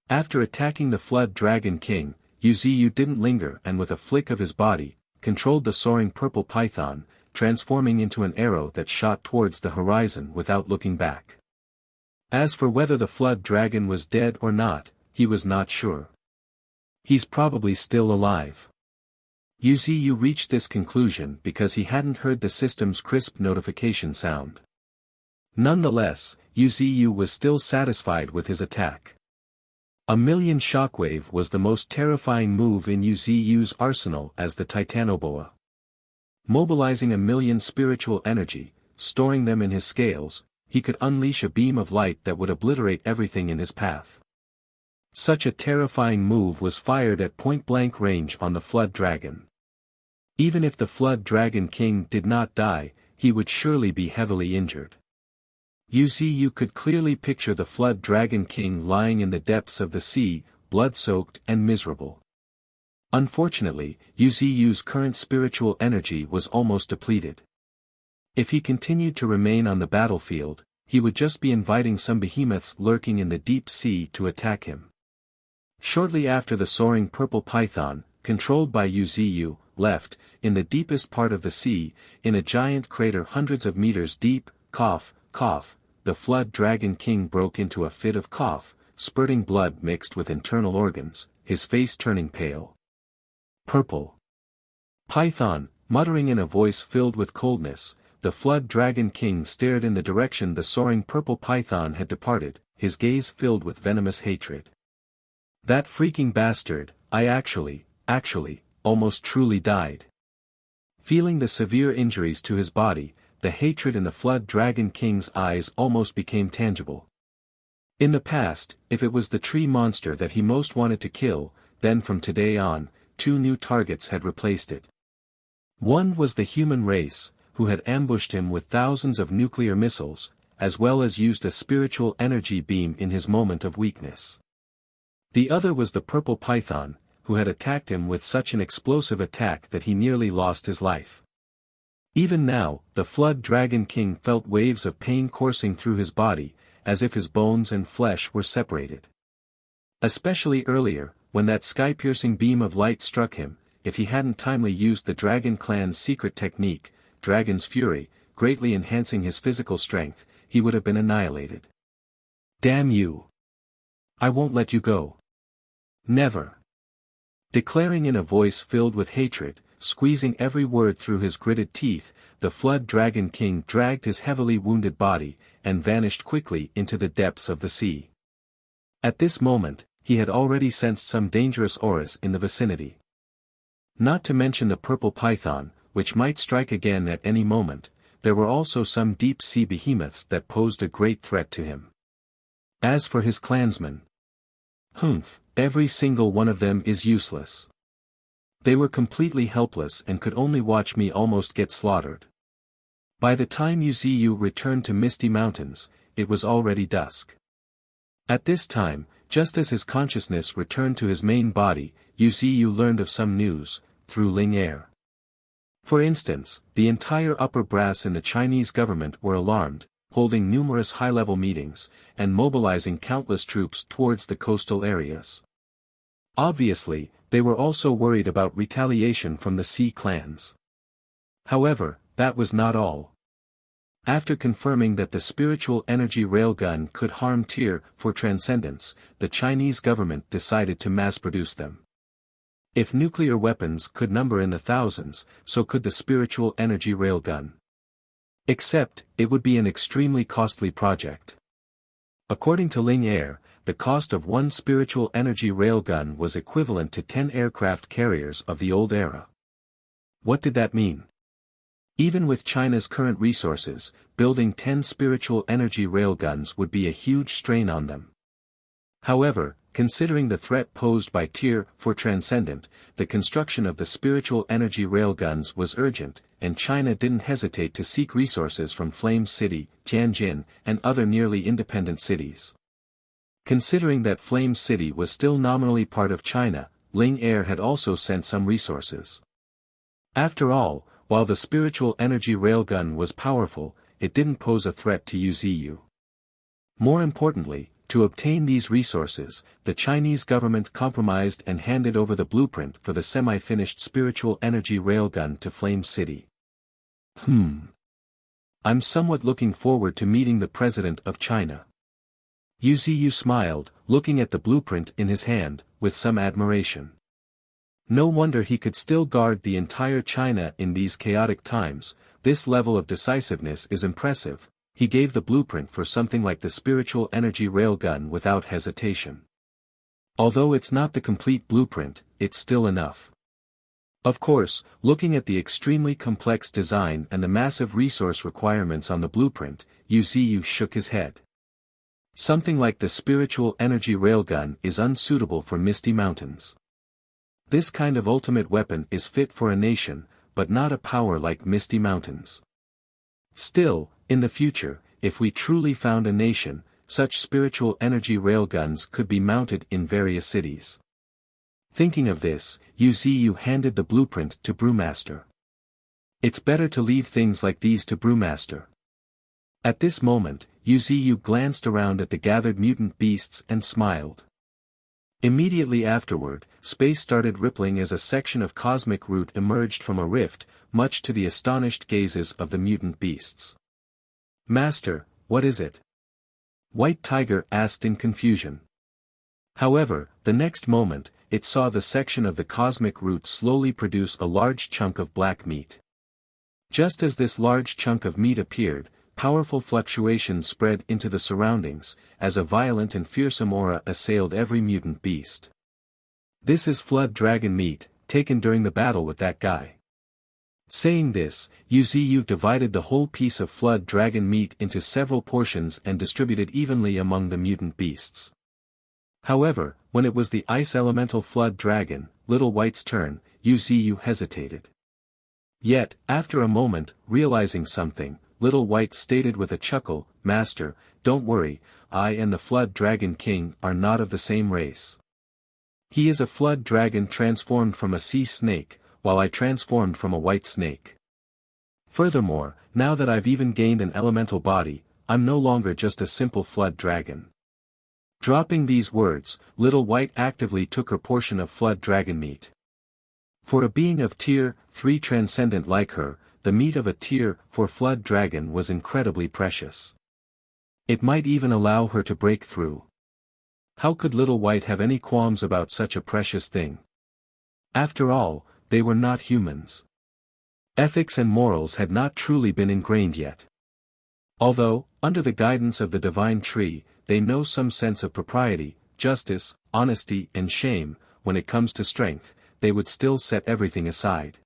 After attacking the Flood Dragon King, Wuxia didn't linger and with a flick of his body, controlled the soaring purple python, transforming into an arrow that shot towards the horizon without looking back. As for whether the Flood Dragon was dead or not, he was not sure. He's probably still alive. Wuxia reached this conclusion because he hadn't heard the system's crisp notification sound. Nonetheless, Wuxia was still satisfied with his attack. A million shockwave was the most terrifying move in Wuxia's arsenal as the Titanoboa. Mobilizing a million spiritual energy, storing them in his scales, he could unleash a beam of light that would obliterate everything in his path. Such a terrifying move was fired at point-blank range on the Flood Dragon. Even if the Flood Dragon King did not die, he would surely be heavily injured. Wuxia could clearly picture the Flood Dragon King lying in the depths of the sea, blood-soaked and miserable. Unfortunately, Wuxia's current spiritual energy was almost depleted. If he continued to remain on the battlefield, he would just be inviting some behemoths lurking in the deep sea to attack him. Shortly after the soaring purple python, controlled by Wuxia, left, in the deepest part of the sea, in a giant crater hundreds of meters deep, cough, the Flood Dragon King broke into a fit of cough, spurting blood mixed with internal organs, his face turning pale. Purple Python, muttering in a voice filled with coldness, the Flood Dragon King stared in the direction the soaring purple python had departed, his gaze filled with venomous hatred. That freaking bastard, I actually, almost truly died. Feeling the severe injuries to his body, the hatred in the Flood Dragon King's eyes almost became tangible. In the past, if it was the tree monster that he most wanted to kill, then from today on, two new targets had replaced it. One was the human race, who had ambushed him with thousands of nuclear missiles, as well as used a spiritual energy beam in his moment of weakness. The other was the purple python, who had attacked him with such an explosive attack that he nearly lost his life. Even now, the Flood Dragon King felt waves of pain coursing through his body, as if his bones and flesh were separated. Especially earlier, when that sky-piercing beam of light struck him, if he hadn't timely used the Dragon Clan's secret technique, Dragon's Fury, greatly enhancing his physical strength, he would have been annihilated. Damn you! I won't let you go. Never! Declaring in a voice filled with hatred, squeezing every word through his gritted teeth, the Flood Dragon King dragged his heavily wounded body, and vanished quickly into the depths of the sea. At this moment, he had already sensed some dangerous auras in the vicinity. Not to mention the purple python, which might strike again at any moment, there were also some deep-sea behemoths that posed a great threat to him. As for his clansmen, every single one of them is useless. They were completely helpless and could only watch me almost get slaughtered. By the time Wuxia returned to Misty Mountains, it was already dusk. At this time, just as his consciousness returned to his main body, Wuxia learned of some news, through Ling Air. For instance, the entire upper brass in the Chinese government were alarmed, holding numerous high-level meetings, and mobilizing countless troops towards the coastal areas. Obviously, they were also worried about retaliation from the Sea clans. However, that was not all. After confirming that the spiritual energy railgun could harm Tier for Transcendence, the Chinese government decided to mass-produce them. If nuclear weapons could number in the thousands, so could the spiritual energy railgun. Except, it would be an extremely costly project. According to Ling Air, the cost of one spiritual energy railgun was equivalent to 10 aircraft carriers of the old era. What did that mean? Even with China's current resources, building 10 spiritual energy railguns would be a huge strain on them. However, considering the threat posed by Tier for Transcendent, the construction of the spiritual energy railguns was urgent, and China didn't hesitate to seek resources from Flame City, Tianjin, and other nearly independent cities. Considering that Flame City was still nominally part of China, Ling Air had also sent some resources. After all, while the spiritual energy railgun was powerful, it didn't pose a threat to Wuxia. More importantly, To obtain these resources, the Chinese government compromised and handed over the blueprint for the semi-finished spiritual energy railgun to Flame City. I'm somewhat looking forward to meeting the President of China. Yu smiled, looking at the blueprint in his hand, with some admiration. No wonder he could still guard the entire China in these chaotic times. This level of decisiveness is impressive. He gave the blueprint for something like the spiritual energy railgun without hesitation. Although it's not the complete blueprint, it's still enough. Of course, looking at the extremely complex design and the massive resource requirements on the blueprint, Yu shook his head. Something like the spiritual energy railgun is unsuitable for Misty Mountains. This kind of ultimate weapon is fit for a nation, but not a power like Misty Mountains. Still, in the future, if we truly found a nation, such spiritual energy railguns could be mounted in various cities. Thinking of this, Yu handed the blueprint to Brewmaster. It's better to leave things like these to Brewmaster. At this moment, Yu glanced around at the gathered mutant beasts and smiled. Immediately afterward, space started rippling as a section of cosmic root emerged from a rift, much to the astonished gazes of the mutant beasts. Master, what is it? White Tiger asked in confusion. However, the next moment, it saw the section of the cosmic root slowly produce a large chunk of black meat. Just as this large chunk of meat appeared, powerful fluctuations spread into the surroundings, as a violent and fearsome aura assailed every mutant beast. This is flood dragon meat, taken during the battle with that guy. Saying this, Yu divided the whole piece of flood dragon meat into several portions and distributed evenly among the mutant beasts. However, when it was the ice elemental flood dragon, Little White's turn, Yu hesitated. Yet, after a moment, realizing something, Little White stated with a chuckle, Master, don't worry, I and the Flood Dragon King are not of the same race. He is a flood dragon transformed from a sea snake, while I transformed from a white snake. Furthermore, now that I've even gained an elemental body, I'm no longer just a simple flood dragon. Dropping these words, Little White actively took her portion of flood dragon meat. For a being of Tier 3 transcendent like her, the meat of a Tier 4 flood dragon was incredibly precious. It might even allow her to break through. How could Little White have any qualms about such a precious thing? After all, they were not humans. Ethics and morals had not truly been ingrained yet. Although, under the guidance of the divine tree, they know some sense of propriety, justice, honesty and shame, when it comes to strength, they would still set everything aside.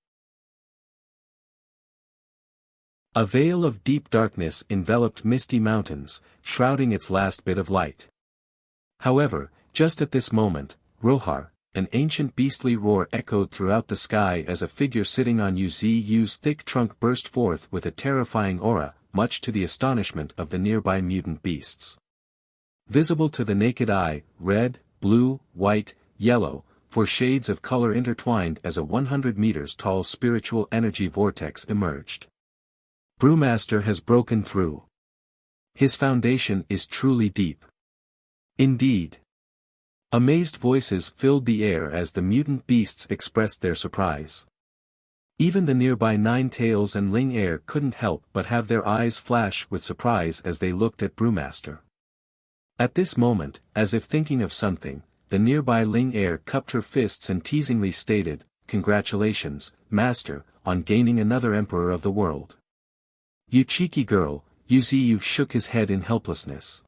A veil of deep darkness enveloped Misty Mountains, shrouding its last bit of light. However, just at this moment, Rohar, an ancient beastly roar echoed throughout the sky as a figure sitting on Yu's thick trunk burst forth with a terrifying aura, much to the astonishment of the nearby mutant beasts. Visible to the naked eye, red, blue, white, yellow, 4 shades of color intertwined as a 100 meters tall spiritual energy vortex emerged. Brewmaster has broken through. His foundation is truly deep. Indeed. Amazed voices filled the air as the mutant beasts expressed their surprise. Even the nearby Nine-Tails and Ling Air couldn't help but have their eyes flash with surprise as they looked at Brewmaster. At this moment, as if thinking of something, the nearby Ling Air cupped her fists and teasingly stated, "Congratulations, Master, on gaining another Emperor of the world." "You cheeky girl," Yu shook his head in helplessness.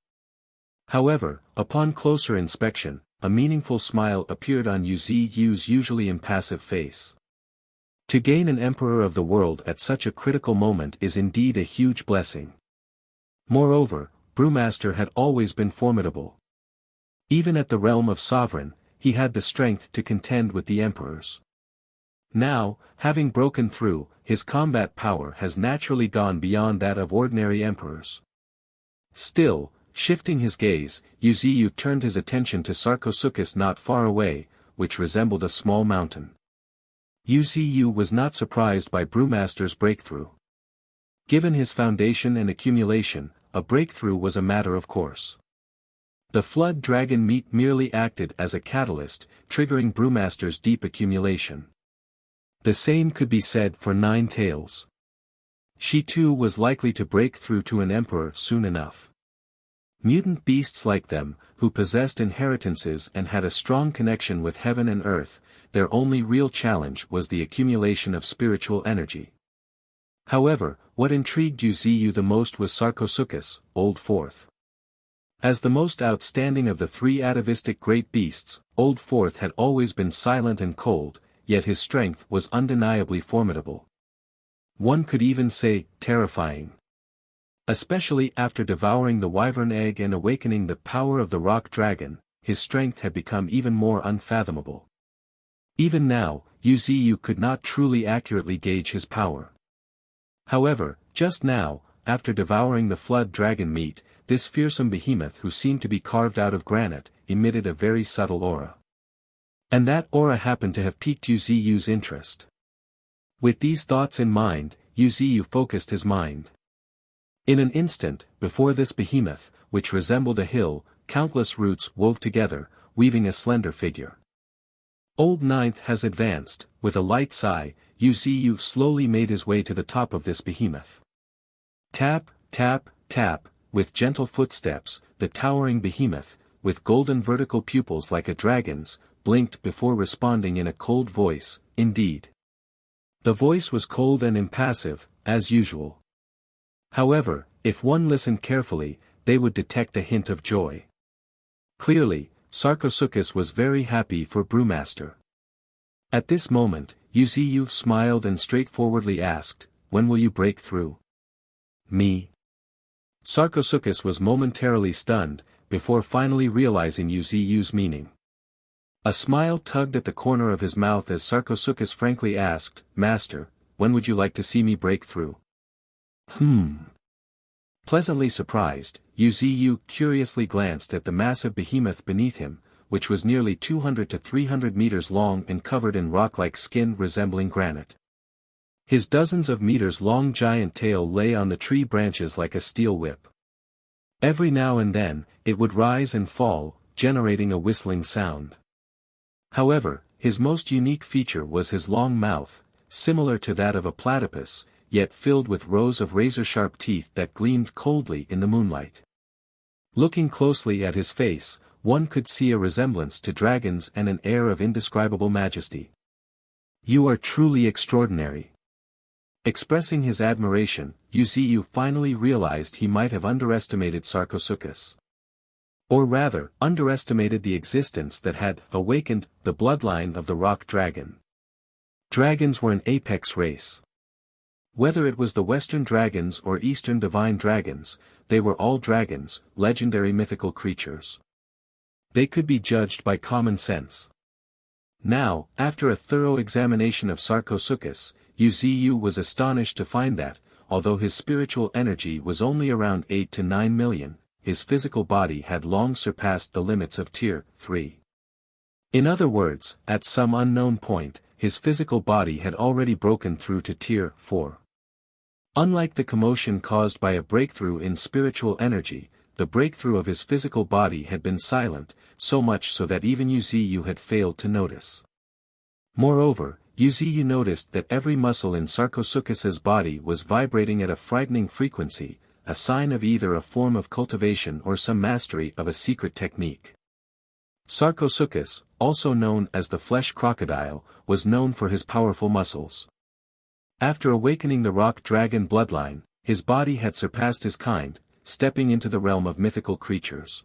However, upon closer inspection, a meaningful smile appeared on Yu's usually impassive face. To gain an Emperor of the world at such a critical moment is indeed a huge blessing. Moreover, Brewmaster had always been formidable. Even at the realm of Sovereign, he had the strength to contend with the Emperors. Now, having broken through, his combat power has naturally gone beyond that of ordinary Emperors. Still, shifting his gaze, Yu turned his attention to Sarcosuchus not far away, which resembled a small mountain. Yu was not surprised by Brewmaster's breakthrough. Given his foundation and accumulation, a breakthrough was a matter of course. The flood dragon meat merely acted as a catalyst, triggering Brewmaster's deep accumulation. The same could be said for Nine Tails. She too was likely to break through to an emperor soon enough. Mutant beasts like them, who possessed inheritances and had a strong connection with heaven and earth, their only real challenge was the accumulation of spiritual energy. However, what intrigued Wuxia the most was Sarcosuchus, Old Fourth. As the most outstanding of the three atavistic great beasts, Old Fourth had always been silent and cold, yet his strength was undeniably formidable. One could even say, terrifying. Especially after devouring the wyvern egg and awakening the power of the rock dragon, his strength had become even more unfathomable. Even now, Wuxia could not truly accurately gauge his power. However, just now, after devouring the flood dragon meat, this fearsome behemoth who seemed to be carved out of granite, emitted a very subtle aura. And that aura happened to have piqued Wuxia's interest. With these thoughts in mind, Wuxia focused his mind. In an instant, before this behemoth, which resembled a hill, countless roots wove together, weaving a slender figure. Old Ninth has advanced. With a light sigh, Wuxia slowly made his way to the top of this behemoth. Tap, tap, tap, with gentle footsteps, the towering behemoth, with golden vertical pupils like a dragon's, blinked before responding in a cold voice, indeed. The voice was cold and impassive, as usual. However, if one listened carefully, they would detect a hint of joy. Clearly, Sarcosuchus was very happy for Brewmaster. At this moment, Wuxia smiled and straightforwardly asked, "When will you break through?" "Me?" Sarcosuchus was momentarily stunned, before finally realizing Wuxia's meaning. A smile tugged at the corner of his mouth as Sarcosuchus frankly asked, "Master, when would you like to see me break through?" Pleasantly surprised, Wuxia curiously glanced at the massive behemoth beneath him, which was nearly 200 to 300 meters long and covered in rock-like skin resembling granite. His dozens of meters-long giant tail lay on the tree branches like a steel whip. Every now and then, it would rise and fall, generating a whistling sound. However, his most unique feature was his long mouth, similar to that of a platypus, yet filled with rows of razor-sharp teeth that gleamed coldly in the moonlight. Looking closely at his face, one could see a resemblance to dragons and an air of indescribable majesty. "You are truly extraordinary." Expressing his admiration, Wuxia finally realized he might have underestimated Sarcosuchus. Or rather, underestimated the existence that had awakened the bloodline of the rock dragon. Dragons were an apex race. Whether it was the Western dragons or Eastern divine dragons, they were all dragons, legendary mythical creatures. They could be judged by common sense. Now, after a thorough examination of Sarcosuchus, Wuxia was astonished to find that, although his spiritual energy was only around 8 to 9 million, his physical body had long surpassed the limits of Tier 3. In other words, at some unknown point, his physical body had already broken through to Tier 4. Unlike the commotion caused by a breakthrough in spiritual energy, the breakthrough of his physical body had been silent, so much so that even Wuxia had failed to notice. Moreover, Wuxia noticed that every muscle in Sarcosuchus's body was vibrating at a frightening frequency, a sign of either a form of cultivation or some mastery of a secret technique. Sarcosuchus, also known as the flesh crocodile, was known for his powerful muscles. After awakening the rock dragon bloodline, his body had surpassed his kind, stepping into the realm of mythical creatures.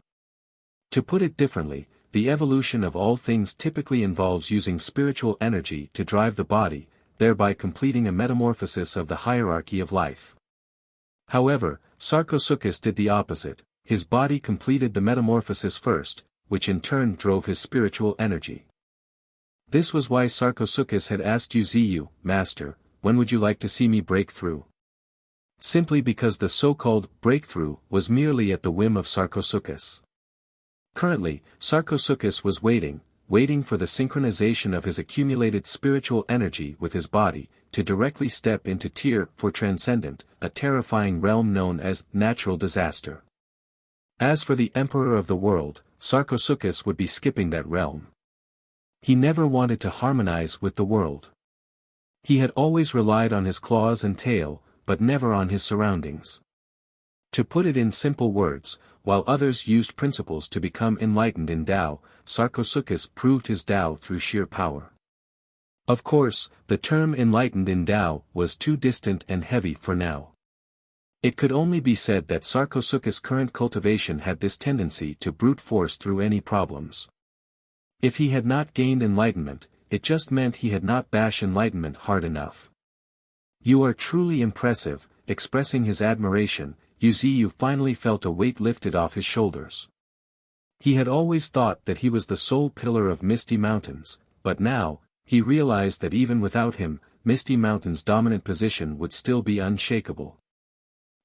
To put it differently, the evolution of all things typically involves using spiritual energy to drive the body, thereby completing a metamorphosis of the hierarchy of life. However, Sarcosuchus did the opposite. His body completed the metamorphosis first, which in turn drove his spiritual energy. This was why Sarcosuchus had asked Wuxia, "Master, when would you like to see me break through?" Simply because the so-called breakthrough was merely at the whim of Sarcosuchus. Currently, Sarcosuchus was waiting for the synchronization of his accumulated spiritual energy with his body, to directly step into Tier 4 Transcendent, a terrifying realm known as natural disaster. As for the emperor of the world, Sarcosuchus would be skipping that realm. He never wanted to harmonize with the world. He had always relied on his claws and tail, but never on his surroundings. To put it in simple words, while others used principles to become enlightened in Tao, Sarcosuchus proved his Tao through sheer power. Of course, the term enlightened in Tao was too distant and heavy for now. It could only be said that Sarcosuchus' current cultivation had this tendency to brute force through any problems. If he had not gained enlightenment, it just meant he had not bashed enlightenment hard enough. "You are truly impressive," expressing his admiration, Wuxia finally felt a weight lifted off his shoulders. He had always thought that he was the sole pillar of Misty Mountains, but now, he realized that even without him, Misty Mountain's dominant position would still be unshakable.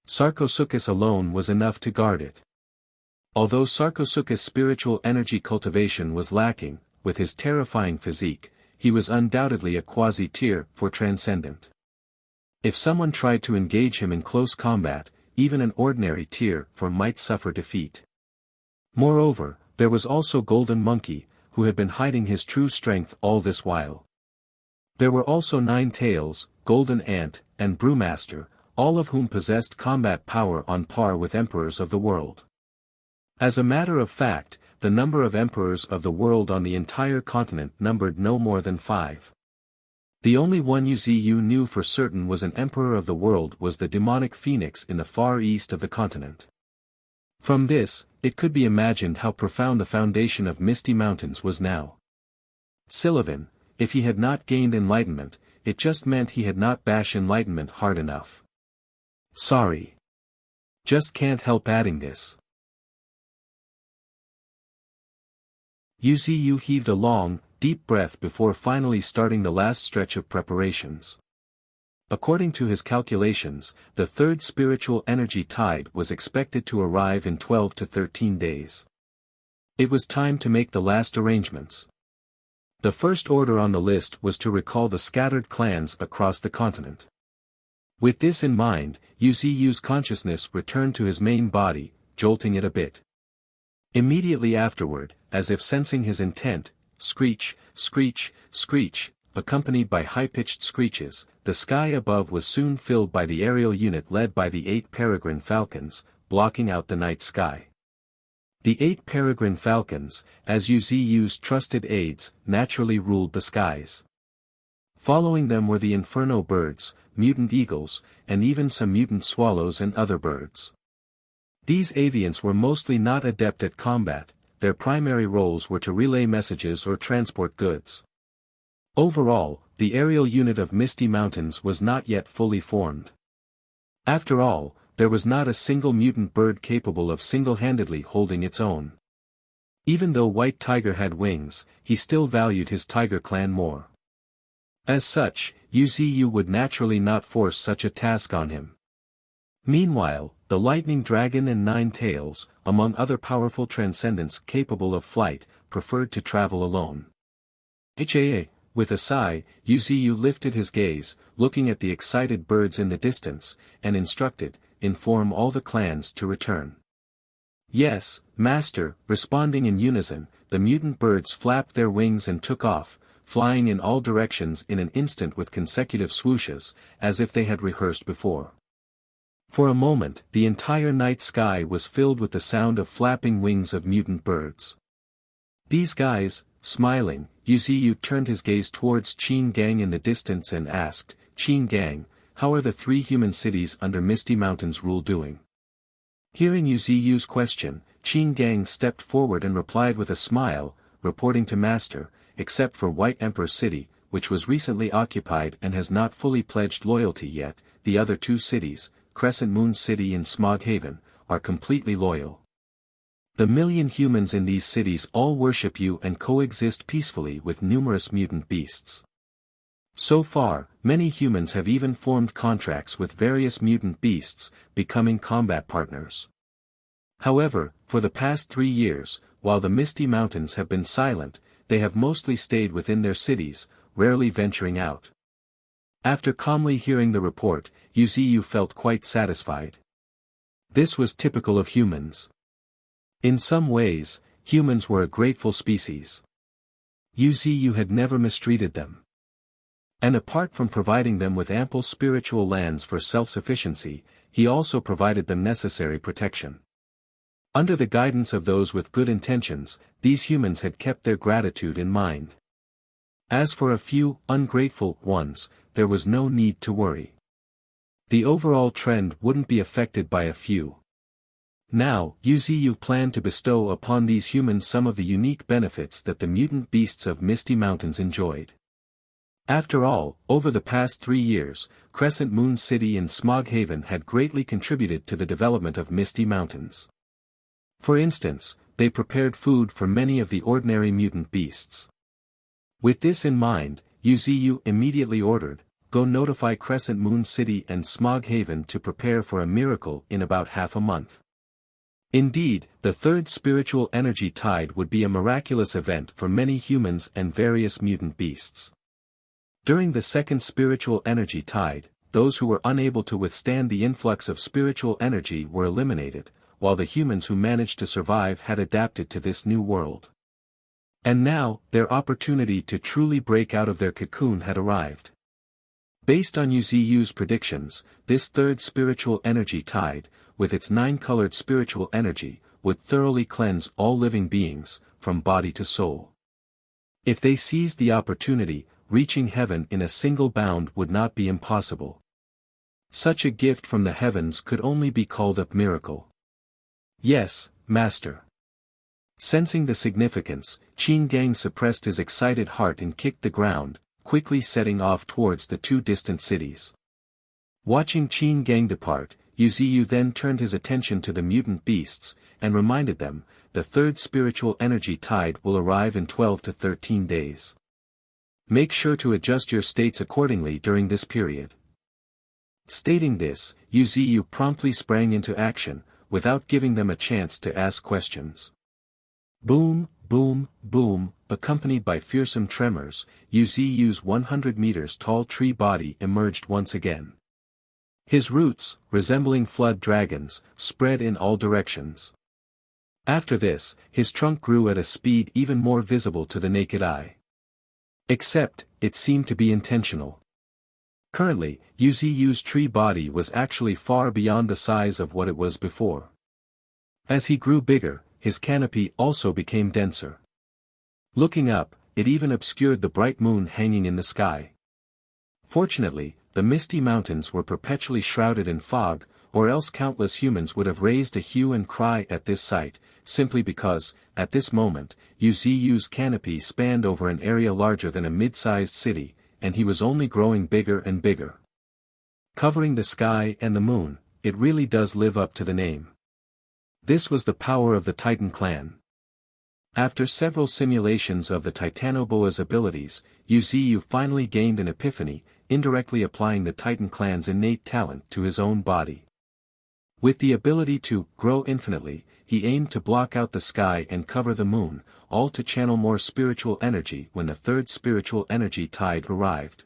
Sarcosuchus alone was enough to guard it. Although Sarcosuchus' spiritual energy cultivation was lacking, with his terrifying physique, he was undoubtedly a quasi-tier for transcendent. If someone tried to engage him in close combat, even an ordinary tier for might suffer defeat. Moreover, there was also Golden Monkey, who had been hiding his true strength all this while. There were also Nine Tails, Golden Ant, and Brewmaster, all of whom possessed combat power on par with emperors of the world. As a matter of fact, the number of emperors of the world on the entire continent numbered no more than 5. The only one Wuxia knew for certain was an emperor of the world was the demonic phoenix in the far east of the continent. From this, it could be imagined how profound the foundation of Misty Mountains was now. Sylvan, if he had not gained enlightenment, it just meant he had not bashed enlightenment hard enough. Sorry. Just can't help adding this. Wuxia heaved a long, deep breath before finally starting the last stretch of preparations. According to his calculations, the third spiritual energy tide was expected to arrive in 12 to 13 days. It was time to make the last arrangements. The first order on the list was to recall the scattered clans across the continent. With this in mind, Wuxia's consciousness returned to his main body, jolting it a bit. Immediately afterward, as if sensing his intent, screech, screech, screech, accompanied by high-pitched screeches, the sky above was soon filled by the aerial unit led by the 8 peregrine falcons, blocking out the night sky. The 8 peregrine falcons, as Wuxia's trusted aides, naturally ruled the skies. Following them were the inferno birds, mutant eagles, and even some mutant swallows and other birds. These avians were mostly not adept at combat, their primary roles were to relay messages or transport goods. Overall, the aerial unit of Misty Mountains was not yet fully formed. After all, there was not a single mutant bird capable of single-handedly holding its own. Even though White Tiger had wings, he still valued his Tiger clan more. As such, Wuxia would naturally not force such a task on him. Meanwhile, the Lightning Dragon and Nine Tails, among other powerful transcendents capable of flight, preferred to travel alone. With a sigh, Wuxia lifted his gaze, looking at the excited birds in the distance, and instructed, "Inform all the clans to return." "Yes, master," responding in unison, the mutant birds flapped their wings and took off, flying in all directions in an instant with consecutive swooshes, as if they had rehearsed before. For a moment, the entire night sky was filled with the sound of flapping wings of mutant birds. "These guys," smiling, Wuxia turned his gaze towards Qin Gang in the distance and asked, "Qin Gang, how are the 3 human cities under Misty Mountains rule doing?" Hearing Wuxia's question, Qin Gang stepped forward and replied with a smile, reporting to Master, except for White Emperor City, which was recently occupied and has not fully pledged loyalty yet, the other 2 cities, Crescent Moon City and Smog Haven, are completely loyal. The million humans in these cities all worship you and coexist peacefully with numerous mutant beasts. So far, many humans have even formed contracts with various mutant beasts, becoming combat partners. However, for the past 3 years, while the Misty Mountains have been silent, they have mostly stayed within their cities, rarely venturing out. After calmly hearing the report, Wuxia felt quite satisfied. This was typical of humans. In some ways, humans were a grateful species. Wuxia had never mistreated them. And apart from providing them with ample spiritual lands for self-sufficiency, he also provided them necessary protection. Under the guidance of those with good intentions, these humans had kept their gratitude in mind. As for a few ungrateful ones, there was no need to worry. The overall trend wouldn't be affected by a few. Now, Wuxia planned to bestow upon these humans some of the unique benefits that the mutant beasts of Misty Mountains enjoyed. After all, over the past 3 years, Crescent Moon City and Smog Haven had greatly contributed to the development of Misty Mountains. For instance, they prepared food for many of the ordinary mutant beasts. With this in mind, Wuxia immediately ordered, "Go notify Crescent Moon City and Smog Haven to prepare for a miracle in about half a month." Indeed, the third spiritual energy tide would be a miraculous event for many humans and various mutant beasts. During the second spiritual energy tide, those who were unable to withstand the influx of spiritual energy were eliminated, while the humans who managed to survive had adapted to this new world. And now, their opportunity to truly break out of their cocoon had arrived. Based on Wuxia's predictions, this third spiritual energy tide, with its 9-colored spiritual energy, would thoroughly cleanse all living beings, from body to soul. If they seized the opportunity, reaching heaven in a single bound would not be impossible. Such a gift from the heavens could only be called a miracle. "Yes, Master." Sensing the significance, Qin Gang suppressed his excited heart and kicked the ground, quickly setting off towards the 2 distant cities. Watching Qin Gang depart, Wuxia then turned his attention to the mutant beasts, and reminded them, the third spiritual energy tide will arrive in 12 to 13 days. Make sure to adjust your states accordingly during this period. Stating this, Wuxia promptly sprang into action, without giving them a chance to ask questions. Boom, boom, boom, accompanied by fearsome tremors, Wuxia's 100 meters tall tree body emerged once again. His roots, resembling flood dragons, spread in all directions. After this, his trunk grew at a speed even more visible to the naked eye. Except, it seemed to be intentional. Currently, Wuxia's tree body was actually far beyond the size of what it was before. As he grew bigger, his canopy also became denser. Looking up, it even obscured the bright moon hanging in the sky. Fortunately, the Misty Mountains were perpetually shrouded in fog, or else countless humans would have raised a hue and cry at this sight, simply because, at this moment, Wuxia's canopy spanned over an area larger than a mid-sized city, and he was only growing bigger and bigger. Covering the sky and the moon, it really does live up to the name. This was the power of the Titan clan. After several simulations of the Titanoboa's abilities, Wuxia finally gained an epiphany, indirectly applying the Titan clan's innate talent to his own body. With the ability to grow infinitely, he aimed to block out the sky and cover the moon, all to channel more spiritual energy when the third spiritual energy tide arrived.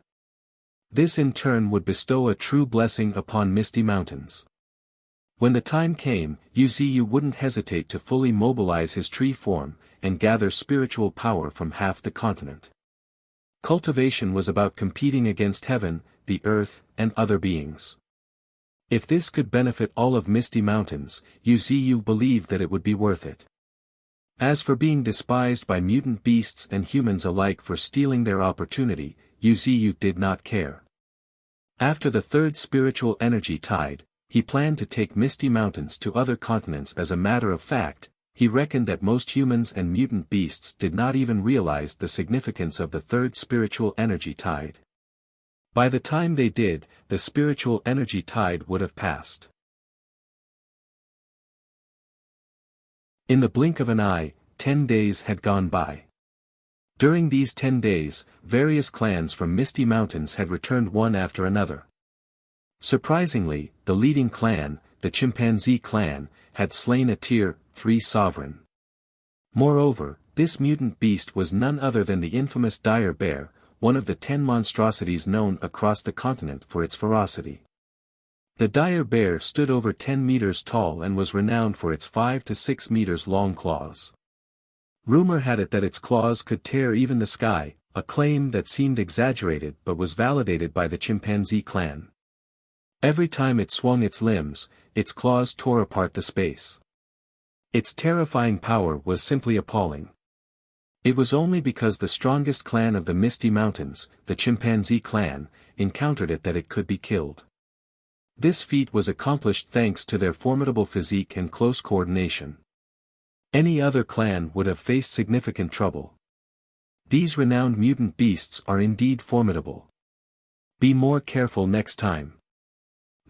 This in turn would bestow a true blessing upon Misty Mountains. When the time came, Wuxia wouldn't hesitate to fully mobilize his tree form, and gather spiritual power from half the continent. Cultivation was about competing against heaven, the earth, and other beings. If this could benefit all of Misty Mountains, Wuxia believed that it would be worth it. As for being despised by mutant beasts and humans alike for stealing their opportunity, Wuxia did not care. After the third spiritual energy tide, he planned to take Misty Mountains to other continents. As a matter of fact, he reckoned that most humans and mutant beasts did not even realize the significance of the third spiritual energy tide. By the time they did, the spiritual energy tide would have passed. In the blink of an eye, 10 days had gone by. During these 10 days, various clans from Misty Mountains had returned one after another. Surprisingly, the leading clan, the Chimpanzee clan, had slain a Tier 3 sovereign. Moreover, this mutant beast was none other than the infamous dire bear, one of the 10 monstrosities known across the continent for its ferocity. The dire bear stood over 10 meters tall and was renowned for its 5 to 6 meters long claws. Rumor had it that its claws could tear even the sky, a claim that seemed exaggerated but was validated by the chimpanzee clan. Every time it swung its limbs, its claws tore apart the space. Its terrifying power was simply appalling. It was only because the strongest clan of the Misty Mountains, the chimpanzee clan, encountered it that it could be killed. This feat was accomplished thanks to their formidable physique and close coordination. Any other clan would have faced significant trouble. These renowned mutant beasts are indeed formidable. Be more careful next time.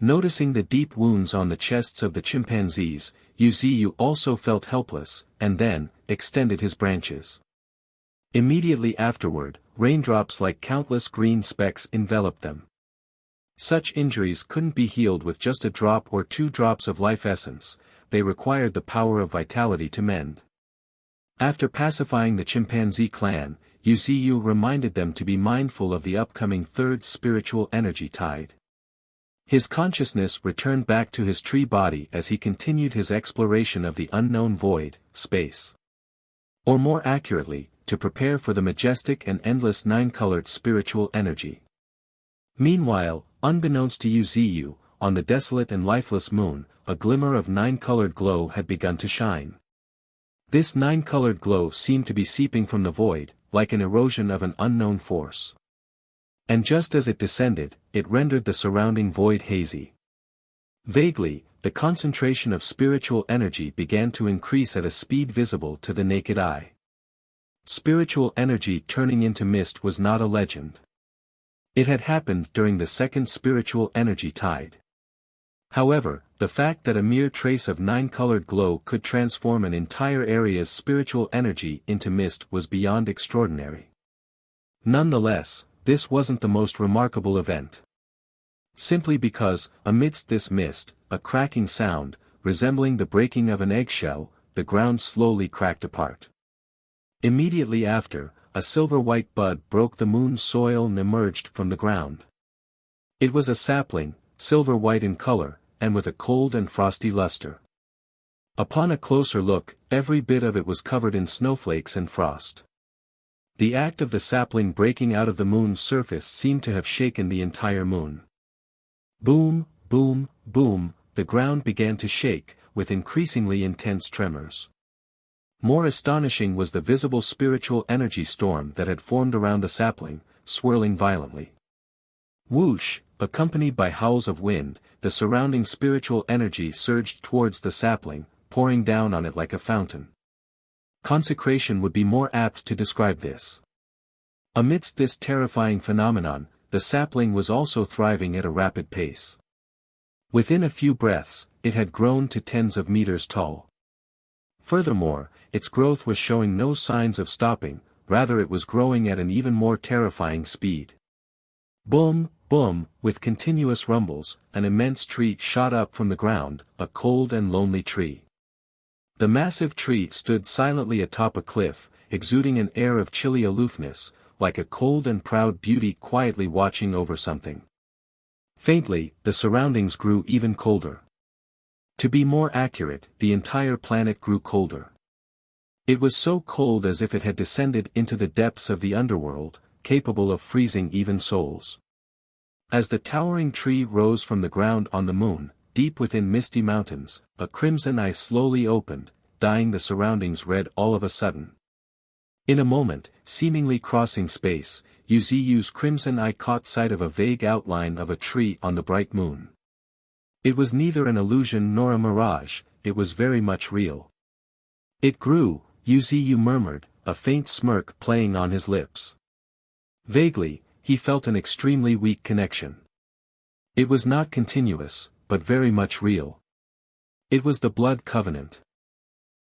Noticing the deep wounds on the chests of the chimpanzees, Wuxia also felt helpless, and then, extended his branches. Immediately afterward, raindrops like countless green specks enveloped them. Such injuries couldn't be healed with just a drop or 2 drops of life essence, they required the power of vitality to mend. After pacifying the chimpanzee clan, Wuxia reminded them to be mindful of the upcoming third spiritual energy tide. His consciousness returned back to his tree body as he continued his exploration of the unknown void, space. Or more accurately, to prepare for the majestic and endless 9-colored spiritual energy. Meanwhile, unbeknownst to Wuxia, on the desolate and lifeless moon, a glimmer of 9-colored glow had begun to shine. This 9-colored glow seemed to be seeping from the void, like an erosion of an unknown force. And just as it descended, it rendered the surrounding void hazy. Vaguely, the concentration of spiritual energy began to increase at a speed visible to the naked eye. Spiritual energy turning into mist was not a legend. It had happened during the second spiritual energy tide. However, the fact that a mere trace of 9-colored glow could transform an entire area's spiritual energy into mist was beyond extraordinary. Nonetheless, this wasn't the most remarkable event. Simply because, amidst this mist, a cracking sound, resembling the breaking of an eggshell, the ground slowly cracked apart. Immediately after, a silver-white bud broke the moon's soil and emerged from the ground. It was a sapling, silver-white in color, and with a cold and frosty luster. Upon a closer look, every bit of it was covered in snowflakes and frost. The act of the sapling breaking out of the moon's surface seemed to have shaken the entire moon. Boom, boom, boom, the ground began to shake, with increasingly intense tremors. More astonishing was the visible spiritual energy storm that had formed around the sapling, swirling violently. Whoosh, accompanied by howls of wind, the surrounding spiritual energy surged towards the sapling, pouring down on it like a fountain. Consecration would be more apt to describe this. Amidst this terrifying phenomenon, the sapling was also thriving at a rapid pace. Within a few breaths, it had grown to tens of meters tall. Furthermore, its growth was showing no signs of stopping, rather it was growing at an even more terrifying speed. Boom, boom, with continuous rumbles, an immense tree shot up from the ground, a cold and lonely tree. The massive tree stood silently atop a cliff, exuding an air of chilly aloofness, like a cold and proud beauty quietly watching over something. Faintly, the surroundings grew even colder. To be more accurate, the entire planet grew colder. It was so cold as if it had descended into the depths of the underworld, capable of freezing even souls. As the towering tree rose from the ground on the moon, deep within Misty Mountains, a crimson eye slowly opened, dyeing the surroundings red all of a sudden. In a moment, seemingly crossing space, Wuxia's crimson eye caught sight of a vague outline of a tree on the bright moon. It was neither an illusion nor a mirage, it was very much real. It grew, Wuxia murmured, a faint smirk playing on his lips. Vaguely, he felt an extremely weak connection. It was not continuous, but very much real. It was the blood covenant.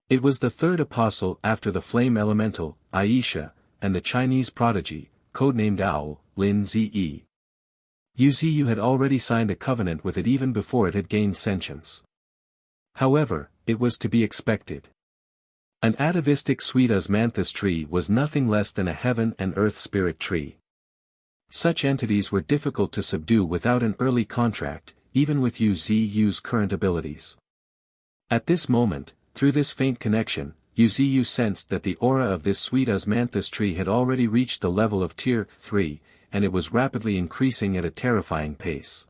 It was the third apostle after the flame elemental, Aisha, and the Chinese prodigy, codenamed Owl, Lin Ze. Wuxia had already signed a covenant with it even before it had gained sentience. However, it was to be expected. An atavistic sweet osmanthus tree was nothing less than a heaven and earth spirit tree. Such entities were difficult to subdue without an early contract, even with Yu Ziyu's current abilities. At this moment, through this faint connection, Yu Ziyu sensed that the aura of this sweet osmanthus tree had already reached the level of Tier 3, and it was rapidly increasing at a terrifying pace.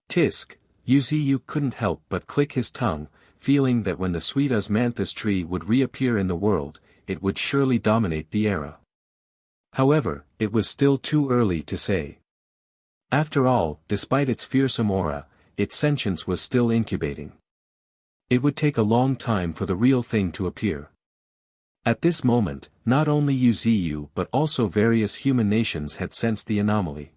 Tisk, Yu Ziyu couldn't help but click his tongue, feeling that when the sweet osmanthus tree would reappear in the world, it would surely dominate the era. However, it was still too early to say. After all, despite its fearsome aura, its sentience was still incubating. It would take a long time for the real thing to appear. At this moment, not only Yu Ziyu but also various human nations had sensed the anomaly.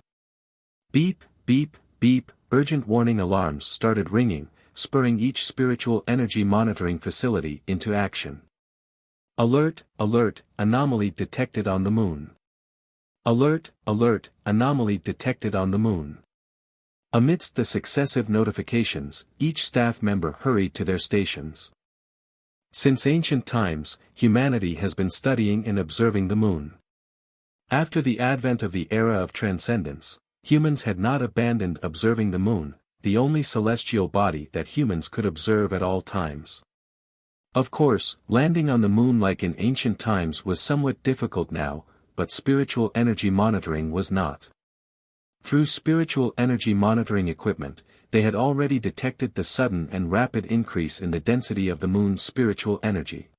Beep, beep, beep, urgent warning alarms started ringing, spurring each spiritual energy monitoring facility into action. Alert, alert, anomaly detected on the moon. Alert, alert, anomaly detected on the moon. Amidst the successive notifications, each staff member hurried to their stations. Since ancient times, humanity has been studying and observing the moon. After the advent of the era of transcendence, humans had not abandoned observing the moon, the only celestial body that humans could observe at all times. Of course, landing on the moon like in ancient times was somewhat difficult now, but spiritual energy monitoring was not. Through spiritual energy monitoring equipment, they had already detected the sudden and rapid increase in the density of the moon's spiritual energy.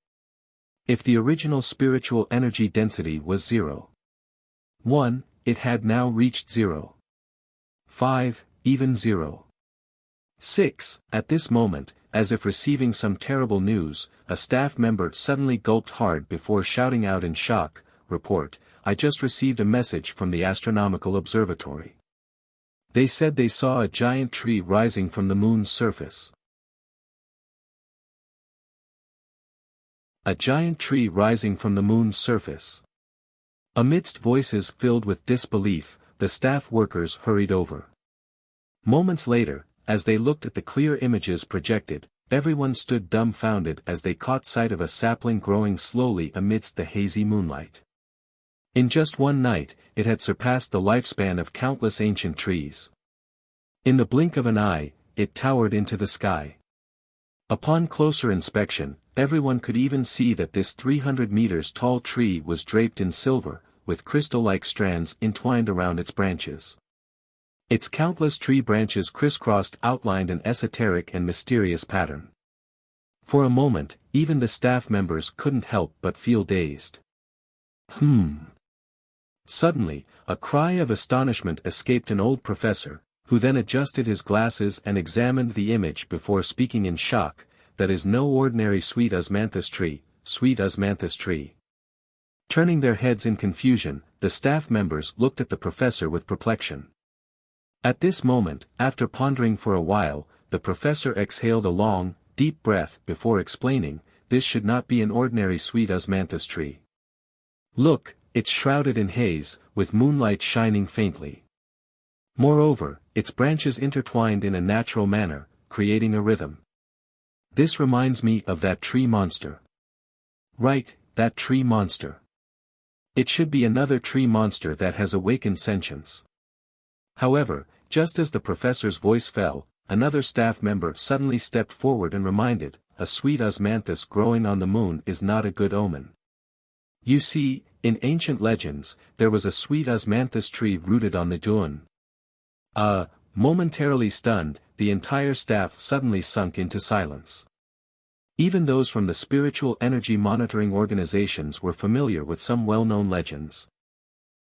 If the original spiritual energy density was 0.1, it had now reached 0.5, even 0.6. At this moment, as if receiving some terrible news, a staff member suddenly gulped hard before shouting out in shock, "Report, I just received a message from the astronomical observatory. They said they saw a giant tree rising from the moon's surface." A giant tree rising from the moon's surface. Amidst voices filled with disbelief, the staff workers hurried over. Moments later, as they looked at the clear images projected, everyone stood dumbfounded as they caught sight of a sapling growing slowly amidst the hazy moonlight. In just one night, it had surpassed the lifespan of countless ancient trees. In the blink of an eye, it towered into the sky. Upon closer inspection, everyone could even see that this 300 meters tall tree was draped in silver, with crystal-like strands entwined around its branches. Its countless tree branches crisscrossed outlined an esoteric and mysterious pattern. For a moment, even the staff members couldn't help but feel dazed. Suddenly, a cry of astonishment escaped an old professor, who then adjusted his glasses and examined the image before speaking in shock, "That is no ordinary sweet osmanthus tree, sweet osmanthus tree." Turning their heads in confusion, the staff members looked at the professor with perplexion. At this moment, after pondering for a while, the professor exhaled a long, deep breath before explaining, "This should not be an ordinary sweet osmanthus tree. Look, it's shrouded in haze, with moonlight shining faintly. Moreover, its branches intertwined in a natural manner, creating a rhythm. This reminds me of that tree monster." "Right, that tree monster. It should be another tree monster that has awakened sentience." However, just as the professor's voice fell, another staff member suddenly stepped forward and reminded, "A sweet osmanthus growing on the moon is not a good omen. You see, in ancient legends, there was a sweet osmanthus tree rooted on the dune." Momentarily stunned, the entire staff suddenly sunk into silence. Even those from the spiritual energy monitoring organizations were familiar with some well-known legends.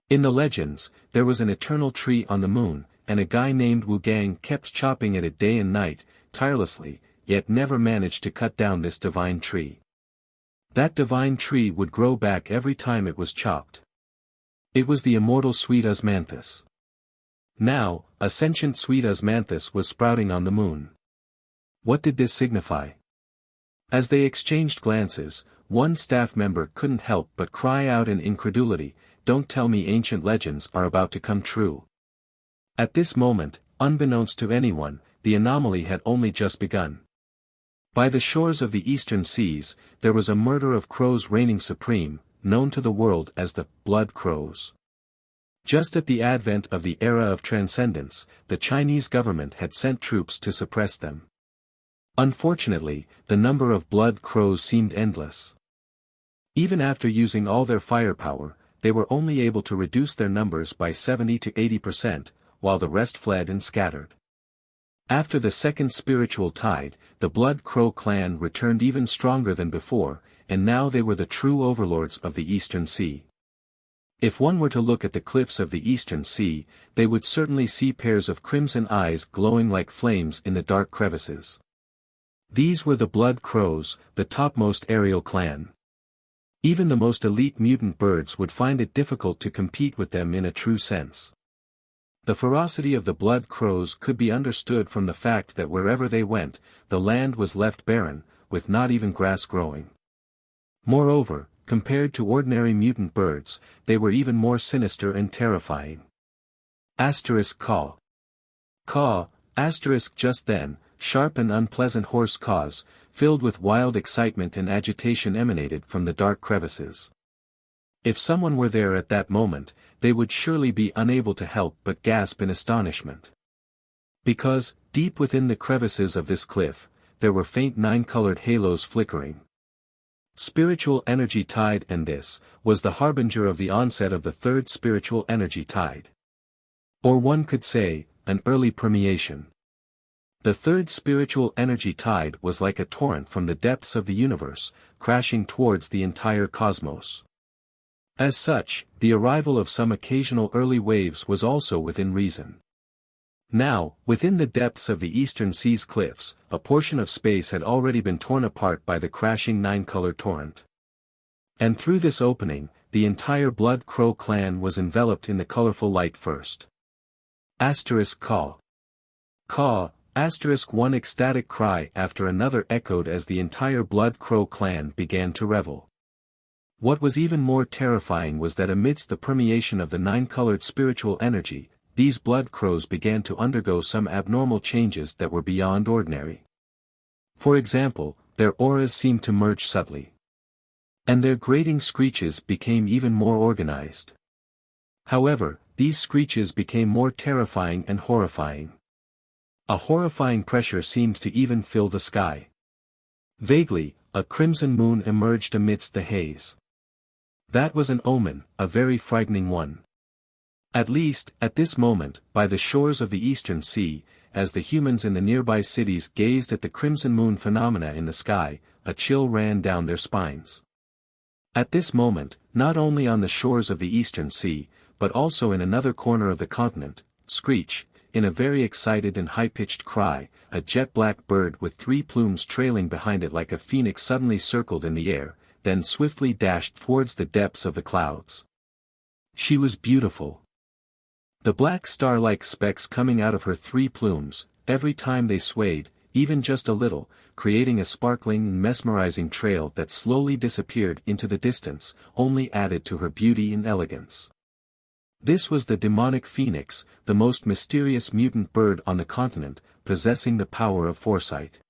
In the legends, there was an eternal tree on the moon, and a guy named Wu Gang kept chopping at it day and night, tirelessly, yet never managed to cut down this divine tree. That divine tree would grow back every time it was chopped. It was the immortal sweet osmanthus. Now, a sentient sweet osmanthus was sprouting on the moon. What did this signify? As they exchanged glances, one staff member couldn't help but cry out in incredulity, "Don't tell me ancient legends are about to come true." At this moment, unbeknownst to anyone, the anomaly had only just begun. By the shores of the eastern seas, there was a murder of crows reigning supreme, known to the world as the Blood Crows. Just at the advent of the era of transcendence, the Chinese government had sent troops to suppress them. Unfortunately, the number of blood crows seemed endless. Even after using all their firepower, they were only able to reduce their numbers by 70 to 80%, while the rest fled and scattered. After the second spiritual tide, the Blood Crow clan returned even stronger than before, and now they were the true overlords of the Eastern Sea. If one were to look at the cliffs of the Eastern Sea, they would certainly see pairs of crimson eyes glowing like flames in the dark crevices. These were the Blood Crows, the topmost aerial clan. Even the most elite mutant birds would find it difficult to compete with them in a true sense. The ferocity of the Blood Crows could be understood from the fact that wherever they went, the land was left barren, with not even grass growing. Moreover, compared to ordinary mutant birds, they were even more sinister and terrifying. Caw. Caw, just then, sharp and unpleasant hoarse caws, filled with wild excitement and agitation emanated from the dark crevices. If someone were there at that moment, they would surely be unable to help but gasp in astonishment. Because, deep within the crevices of this cliff, there were faint nine-colored halos flickering. Spiritual energy tide, and this was the harbinger of the onset of the third spiritual energy tide. Or one could say, an early permeation. The third spiritual energy tide was like a torrent from the depths of the universe, crashing towards the entire cosmos. As such, the arrival of some occasional early waves was also within reason. Now, within the depths of the Eastern Sea's cliffs, a portion of space had already been torn apart by the crashing nine-colored torrent. And through this opening, the entire Blood Crow clan was enveloped in the colorful light first. Caw. Caw, one ecstatic cry after another echoed as the entire Blood Crow clan began to revel. What was even more terrifying was that amidst the permeation of the nine-colored spiritual energy, these blood crows began to undergo some abnormal changes that were beyond ordinary. For example, their auras seemed to merge subtly. And their grating screeches became even more organized. However, these screeches became more terrifying and horrifying. A horrifying pressure seemed to even fill the sky. Vaguely, a crimson moon emerged amidst the haze. That was an omen, a very frightening one. At least, at this moment, by the shores of the Eastern Sea, as the humans in the nearby cities gazed at the crimson moon phenomena in the sky, a chill ran down their spines. At this moment, not only on the shores of the Eastern Sea, but also in another corner of the continent, screech, in a very excited and high-pitched cry, a jet-black bird with 3 plumes trailing behind it like a phoenix suddenly circled in the air, then swiftly dashed towards the depths of the clouds. She was beautiful. The black star-like specks coming out of her 3 plumes, every time they swayed, even just a little, creating a sparkling and mesmerizing trail that slowly disappeared into the distance, only added to her beauty and elegance. This was the demonic phoenix, the most mysterious mutant bird on the continent, possessing the power of foresight.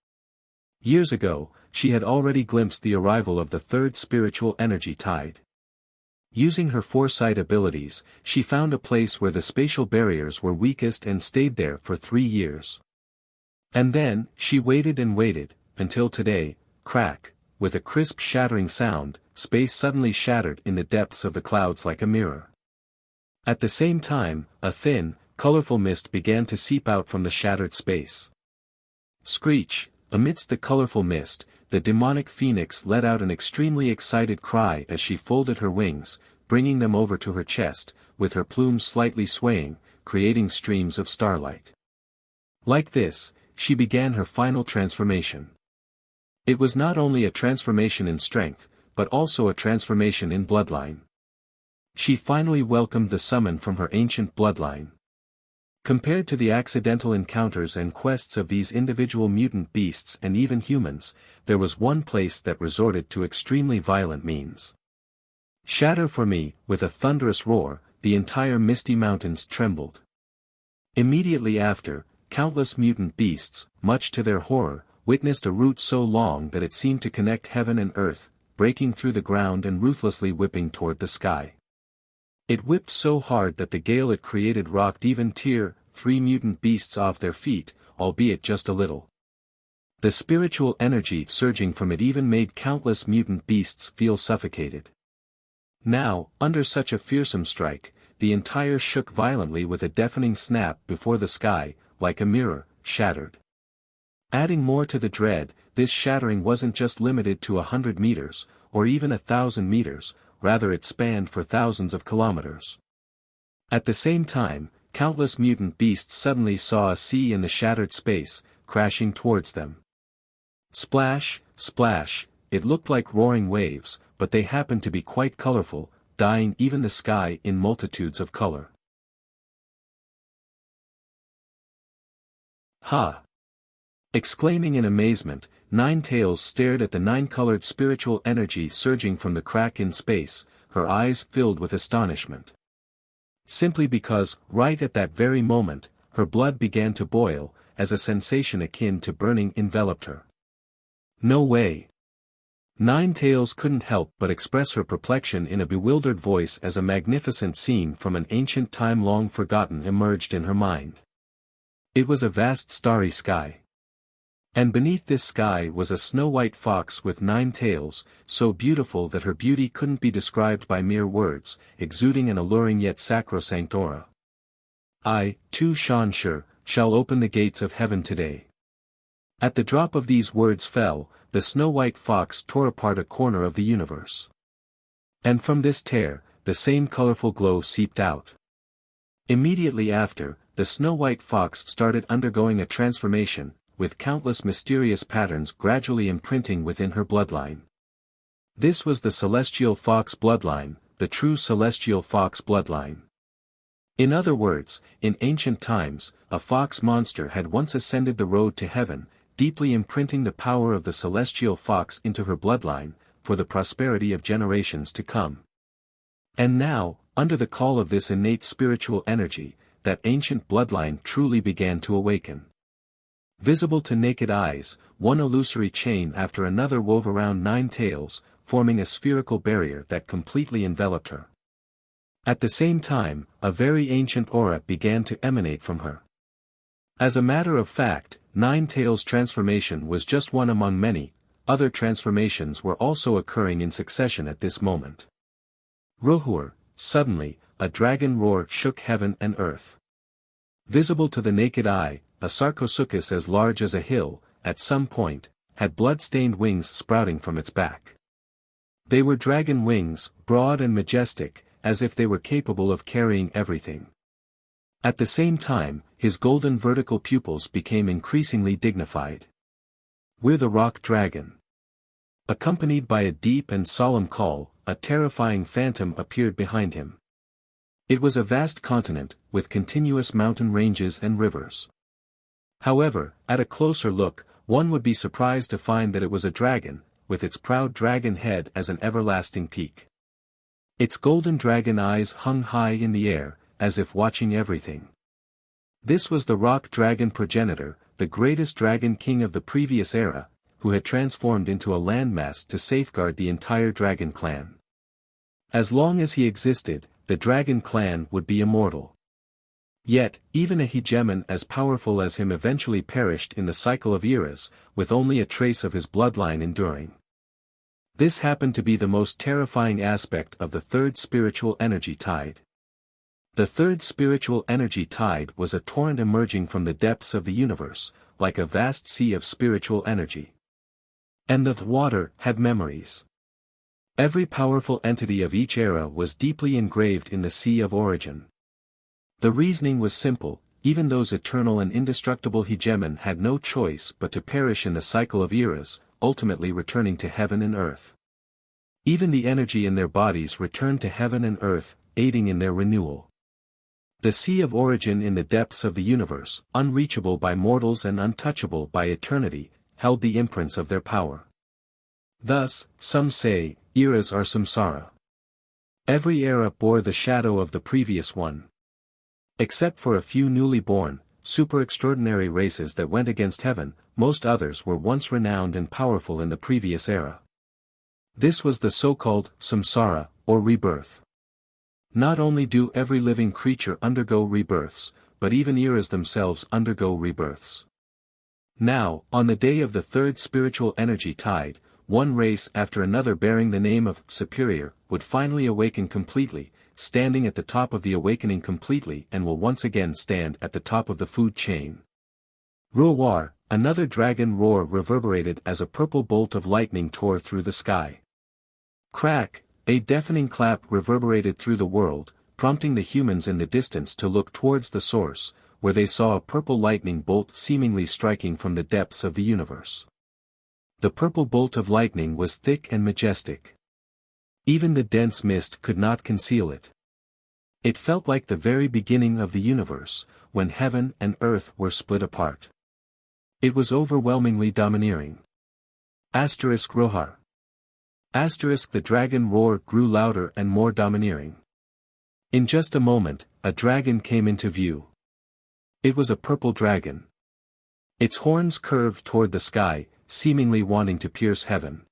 Years ago, she had already glimpsed the arrival of the third spiritual energy tide. Using her foresight abilities, she found a place where the spatial barriers were weakest and stayed there for 3 years. And then, she waited and waited, until today, crack, with a crisp shattering sound, space suddenly shattered in the depths of the clouds like a mirror. At the same time, a thin, colorful mist began to seep out from the shattered space. Screech, amidst the colorful mist, the demonic phoenix let out an extremely excited cry as she folded her wings, bringing them over to her chest, with her plumes slightly swaying, creating streams of starlight. Like this, she began her final transformation. It was not only a transformation in strength, but also a transformation in bloodline. She finally welcomed the summon from her ancient bloodline. Compared to the accidental encounters and quests of these individual mutant beasts and even humans, there was one place that resorted to extremely violent means. Shatter for me, with a thunderous roar, the entire misty mountains trembled. Immediately after, countless mutant beasts, much to their horror, witnessed a root so long that it seemed to connect heaven and earth, breaking through the ground and ruthlessly whipping toward the sky. It whipped so hard that the gale it created rocked even Tier 3 mutant beasts off their feet, albeit just a little. The spiritual energy surging from it even made countless mutant beasts feel suffocated. Now, under such a fearsome strike, the entire shook violently with a deafening snap before the sky, like a mirror, shattered. Adding more to the dread, this shattering wasn't just limited to 100 meters, or even 1,000 meters, rather it spanned for thousands of kilometers. At the same time, countless mutant beasts suddenly saw a sea in the shattered space, crashing towards them. Splash, splash, it looked like roaring waves, but they happened to be quite colorful, dyeing even the sky in multitudes of color. Ha! Exclaiming in amazement, Nine-Tails stared at the nine-colored spiritual energy surging from the crack in space, her eyes filled with astonishment. Simply because, right at that very moment, her blood began to boil, as a sensation akin to burning enveloped her. No way! Nine-Tails couldn't help but express her perplexion in a bewildered voice as a magnificent scene from an ancient time long forgotten emerged in her mind. It was a vast starry sky. And beneath this sky was a snow-white fox with 9 tails, so beautiful that her beauty couldn't be described by mere words, exuding an alluring yet sacrosanct aura. I, too sure, shall open the gates of heaven today. At the drop of these words fell, the snow-white fox tore apart a corner of the universe. And from this tear, the same colorful glow seeped out. Immediately after, the snow-white fox started undergoing a transformation, with countless mysterious patterns gradually imprinting within her bloodline. This was the celestial fox bloodline, the true celestial fox bloodline. In other words, in ancient times, a fox monster had once ascended the road to heaven, deeply imprinting the power of the celestial fox into her bloodline, for the prosperity of generations to come. And now, under the call of this innate spiritual energy, that ancient bloodline truly began to awaken. Visible to naked eyes, one illusory chain after another wove around 9 tails, forming a spherical barrier that completely enveloped her. At the same time, a very ancient aura began to emanate from her. As a matter of fact, 9 tails transformation was just one among many, other transformations were also occurring in succession at this moment. Rohur, suddenly, a dragon roar shook heaven and earth. Visible to the naked eye, a sarcosuchus as large as a hill, at some point, had blood-stained wings sprouting from its back. They were dragon wings, broad and majestic, as if they were capable of carrying everything. At the same time, his golden vertical pupils became increasingly dignified. "We're the rock dragon." Accompanied by a deep and solemn call, a terrifying phantom appeared behind him. It was a vast continent, with continuous mountain ranges and rivers. However, at a closer look, one would be surprised to find that it was a dragon, with its proud dragon head as an everlasting peak. Its golden dragon eyes hung high in the air, as if watching everything. This was the rock dragon progenitor, the greatest dragon king of the previous era, who had transformed into a landmass to safeguard the entire dragon clan. As long as he existed, the dragon clan would be immortal. Yet, even a hegemon as powerful as him eventually perished in the cycle of eras, with only a trace of his bloodline enduring. This happened to be the most terrifying aspect of the third spiritual energy tide. The third spiritual energy tide was a torrent emerging from the depths of the universe, like a vast sea of spiritual energy. And the water had memories. Every powerful entity of each era was deeply engraved in the sea of origin. The reasoning was simple, even those eternal and indestructible hegemon had no choice but to perish in the cycle of eras, ultimately returning to heaven and earth. Even the energy in their bodies returned to heaven and earth, aiding in their renewal. The sea of origin in the depths of the universe, unreachable by mortals and untouchable by eternity, held the imprints of their power. Thus, some say, eras are samsara. Every era bore the shadow of the previous one. Except for a few newly born, super-extraordinary races that went against heaven, most others were once renowned and powerful in the previous era. This was the so-called samsara, or rebirth. Not only do every living creature undergo rebirths, but even eras themselves undergo rebirths. Now, on the day of the third spiritual energy tide, one race after another bearing the name of superior would finally awaken completely, standing at the top of the awakening completely, and will once again stand at the top of the food chain. Roar, another dragon roar reverberated as a purple bolt of lightning tore through the sky. Crack, a deafening clap reverberated through the world, prompting the humans in the distance to look towards the source, where they saw a purple lightning bolt seemingly striking from the depths of the universe. The purple bolt of lightning was thick and majestic. Even the dense mist could not conceal it. It felt like the very beginning of the universe, when heaven and earth were split apart. It was overwhelmingly domineering. Roar. The dragon roar grew louder and more domineering. In just a moment, a dragon came into view. It was a purple dragon. Its horns curved toward the sky, seemingly wanting to pierce heaven.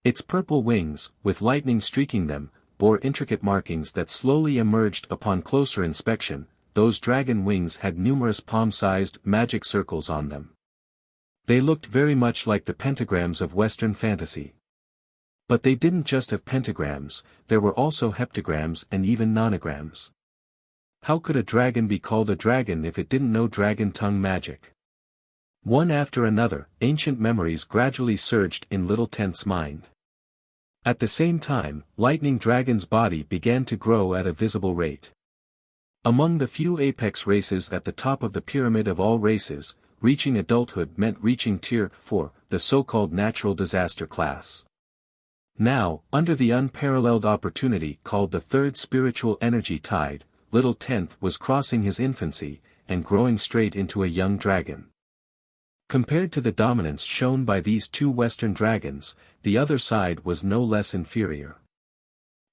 Its purple wings, with lightning streaking them, bore intricate markings that slowly emerged upon closer inspection. Those dragon wings had numerous palm-sized magic circles on them. They looked very much like the pentagrams of Western fantasy. But they didn't just have pentagrams, there were also heptagrams and even nonograms. How could a dragon be called a dragon if it didn't know dragon tongue magic? One after another, ancient memories gradually surged in Little Tenth's mind. At the same time, Lightning Dragon's body began to grow at a visible rate. Among the few apex races at the top of the pyramid of all races, reaching adulthood meant reaching Tier 4, the so-called natural disaster class. Now, under the unparalleled opportunity called the third spiritual energy tide, Little Tenth was crossing his infancy, and growing straight into a young dragon. Compared to the dominance shown by these two Western dragons, the other side was no less inferior.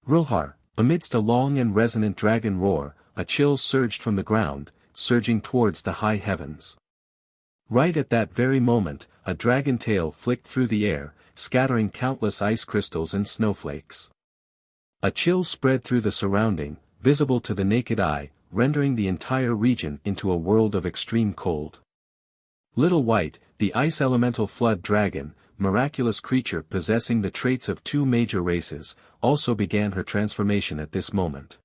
Roar, amidst a long and resonant dragon roar, a chill surged from the ground, surging towards the high heavens. Right at that very moment, a dragon tail flicked through the air, scattering countless ice crystals and snowflakes. A chill spread through the surrounding, visible to the naked eye, rendering the entire region into a world of extreme cold. Little White, the ice elemental flood dragon, miraculous creature possessing the traits of two major races, also began her transformation at this moment.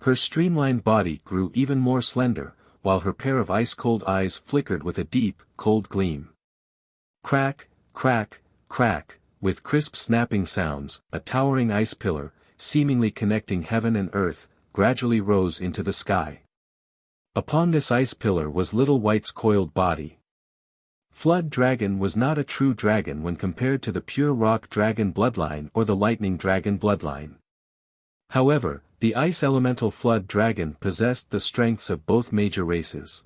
Her streamlined body grew even more slender, while her pair of ice-cold eyes flickered with a deep, cold gleam. Crack, crack, crack, with crisp snapping sounds, a towering ice pillar, seemingly connecting heaven and earth, gradually rose into the sky. Upon this ice pillar was Little White's coiled body. Flood Dragon was not a true dragon when compared to the pure rock dragon bloodline or the lightning dragon bloodline. However, the ice elemental Flood Dragon possessed the strengths of both major races.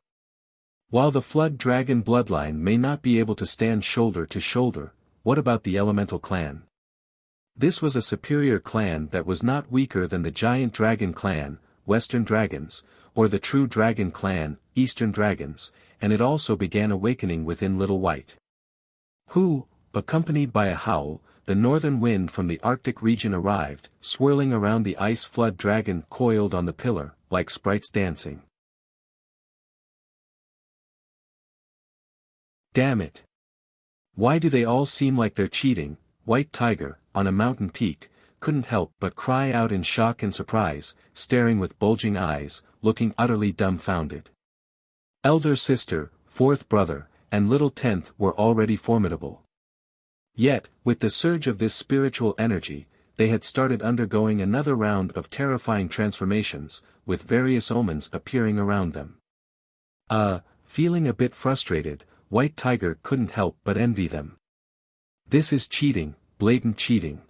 While the Flood Dragon bloodline may not be able to stand shoulder to shoulder, what about the elemental clan? This was a superior clan that was not weaker than the giant dragon clan, Western Dragons, or the true dragon clan, Eastern Dragons, and it also began awakening within Little White. Who, accompanied by a howl, the northern wind from the Arctic region arrived, swirling around the ice flood dragon coiled on the pillar, like sprites dancing. Damn it! Why do they all seem like they're cheating? White Tiger, on a mountain peak, couldn't help but cry out in shock and surprise, staring with bulging eyes, looking utterly dumbfounded. Elder sister, fourth brother, and Little Tenth were already formidable. Yet, with the surge of this spiritual energy, they had started undergoing another round of terrifying transformations, with various omens appearing around them. Feeling a bit frustrated, White Tiger couldn't help but envy them. This is cheating, blatant cheating.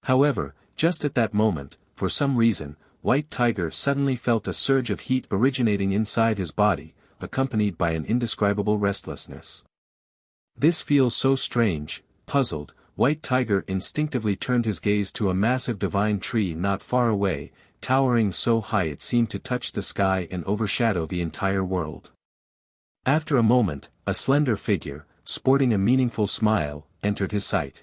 However, just at that moment, for some reason, White Tiger suddenly felt a surge of heat originating inside his body, accompanied by an indescribable restlessness. This feels so strange. Puzzled, White Tiger instinctively turned his gaze to a massive divine tree not far away, towering so high it seemed to touch the sky and overshadow the entire world. After a moment, a slender figure, sporting a meaningful smile, entered his sight.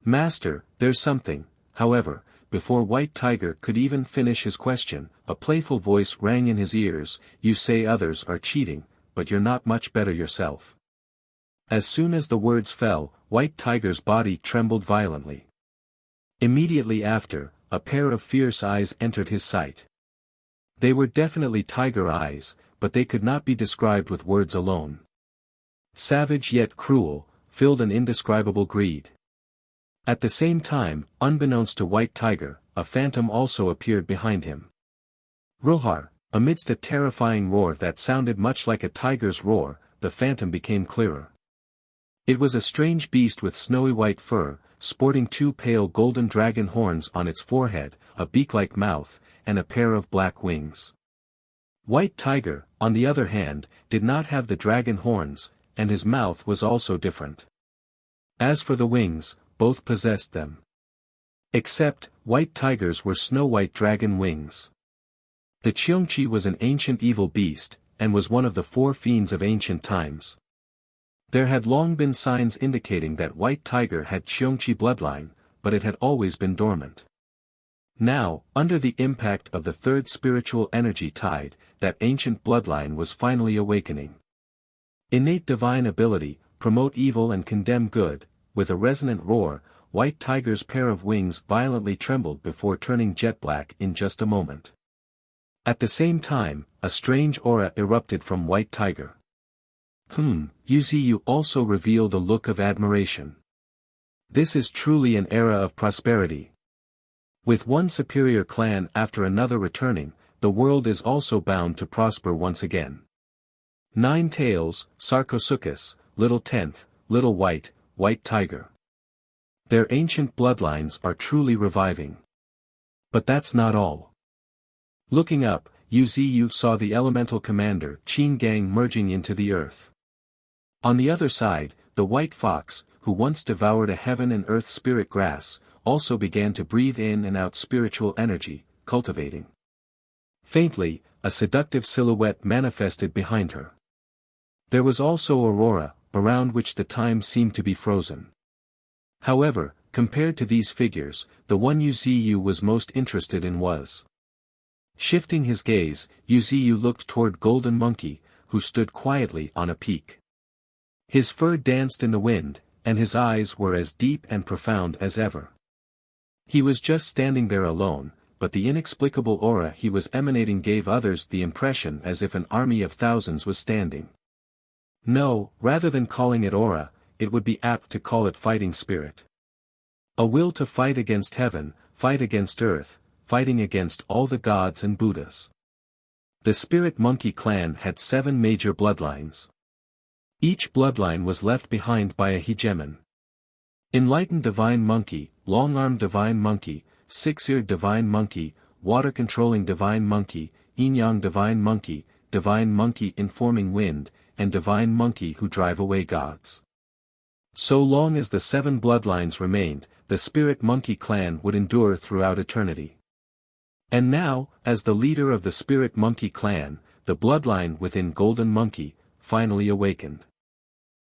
Master, there's something, however, before White Tiger could even finish his question, a playful voice rang in his ears, "You say others are cheating, but you're not much better yourself." As soon as the words fell, White Tiger's body trembled violently. Immediately after, a pair of fierce eyes entered his sight. They were definitely tiger eyes, but they could not be described with words alone. Savage yet cruel, filled an indescribable greed. At the same time, unbeknownst to White Tiger, a phantom also appeared behind him. Roar! Amidst a terrifying roar that sounded much like a tiger's roar, the phantom became clearer. It was a strange beast with snowy white fur, sporting two pale golden dragon horns on its forehead, a beak-like mouth, and a pair of black wings. White Tiger, on the other hand, did not have the dragon horns, and his mouth was also different. As for the wings, both possessed them. Except, White Tiger's were snow-white dragon wings. The Cheongchi was an ancient evil beast, and was one of the four fiends of ancient times. There had long been signs indicating that White Tiger had Cheongchi bloodline, but it had always been dormant. Now, under the impact of the third spiritual energy tide, that ancient bloodline was finally awakening. Innate divine ability, promote evil and condemn good, with a resonant roar, White Tiger's pair of wings violently trembled before turning jet black in just a moment. At the same time, a strange aura erupted from White Tiger. Yuziyu also revealed a look of admiration. This is truly an era of prosperity. With one superior clan after another returning, the world is also bound to prosper once again. Nine Tails, Sarcosuchus, Little Tenth, Little White, White Tiger. Their ancient bloodlines are truly reviving. But that's not all. Looking up, Yuziyu saw the elemental commander Qin Gang merging into the earth. On the other side, the white fox, who once devoured a heaven and earth spirit grass, also began to breathe in and out spiritual energy, cultivating. Faintly, a seductive silhouette manifested behind her. There was also Aurora, around which the time seemed to be frozen. However, compared to these figures, the one Yuziyu was most interested in was. Shifting his gaze, Yuziyu looked toward Golden Monkey, who stood quietly on a peak. His fur danced in the wind, and his eyes were as deep and profound as ever. He was just standing there alone, but the inexplicable aura he was emanating gave others the impression as if an army of thousands was standing. No, rather than calling it aura, it would be apt to call it fighting spirit. A will to fight against heaven, fight against earth, fighting against all the gods and Buddhas. The Spirit Monkey clan had 7 major bloodlines. Each bloodline was left behind by a hegemon. Enlightened Divine Monkey, Long-Armed Divine Monkey, Six-Eared Divine Monkey, Water-Controlling Divine Monkey, Yin-Yang Divine Monkey Informing Wind, and Divine Monkey who drive away gods. So long as the 7 bloodlines remained, the Spirit Monkey clan would endure throughout eternity. And now, as the leader of the Spirit Monkey clan, the bloodline within Golden Monkey, finally awakened.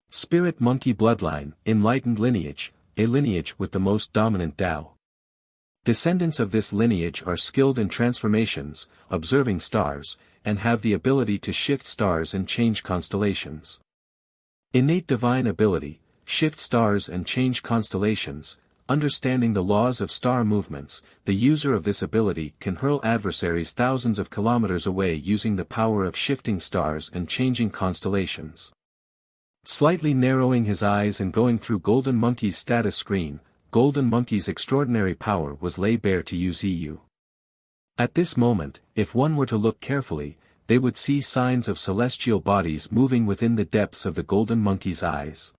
Spirit Monkey bloodline, enlightened lineage, a lineage with the most dominant Tao. Descendants of this lineage are skilled in transformations, observing stars, and have the ability to shift stars and change constellations. Innate divine ability, shift stars and change constellations. Understanding the laws of star movements, the user of this ability can hurl adversaries thousands of kilometers away using the power of shifting stars and changing constellations. Slightly narrowing his eyes and going through Golden Monkey's status screen, Golden Monkey's extraordinary power was laid bare to Yuziyu. At this moment, if one were to look carefully, they would see signs of celestial bodies moving within the depths of the Golden Monkey's eyes.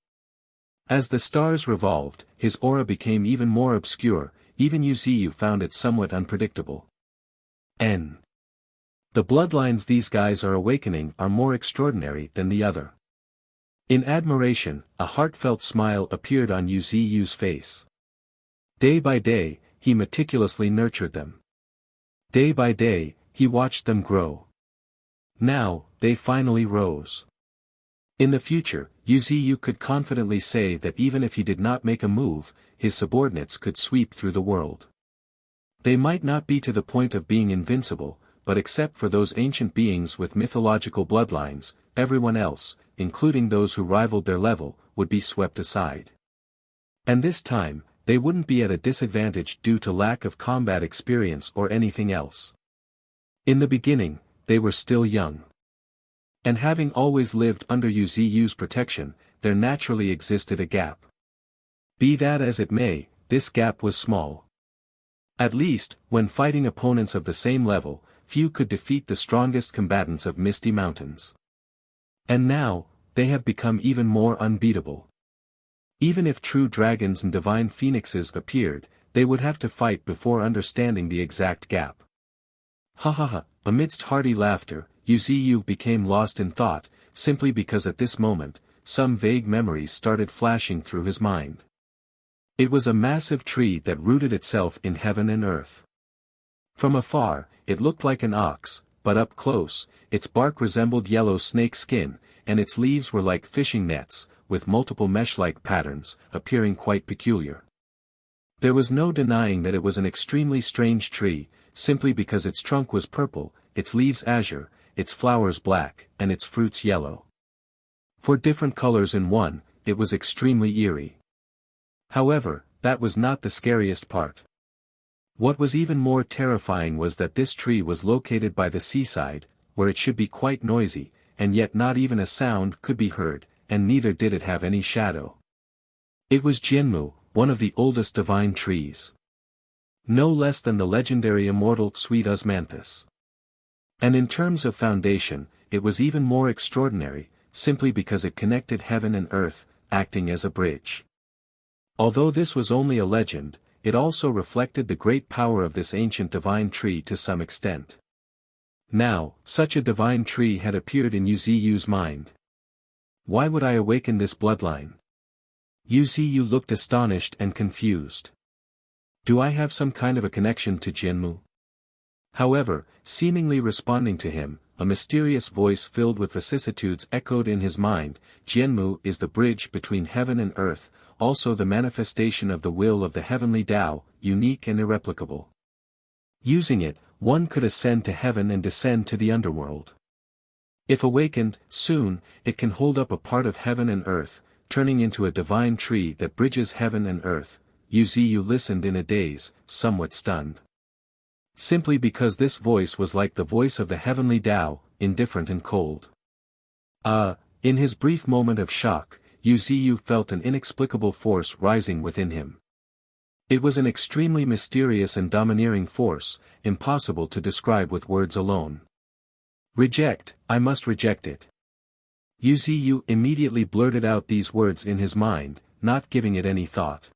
As the stars revolved, his aura became even more obscure, even Yuziyu found it somewhat unpredictable. The bloodlines these guys are awakening are more extraordinary than the other. In admiration, a heartfelt smile appeared on Yuziyu's face. Day by day, he meticulously nurtured them. Day by day, he watched them grow. Now, they finally rose. In the future, Yuziyu could confidently say that even if he did not make a move, his subordinates could sweep through the world. They might not be to the point of being invincible, but except for those ancient beings with mythological bloodlines, everyone else, including those who rivaled their level, would be swept aside. And this time, they wouldn't be at a disadvantage due to lack of combat experience or anything else. In the beginning, they were still young. And having always lived under Yu's protection, there naturally existed a gap. Be that as it may, this gap was small. At least, when fighting opponents of the same level, few could defeat the strongest combatants of Misty Mountains. And now, they have become even more unbeatable. Even if true dragons and divine phoenixes appeared, they would have to fight before understanding the exact gap. Ha ha ha, amidst hearty laughter, Yu became lost in thought, simply because at this moment, some vague memories started flashing through his mind. It was a massive tree that rooted itself in heaven and earth. From afar, it looked like an ox, but up close, its bark resembled yellow snake skin, and its leaves were like fishing nets, with multiple mesh-like patterns, appearing quite peculiar. There was no denying that it was an extremely strange tree, simply because its trunk was purple, its leaves azure, its flowers black, and its fruits yellow. For different colors in one, it was extremely eerie. However, that was not the scariest part. What was even more terrifying was that this tree was located by the seaside, where it should be quite noisy, and yet not even a sound could be heard, and neither did it have any shadow. It was Jianmu, one of the oldest divine trees. No less than the legendary immortal sweet osmanthus. And in terms of foundation, it was even more extraordinary, simply because it connected heaven and earth, acting as a bridge. Although this was only a legend, it also reflected the great power of this ancient divine tree to some extent. Now, such a divine tree had appeared in Yu's mind. Why would I awaken this bloodline? Yu looked astonished and confused. Do I have some kind of a connection to Jianmu? However, seemingly responding to him, a mysterious voice filled with vicissitudes echoed in his mind. Jianmu is the bridge between heaven and earth, also the manifestation of the will of the heavenly Tao, unique and irreplicable. Using it, one could ascend to heaven and descend to the underworld. If awakened, soon, it can hold up a part of heaven and earth, turning into a divine tree that bridges heaven and earth. Yu listened in a daze, somewhat stunned. Simply because this voice was like the voice of the heavenly Tao, indifferent and cold. In his brief moment of shock, Yu felt an inexplicable force rising within him. It was an extremely mysterious and domineering force, impossible to describe with words alone. Reject, I must reject it. Yu immediately blurted out these words in his mind, not giving it any thought.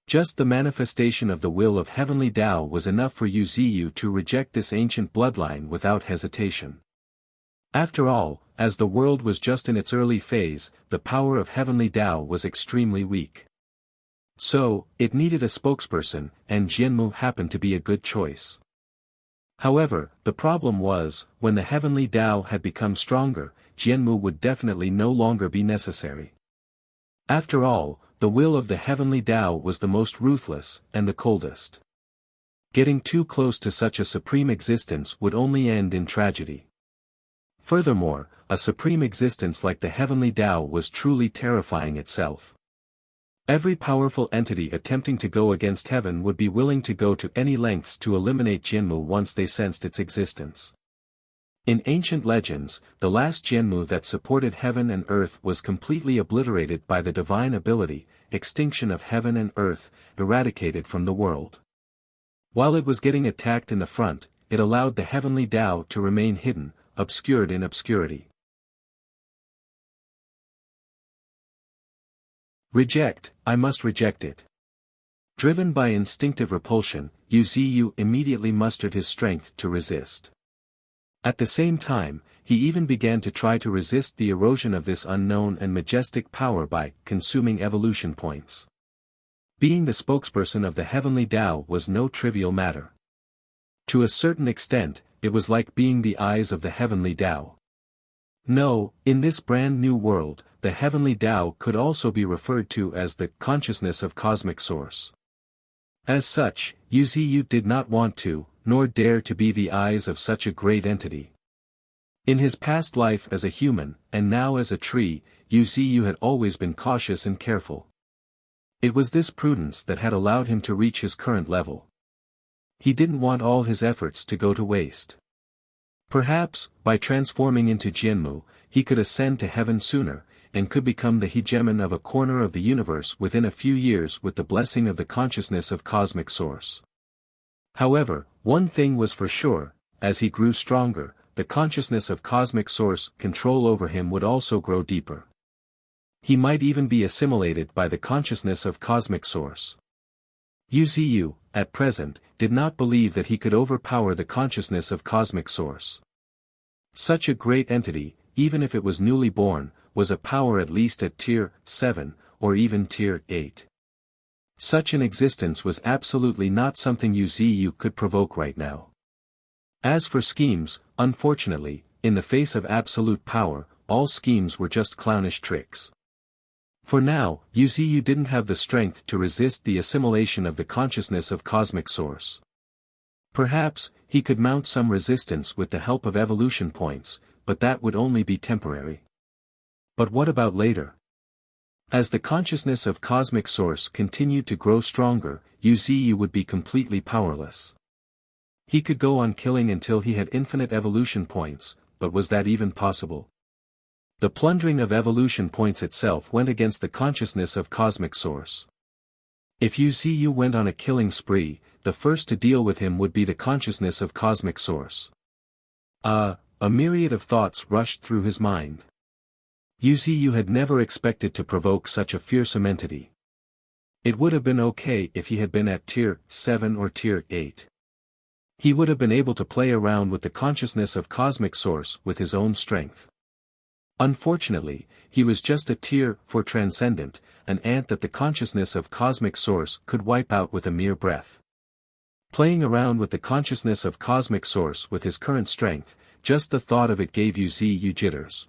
Just the manifestation of the will of heavenly Tao was enough for Yu to reject this ancient bloodline without hesitation. After all, as the world was just in its early phase, the power of heavenly Tao was extremely weak. So, it needed a spokesperson, and Jianmu happened to be a good choice. However, the problem was, when the heavenly Tao had become stronger, Jianmu would definitely no longer be necessary. After all, the will of the heavenly Tao was the most ruthless, and the coldest. Getting too close to such a supreme existence would only end in tragedy. Furthermore, a supreme existence like the heavenly Tao was truly terrifying itself. Every powerful entity attempting to go against heaven would be willing to go to any lengths to eliminate Jianmu once they sensed its existence. In ancient legends, the last Jianmu that supported heaven and earth was completely obliterated by the divine ability, extinction of heaven and earth, eradicated from the world. While it was getting attacked in the front, it allowed the heavenly Tao to remain hidden, obscured in obscurity. Reject, I must reject it. Driven by instinctive repulsion, Yu immediately mustered his strength to resist. At the same time, he even began to try to resist the erosion of this unknown and majestic power by consuming evolution points. Being the spokesperson of the heavenly Tao was no trivial matter. To a certain extent, it was like being the eyes of the heavenly Tao. No, in this brand new world, the heavenly Tao could also be referred to as the consciousness of cosmic source. As such, Wuxia did not want to, nor dare to be the eyes of such a great entity. In his past life as a human, and now as a tree, Wuxia had always been cautious and careful. It was this prudence that had allowed him to reach his current level. He didn't want all his efforts to go to waste. Perhaps, by transforming into Jianmu, he could ascend to heaven sooner, and could become the hegemon of a corner of the universe within a few years with the blessing of the consciousness of cosmic source. However, one thing was for sure: as he grew stronger, the consciousness of cosmic source control over him would also grow deeper. He might even be assimilated by the consciousness of cosmic source. Wuxia, at present, did not believe that he could overpower the consciousness of cosmic source. Such a great entity, even if it was newly born, was a power at least at tier 7, or even tier 8. Such an existence was absolutely not something Wuxia could provoke right now. As for schemes, unfortunately, in the face of absolute power, all schemes were just clownish tricks. For now, Wuxia didn't have the strength to resist the assimilation of the consciousness of cosmic source. Perhaps, he could mount some resistance with the help of evolution points, but that would only be temporary. But what about later? As the consciousness of cosmic source continued to grow stronger, Wuxia would be completely powerless. He could go on killing until he had infinite evolution points, but was that even possible? The plundering of evolution points itself went against the consciousness of cosmic source. If Wuxia went on a killing spree, the first to deal with him would be the consciousness of cosmic source. A myriad of thoughts rushed through his mind. Wuxia had never expected to provoke such a fearsome entity. It would have been okay if he had been at tier 7 or tier 8. He would have been able to play around with the consciousness of cosmic source with his own strength. Unfortunately, he was just a tier 4 transcendent, an ant that the consciousness of cosmic source could wipe out with a mere breath. Playing around with the consciousness of cosmic source with his current strength, just the thought of it gave Wuxia jitters.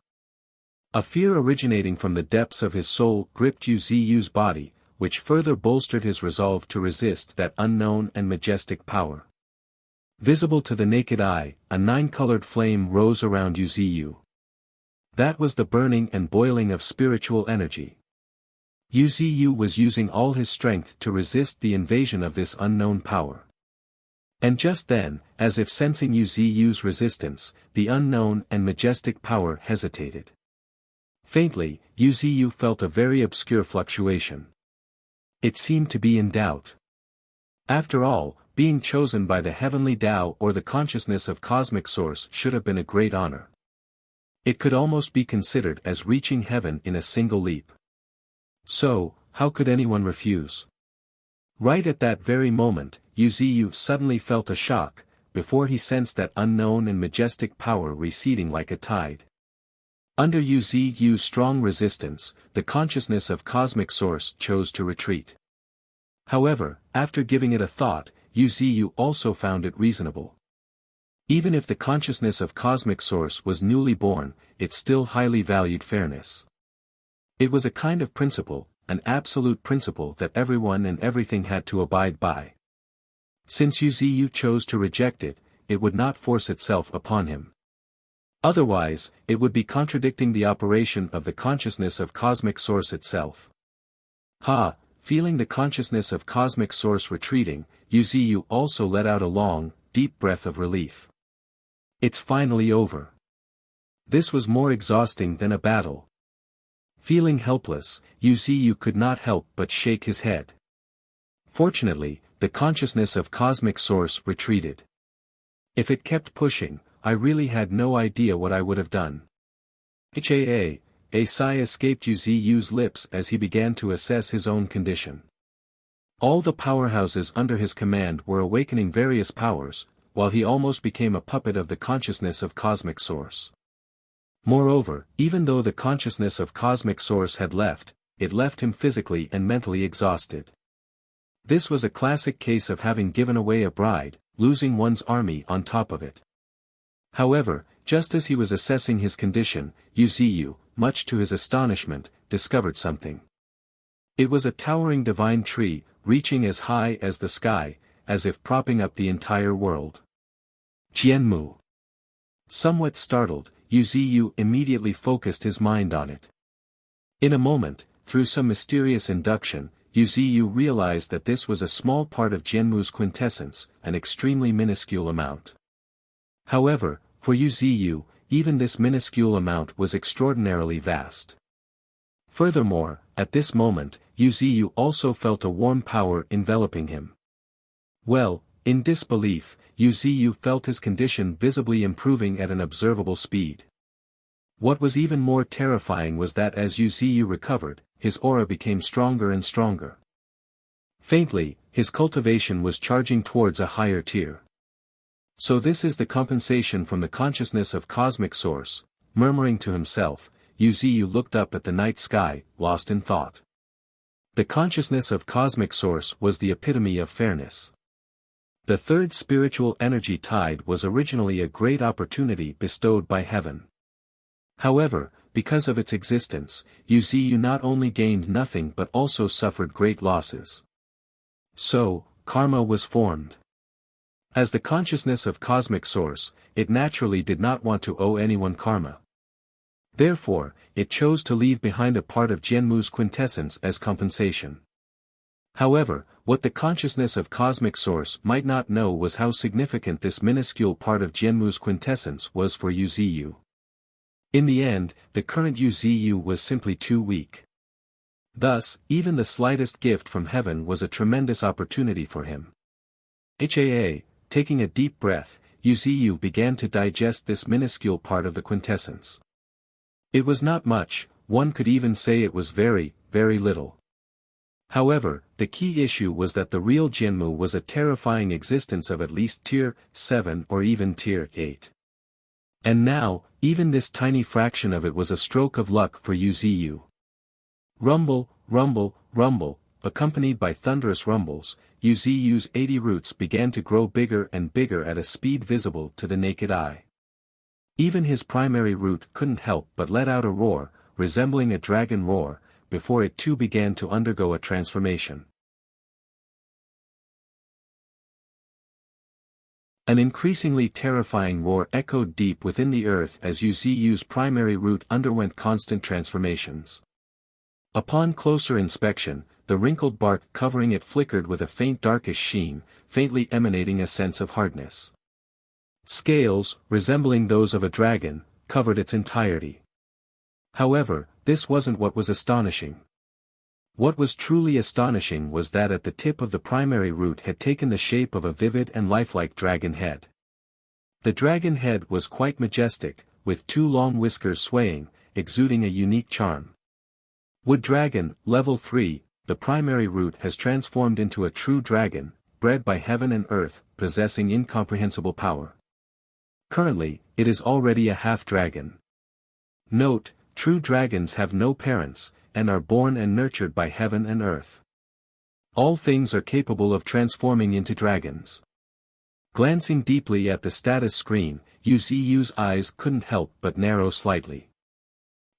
A fear originating from the depths of his soul gripped Wuxia's body, which further bolstered his resolve to resist that unknown and majestic power. Visible to the naked eye, a 9-colored flame rose around Wuxia. That was the burning and boiling of spiritual energy. Wuxia was using all his strength to resist the invasion of this unknown power. And just then, as if sensing Wuxia's resistance, the unknown and majestic power hesitated. Faintly, Wuxia felt a very obscure fluctuation. It seemed to be in doubt. After all, being chosen by the heavenly Tao or the consciousness of cosmic source should have been a great honor. It could almost be considered as reaching heaven in a single leap. So, how could anyone refuse? Right at that very moment, Wuxia suddenly felt a shock, before he sensed that unknown and majestic power receding like a tide. Under Wuxia's strong resistance, the consciousness of cosmic source chose to retreat. However, after giving it a thought, Wuxia also found it reasonable. Even if the consciousness of cosmic source was newly born, it still highly valued fairness. It was a kind of principle, an absolute principle that everyone and everything had to abide by. Since Wuxia chose to reject it, it would not force itself upon him. Otherwise, it would be contradicting the operation of the consciousness of cosmic source itself. Feeling the consciousness of cosmic source retreating, Wuxia also let out a long, deep breath of relief. It's finally over. This was more exhausting than a battle. Feeling helpless, Wuxia could not help but shake his head. Fortunately, the consciousness of cosmic source retreated. If it kept pushing, I really had no idea what I would have done. A sigh escaped Wuxia's lips as he began to assess his own condition. All the powerhouses under his command were awakening various powers, while he almost became a puppet of the consciousness of cosmic source. Moreover, even though the consciousness of cosmic source had left, it left him physically and mentally exhausted. This was a classic case of having given away a bride, losing one's army on top of it. However, just as he was assessing his condition, Wuxia, much to his astonishment, discovered something. It was a towering divine tree, reaching as high as the sky, as if propping up the entire world. Jianmu. Somewhat startled, Yuziyu immediately focused his mind on it. In a moment, through some mysterious induction, Yuziyu realized that this was a small part of Jianmu's quintessence, an extremely minuscule amount. However, for Yuziyu, even this minuscule amount was extraordinarily vast. Furthermore, at this moment, Yuziyu also felt a warm power enveloping him. Well, in disbelief, Yuziyu felt his condition visibly improving at an observable speed. What was even more terrifying was that as Yuziyu recovered, his aura became stronger and stronger. Faintly, his cultivation was charging towards a higher tier. So this is the compensation from the consciousness of cosmic source. Murmuring to himself, Yuziyu looked up at the night sky, lost in thought. The consciousness of cosmic source was the epitome of fairness. The third spiritual energy tide was originally a great opportunity bestowed by heaven. However, because of its existence, Yuziyu not only gained nothing but also suffered great losses. So, karma was formed. As the consciousness of cosmic source, it naturally did not want to owe anyone karma. Therefore, it chose to leave behind a part of Jianmu's quintessence as compensation. However, what the consciousness of cosmic source might not know was how significant this minuscule part of Jianmu's quintessence was for Yuziyu. In the end, the current Yuziyu was simply too weak. Thus, even the slightest gift from heaven was a tremendous opportunity for him. Taking a deep breath, Yuziyu began to digest this minuscule part of the quintessence. It was not much, one could even say it was very, very little. However, the key issue was that the real Jianmu was a terrifying existence of at least tier 7 or even tier 8. And now, even this tiny fraction of it was a stroke of luck for Yuziyu. Rumble, rumble, rumble, accompanied by thunderous rumbles, Yuziyu's 80 roots began to grow bigger and bigger at a speed visible to the naked eye. Even his primary root couldn't help but let out a roar, resembling a dragon roar, before it too began to undergo a transformation. An increasingly terrifying roar echoed deep within the earth as Yuziyu's primary root underwent constant transformations. Upon closer inspection, the wrinkled bark covering it flickered with a faint darkish sheen, faintly emanating a sense of hardness. Scales, resembling those of a dragon, covered its entirety. However, this wasn't what was astonishing. What was truly astonishing was that at the tip of the primary root had taken the shape of a vivid and lifelike dragon head. The dragon head was quite majestic, with two long whiskers swaying, exuding a unique charm. Wood Dragon, Level 3, the primary root has transformed into a true dragon, bred by heaven and earth, possessing incomprehensible power. Currently, it is already a half-dragon. Note, true dragons have no parents, and are born and nurtured by heaven and earth. All things are capable of transforming into dragons. Glancing deeply at the status screen, Yuziyu's eyes couldn't help but narrow slightly.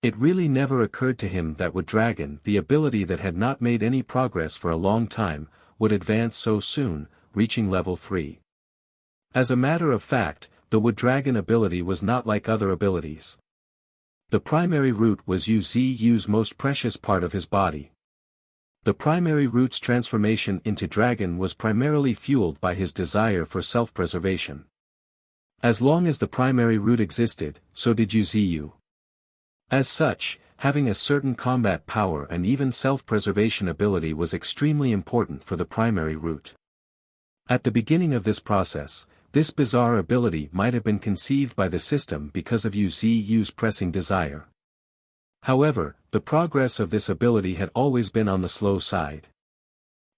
It really never occurred to him that Wood Dragon, the ability that had not made any progress for a long time, would advance so soon, reaching level 3. As a matter of fact, the Wood Dragon ability was not like other abilities. The primary root was Yuziyu's most precious part of his body. The primary root's transformation into dragon was primarily fueled by his desire for self-preservation. As long as the primary root existed, so did Yuziyu. As such, having a certain combat power and even self-preservation ability was extremely important for the primary root. At the beginning of this process, this bizarre ability might have been conceived by the system because of Yuziyu's pressing desire. However, the progress of this ability had always been on the slow side.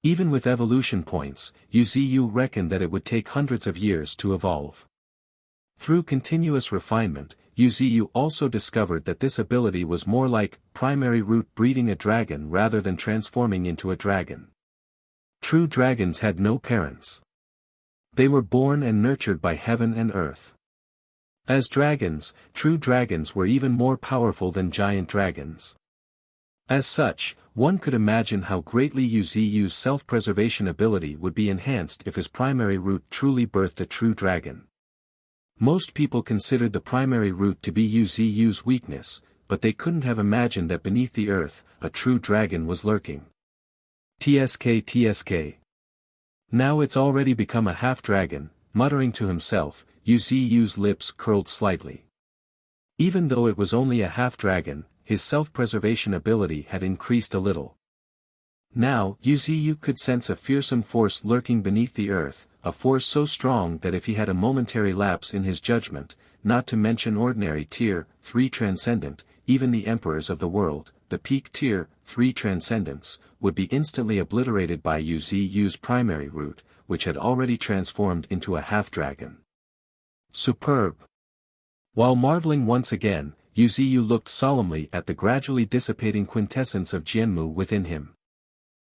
Even with evolution points, Yuziyu reckoned that it would take hundreds of years to evolve. Through continuous refinement, Yuziyu also discovered that this ability was more like primary root breeding a dragon rather than transforming into a dragon. True dragons had no parents. They were born and nurtured by heaven and earth. As dragons, true dragons were even more powerful than giant dragons. As such, one could imagine how greatly Yu's self-preservation ability would be enhanced if his primary root truly birthed a true dragon. Most people considered the primary root to be Yu's weakness, but they couldn't have imagined that beneath the earth, a true dragon was lurking. TSK. Now it's already become a half-dragon, muttering to himself, Yu's lips curled slightly. Even though it was only a half-dragon, his self-preservation ability had increased a little. Now, Yu could sense a fearsome force lurking beneath the earth, a force so strong that if he had a momentary lapse in his judgment, not to mention ordinary Tier 3 Transcendent, even the emperors of the world, the peak Tier 3 Transcendents, would be instantly obliterated by Yu's primary root, which had already transformed into a half-dragon. Superb! While marveling once again, Yu looked solemnly at the gradually dissipating quintessence of Jianmu within him.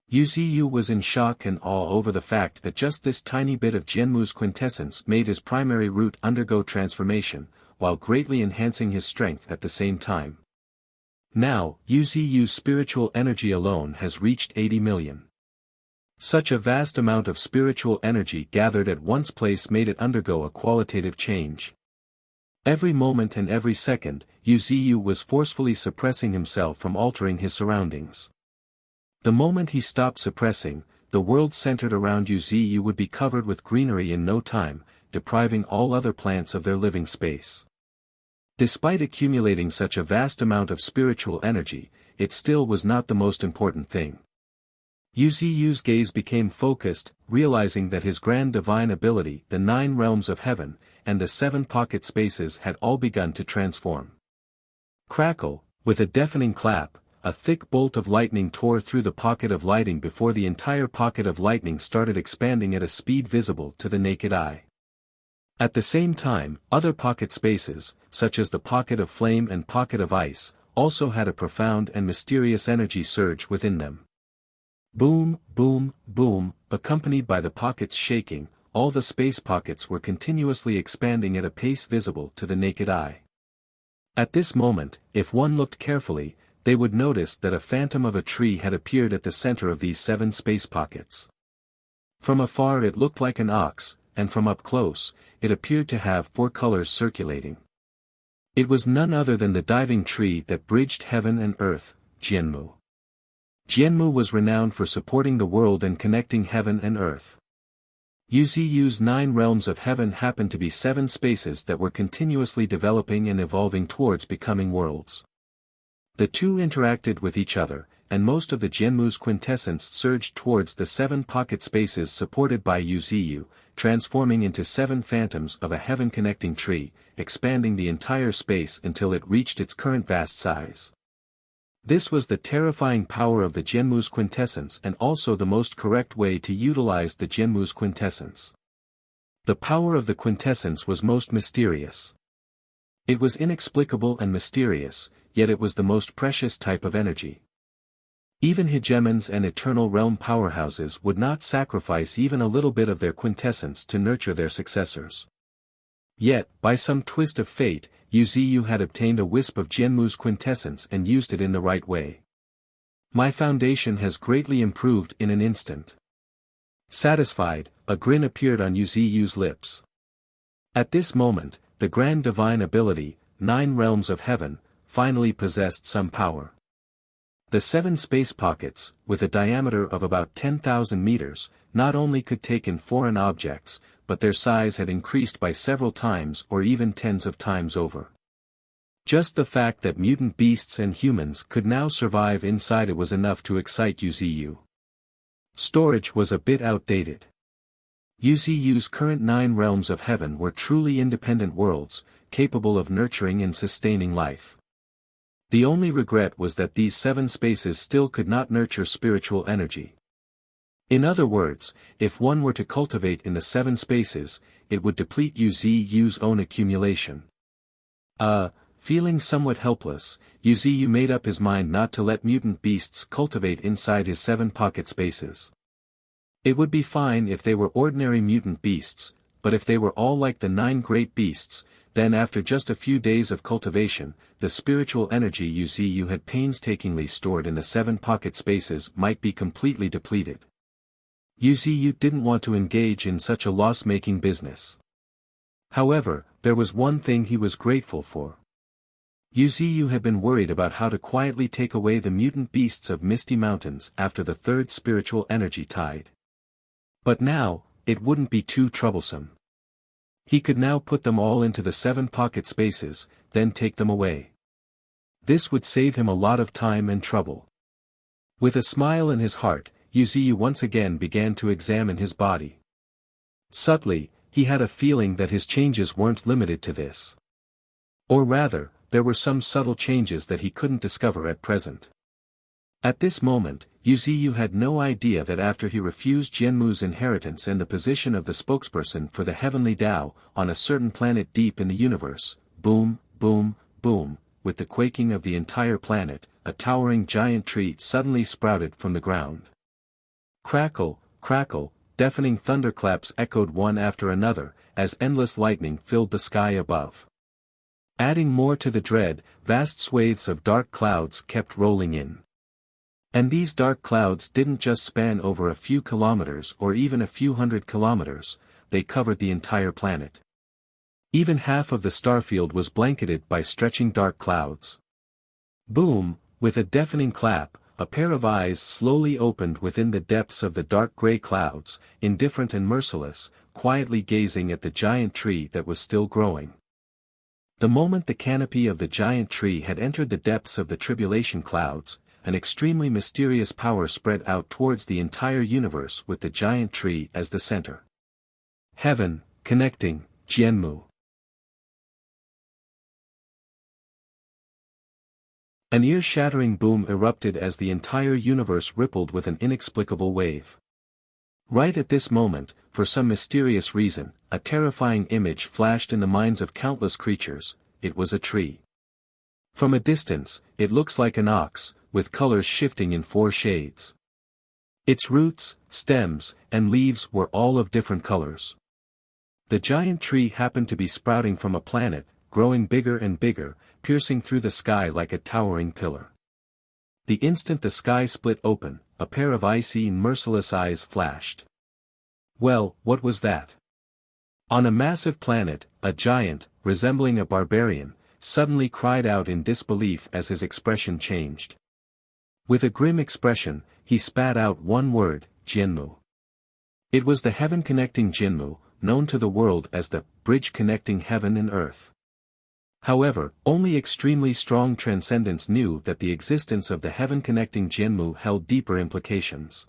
Yu was in shock and awe over the fact that just this tiny bit of Jianmu's quintessence made his primary root undergo transformation, while greatly enhancing his strength at the same time. Now, Yu's spiritual energy alone has reached 80 million. Such a vast amount of spiritual energy gathered at one place made it undergo a qualitative change. Every moment and every second, Yu was forcefully suppressing himself from altering his surroundings. The moment he stopped suppressing, the world centered around Yu would be covered with greenery in no time, depriving all other plants of their living space. Despite accumulating such a vast amount of spiritual energy, it still was not the most important thing. Yu's gaze became focused, realizing that his grand divine ability, the 9 realms of heaven, and the 7 pocket spaces had all begun to transform. Crackle, with a deafening clap, a thick bolt of lightning tore through the pocket of lighting before the entire pocket of lightning started expanding at a speed visible to the naked eye. At the same time, other pocket spaces, such as the pocket of flame and pocket of ice, also had a profound and mysterious energy surge within them. Boom, boom, boom, accompanied by the pockets shaking, all the space pockets were continuously expanding at a pace visible to the naked eye. At this moment, if one looked carefully, they would notice that a phantom of a tree had appeared at the center of these 7 space pockets. From afar it looked like an ox, and from up close, it appeared to have 4 colors circulating. It was none other than the diving tree that bridged heaven and earth, Jianmu. Jianmu was renowned for supporting the world and connecting heaven and earth. Yu's 9 realms of heaven happened to be 7 spaces that were continuously developing and evolving towards becoming worlds. The two interacted with each other, and most of the Jianmu's quintessence surged towards the 7 pocket spaces supported by Yu, transforming into 7 phantoms of a heaven-connecting tree, expanding the entire space until it reached its current vast size. This was the terrifying power of the Jianmu's quintessence and also the most correct way to utilize the Jianmu's quintessence. The power of the quintessence was most mysterious. It was inexplicable and mysterious, yet it was the most precious type of energy. Even hegemons and eternal realm powerhouses would not sacrifice even a little bit of their quintessence to nurture their successors. Yet, by some twist of fate, Yu had obtained a wisp of Jianmu's quintessence and used it in the right way. My foundation has greatly improved in an instant. Satisfied, a grin appeared on Yu's lips. At this moment, the grand divine ability, 9 realms of heaven, finally possessed some power. The 7 space pockets, with a diameter of about 10,000 meters, not only could take in foreign objects, but their size had increased by several times or even tens of times over. Just the fact that mutant beasts and humans could now survive inside it was enough to excite Yu. Storage was a bit outdated. Yu's current 9 realms of heaven were truly independent worlds, capable of nurturing and sustaining life. The only regret was that these 7 spaces still could not nurture spiritual energy. In other words, if one were to cultivate in the 7 spaces, it would deplete Yu's own accumulation. Feeling somewhat helpless, Yu made up his mind not to let mutant beasts cultivate inside his 7 pocket spaces. It would be fine if they were ordinary mutant beasts, but if they were all like the 9 great beasts, then after just a few days of cultivation, the spiritual energy you had painstakingly stored in the 7 pocket spaces might be completely depleted. You didn't want to engage in such a loss-making business. However, there was one thing he was grateful for. You had been worried about how to quietly take away the mutant beasts of Misty Mountains after the 3rd spiritual energy tide. But now, it wouldn't be too troublesome. He could now put them all into the 7 pocket spaces, then take them away. This would save him a lot of time and trouble. With a smile in his heart, Wuxia once again began to examine his body. Subtly, he had a feeling that his changes weren't limited to this. Or rather, there were some subtle changes that he couldn't discover at present. At this moment, Wuxia had no idea that after he refused Jianmu's inheritance and the position of the spokesperson for the heavenly Tao, on a certain planet deep in the universe, boom, boom, boom, with the quaking of the entire planet, a towering giant tree suddenly sprouted from the ground. Crackle, crackle, deafening thunderclaps echoed one after another, as endless lightning filled the sky above. Adding more to the dread, vast swathes of dark clouds kept rolling in. And these dark clouds didn't just span over a few kilometers or even a few hundred kilometers, they covered the entire planet. Even half of the starfield was blanketed by stretching dark clouds. Boom, with a deafening clap, a pair of eyes slowly opened within the depths of the dark gray clouds, indifferent and merciless, quietly gazing at the giant tree that was still growing. The moment the canopy of the giant tree had entered the depths of the tribulation clouds, an extremely mysterious power spread out towards the entire universe with the giant tree as the center. Heaven, connecting, Jianmu. An ear-shattering boom erupted as the entire universe rippled with an inexplicable wave. Right at this moment, for some mysterious reason, a terrifying image flashed in the minds of countless creatures. It was a tree. From a distance, it looks like an ox, with colors shifting in 4 shades. Its roots, stems, and leaves were all of different colors. The giant tree happened to be sprouting from a planet, growing bigger and bigger, piercing through the sky like a towering pillar. The instant the sky split open, a pair of icy and merciless eyes flashed. Well, what was that? On a massive planet, a giant, resembling a barbarian, suddenly cried out in disbelief as his expression changed. With a grim expression, he spat out one word, Jianmu. It was the heaven-connecting Jianmu, known to the world as the bridge connecting heaven and earth. However, only extremely strong transcendents knew that the existence of the heaven-connecting Jianmu held deeper implications.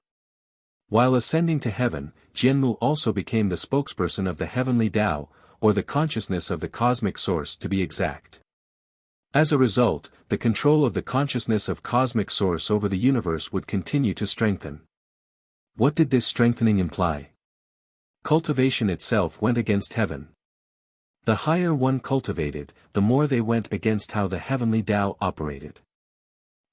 While ascending to heaven, Jianmu also became the spokesperson of the heavenly Tao, or the consciousness of the cosmic source to be exact. As a result, the control of the consciousness of cosmic source over the universe would continue to strengthen. What did this strengthening imply? Cultivation itself went against heaven. The higher one cultivated, the more they went against how the heavenly Tao operated.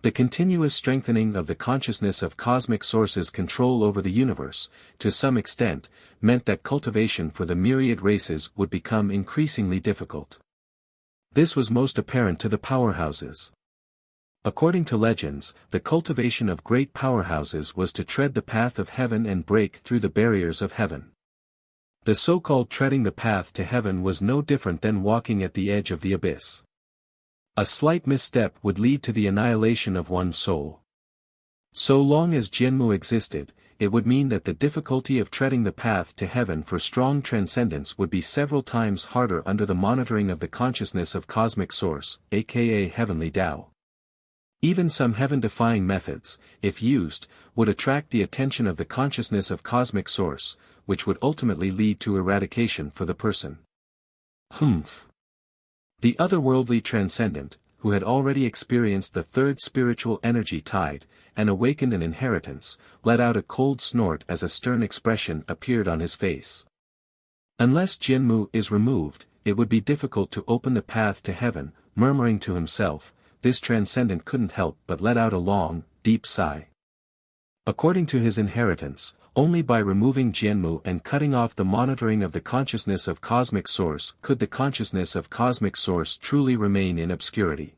The continuous strengthening of the consciousness of cosmic source's control over the universe, to some extent, meant that cultivation for the myriad races would become increasingly difficult. This was most apparent to the powerhouses. According to legends, the cultivation of great powerhouses was to tread the path of heaven and break through the barriers of heaven. The so-called treading the path to heaven was no different than walking at the edge of the abyss. A slight misstep would lead to the annihilation of one's soul. So long as Jianmu existed, it would mean that the difficulty of treading the path to heaven for strong transcendence would be several times harder under the monitoring of the consciousness of cosmic source, aka heavenly Tao. Even some heaven-defying methods, if used, would attract the attention of the consciousness of cosmic source, which would ultimately lead to eradication for the person. The otherworldly transcendent, who had already experienced the 3rd spiritual energy tide, and awakened an inheritance, let out a cold snort as a stern expression appeared on his face. Unless Jianmu is removed, it would be difficult to open the path to heaven, murmuring to himself, this transcendent couldn't help but let out a long, deep sigh. According to his inheritance, only by removing Jianmu and cutting off the monitoring of the consciousness of cosmic source could the consciousness of cosmic source truly remain in obscurity.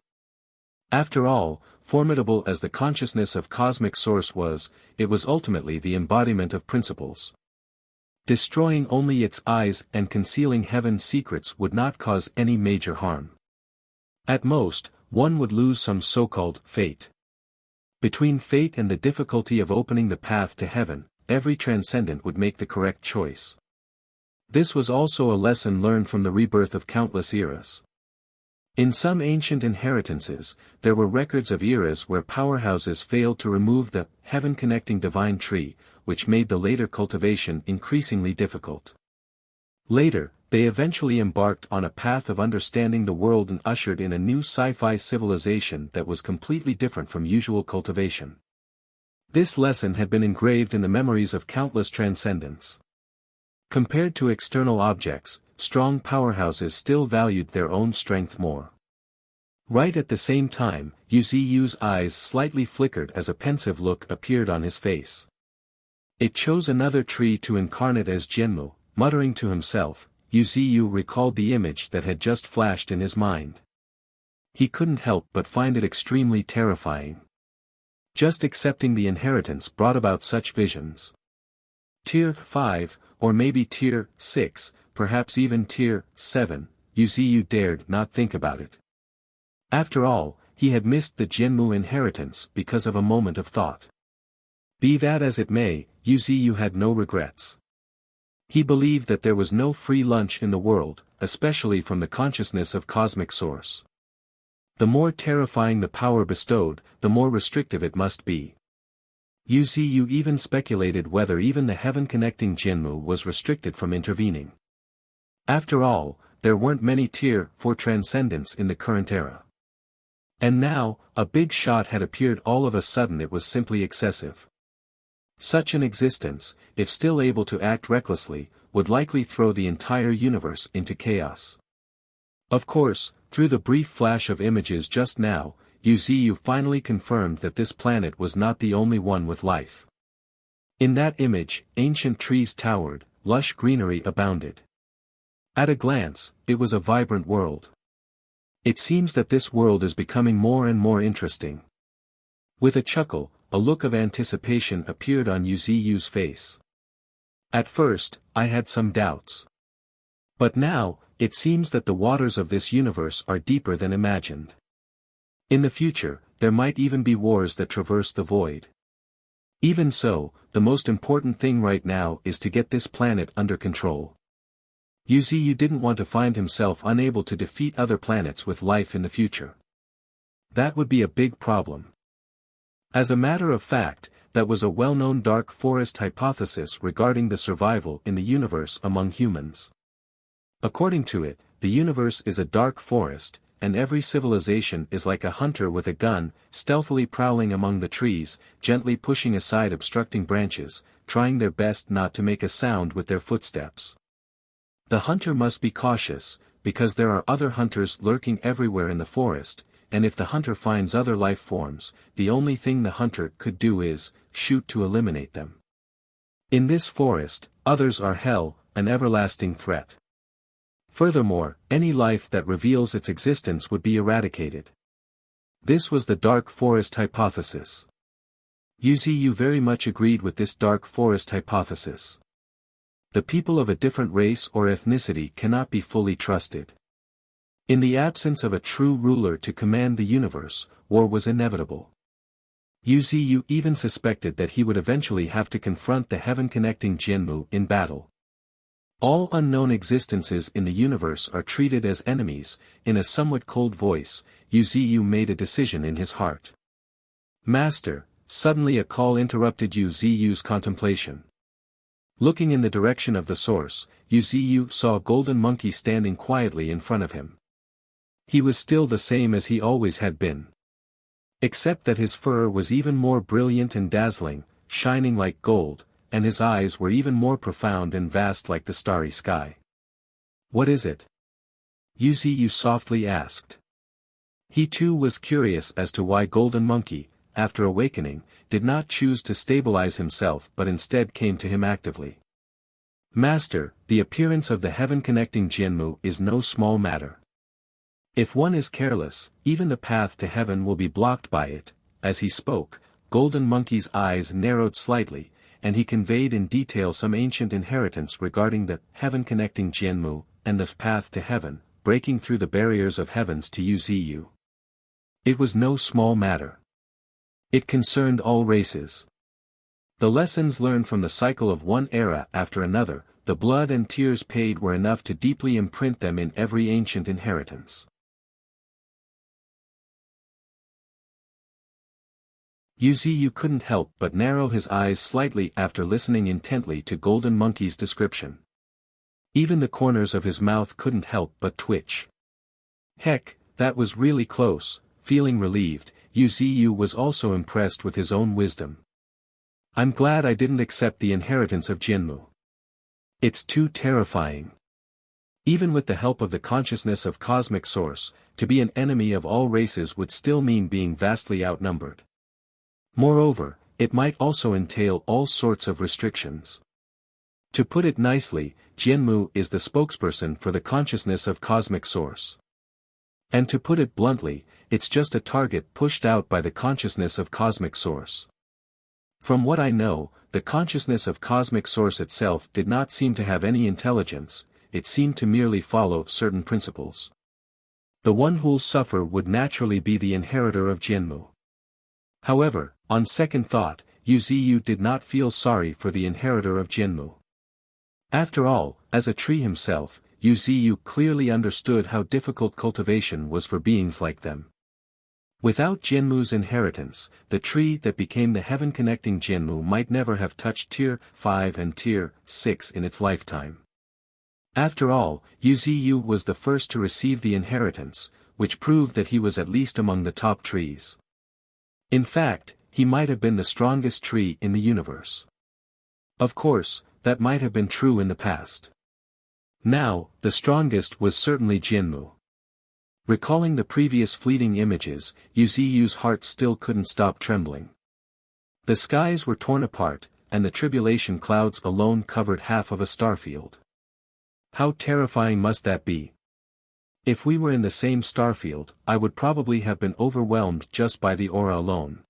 After all, formidable as the consciousness of cosmic source was, it was ultimately the embodiment of principles. Destroying only its eyes and concealing heaven's secrets would not cause any major harm. At most, one would lose some so-called fate. Between fate and the difficulty of opening the path to heaven, every transcendent would make the correct choice. This was also a lesson learned from the rebirth of countless eras. In some ancient inheritances, there were records of eras where powerhouses failed to remove the heaven-connecting divine tree, which made the later cultivation increasingly difficult. Later, they eventually embarked on a path of understanding the world and ushered in a new sci-fi civilization that was completely different from usual cultivation. This lesson had been engraved in the memories of countless transcendents. Compared to external objects, strong powerhouses still valued their own strength more. Right at the same time, Yu's eyes slightly flickered as a pensive look appeared on his face. It chose another tree to incarnate as Jianmu, muttering to himself. Yu recalled the image that had just flashed in his mind. He couldn't help but find it extremely terrifying. Just accepting the inheritance brought about such visions. Tier 5, or maybe Tier 6, perhaps even Tier 7, Yu dared not think about it. After all, he had missed the Jianmu inheritance because of a moment of thought. Be that as it may, Yu had no regrets. He believed that there was no free lunch in the world, especially from the consciousness of cosmic source. The more terrifying the power bestowed, the more restrictive it must be. Yu even speculated whether even the heaven-connecting Jianmu was restricted from intervening. After all, there weren't many Tier 4 transcendents in the current era. And now, a big shot had appeared all of a sudden. It was simply excessive. Such an existence, if still able to act recklessly, would likely throw the entire universe into chaos. Of course, through the brief flash of images just now, Yu finally confirmed that this planet was not the only one with life. In that image, ancient trees towered, lush greenery abounded. At a glance, it was a vibrant world. It seems that this world is becoming more and more interesting. With a chuckle, a look of anticipation appeared on Yu's face. At first, I had some doubts. But now, it seems that the waters of this universe are deeper than imagined. In the future, there might even be wars that traverse the void. Even so, the most important thing right now is to get this planet under control. Yu didn't want to find himself unable to defeat other planets with life in the future. That would be a big problem. As a matter of fact, that was a well-known dark forest hypothesis regarding the survival in the universe among humans. According to it, the universe is a dark forest, and every civilization is like a hunter with a gun, stealthily prowling among the trees, gently pushing aside obstructing branches, trying their best not to make a sound with their footsteps. The hunter must be cautious, because there are other hunters lurking everywhere in the forest, and if the hunter finds other life forms, the only thing the hunter could do is shoot to eliminate them. In this forest, others are hell, an everlasting threat. Furthermore, any life that reveals its existence would be eradicated. This was the dark forest hypothesis. Yu very much agreed with this dark forest hypothesis. The people of a different race or ethnicity cannot be fully trusted. In the absence of a true ruler to command the universe, war was inevitable. Yu even suspected that he would eventually have to confront the heaven-connecting Jianmu in battle. All unknown existences in the universe are treated as enemies. In a somewhat cold voice, Yu made a decision in his heart. Master, suddenly a call interrupted Yu's contemplation. Looking in the direction of the source, Yu saw a golden monkey standing quietly in front of him. He was still the same as he always had been. Except that his fur was even more brilliant and dazzling, shining like gold, and his eyes were even more profound and vast like the starry sky. What is it? Yu softly asked. He too was curious as to why Golden Monkey, after awakening, did not choose to stabilize himself but instead came to him actively. Master, the appearance of the heaven-connecting Jianmu is no small matter. If one is careless, even the path to heaven will be blocked by it. As he spoke, Golden Monkey's eyes narrowed slightly, and he conveyed in detail some ancient inheritance regarding the heaven-connecting Jianmu, and the path to heaven, breaking through the barriers of heavens to Wuxia. It was no small matter. It concerned all races. The lessons learned from the cycle of one era after another, the blood and tears paid were enough to deeply imprint them in every ancient inheritance. Wuxia couldn't help but narrow his eyes slightly after listening intently to Golden Monkey's description. Even the corners of his mouth couldn't help but twitch. Heck, that was really close. Feeling relieved, Wuxia was also impressed with his own wisdom. I'm glad I didn't accept the inheritance of Jianmu. It's too terrifying. Even with the help of the consciousness of cosmic source, to be an enemy of all races would still mean being vastly outnumbered. Moreover, it might also entail all sorts of restrictions. To put it nicely, Jianmu is the spokesperson for the consciousness of cosmic source. And to put it bluntly, it's just a target pushed out by the consciousness of cosmic source. From what I know, the consciousness of cosmic source itself did not seem to have any intelligence, it seemed to merely follow certain principles. The one who'll suffer would naturally be the inheritor of Jianmu. However, on second thought, Wuxia did not feel sorry for the inheritor of Jianmu. After all, as a tree himself, Wuxia clearly understood how difficult cultivation was for beings like them. Without Jianmu's inheritance, the tree that became the heaven-connecting Jianmu might never have touched Tier 5 and Tier 6 in its lifetime. After all, Wuxia was the first to receive the inheritance, which proved that he was at least among the top trees. In fact, he might have been the strongest tree in the universe. Of course, that might have been true in the past. Now, the strongest was certainly Jianmu. Recalling the previous fleeting images, Wuxia's heart still couldn't stop trembling. The skies were torn apart, and the tribulation clouds alone covered half of a starfield. How terrifying must that be? If we were in the same starfield, I would probably have been overwhelmed just by the aura alone.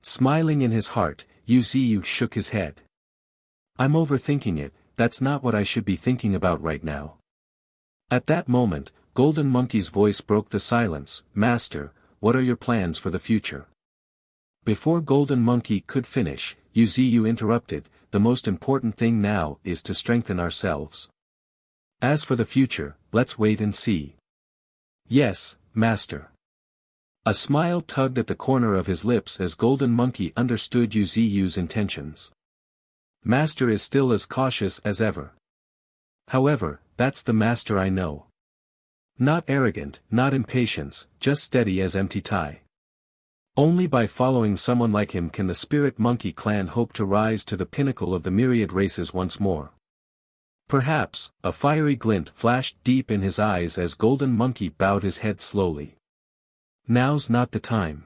Smiling in his heart, Wuxia shook his head. I'm overthinking it, that's not what I should be thinking about right now. At that moment, Golden Monkey's voice broke the silence. Master, what are your plans for the future? Before Golden Monkey could finish, Wuxia interrupted, the most important thing now is to strengthen ourselves. As for the future, let's wait and see. Yes, Master. A smile tugged at the corner of his lips as Golden Monkey understood Wuxia's intentions. Master is still as cautious as ever. However, that's the Master I know. Not arrogant, not impatient, just steady as empty tie. Only by following someone like him can the Spirit Monkey clan hope to rise to the pinnacle of the myriad races once more. Perhaps, a fiery glint flashed deep in his eyes as Golden Monkey bowed his head slowly. Now's not the time.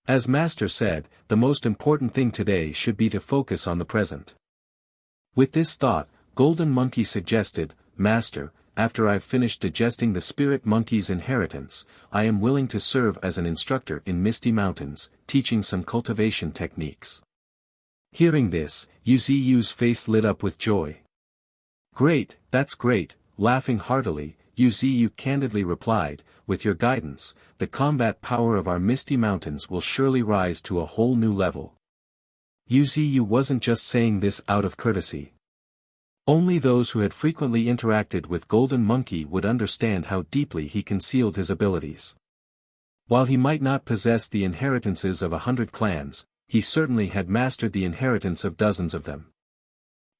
As Master said, the most important thing today should be to focus on the present. With this thought, Golden Monkey suggested, Master, after I've finished digesting the Spirit Monkey's inheritance, I am willing to serve as an instructor in Misty Mountains, teaching some cultivation techniques. Hearing this, Wuxia's face lit up with joy. Great, that's great, laughing heartily, Wuxia candidly replied, with your guidance, the combat power of our Misty Mountains will surely rise to a whole new level. Wuxia wasn't just saying this out of courtesy. Only those who had frequently interacted with Golden Monkey would understand how deeply he concealed his abilities. While he might not possess the inheritances of 100 clans, he certainly had mastered the inheritance of dozens of them.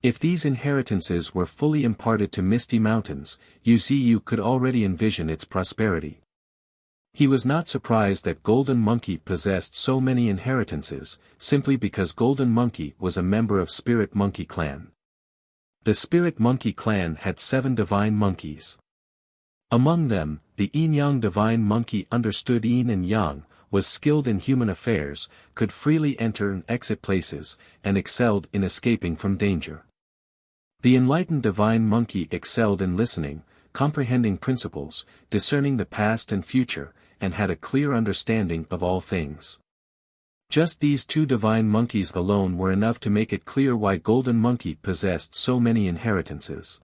If these inheritances were fully imparted to Misty Mountains, Wuxia could already envision its prosperity. He was not surprised that Golden Monkey possessed so many inheritances, simply because Golden Monkey was a member of Spirit Monkey Clan. The Spirit Monkey Clan had 7 divine monkeys. Among them, the Yin-Yang divine monkey understood yin and yang, was skilled in human affairs, could freely enter and exit places, and excelled in escaping from danger. The enlightened divine monkey excelled in listening, comprehending principles, discerning the past and future, and had a clear understanding of all things. Just these two divine monkeys alone were enough to make it clear why Golden Monkey possessed so many inheritances.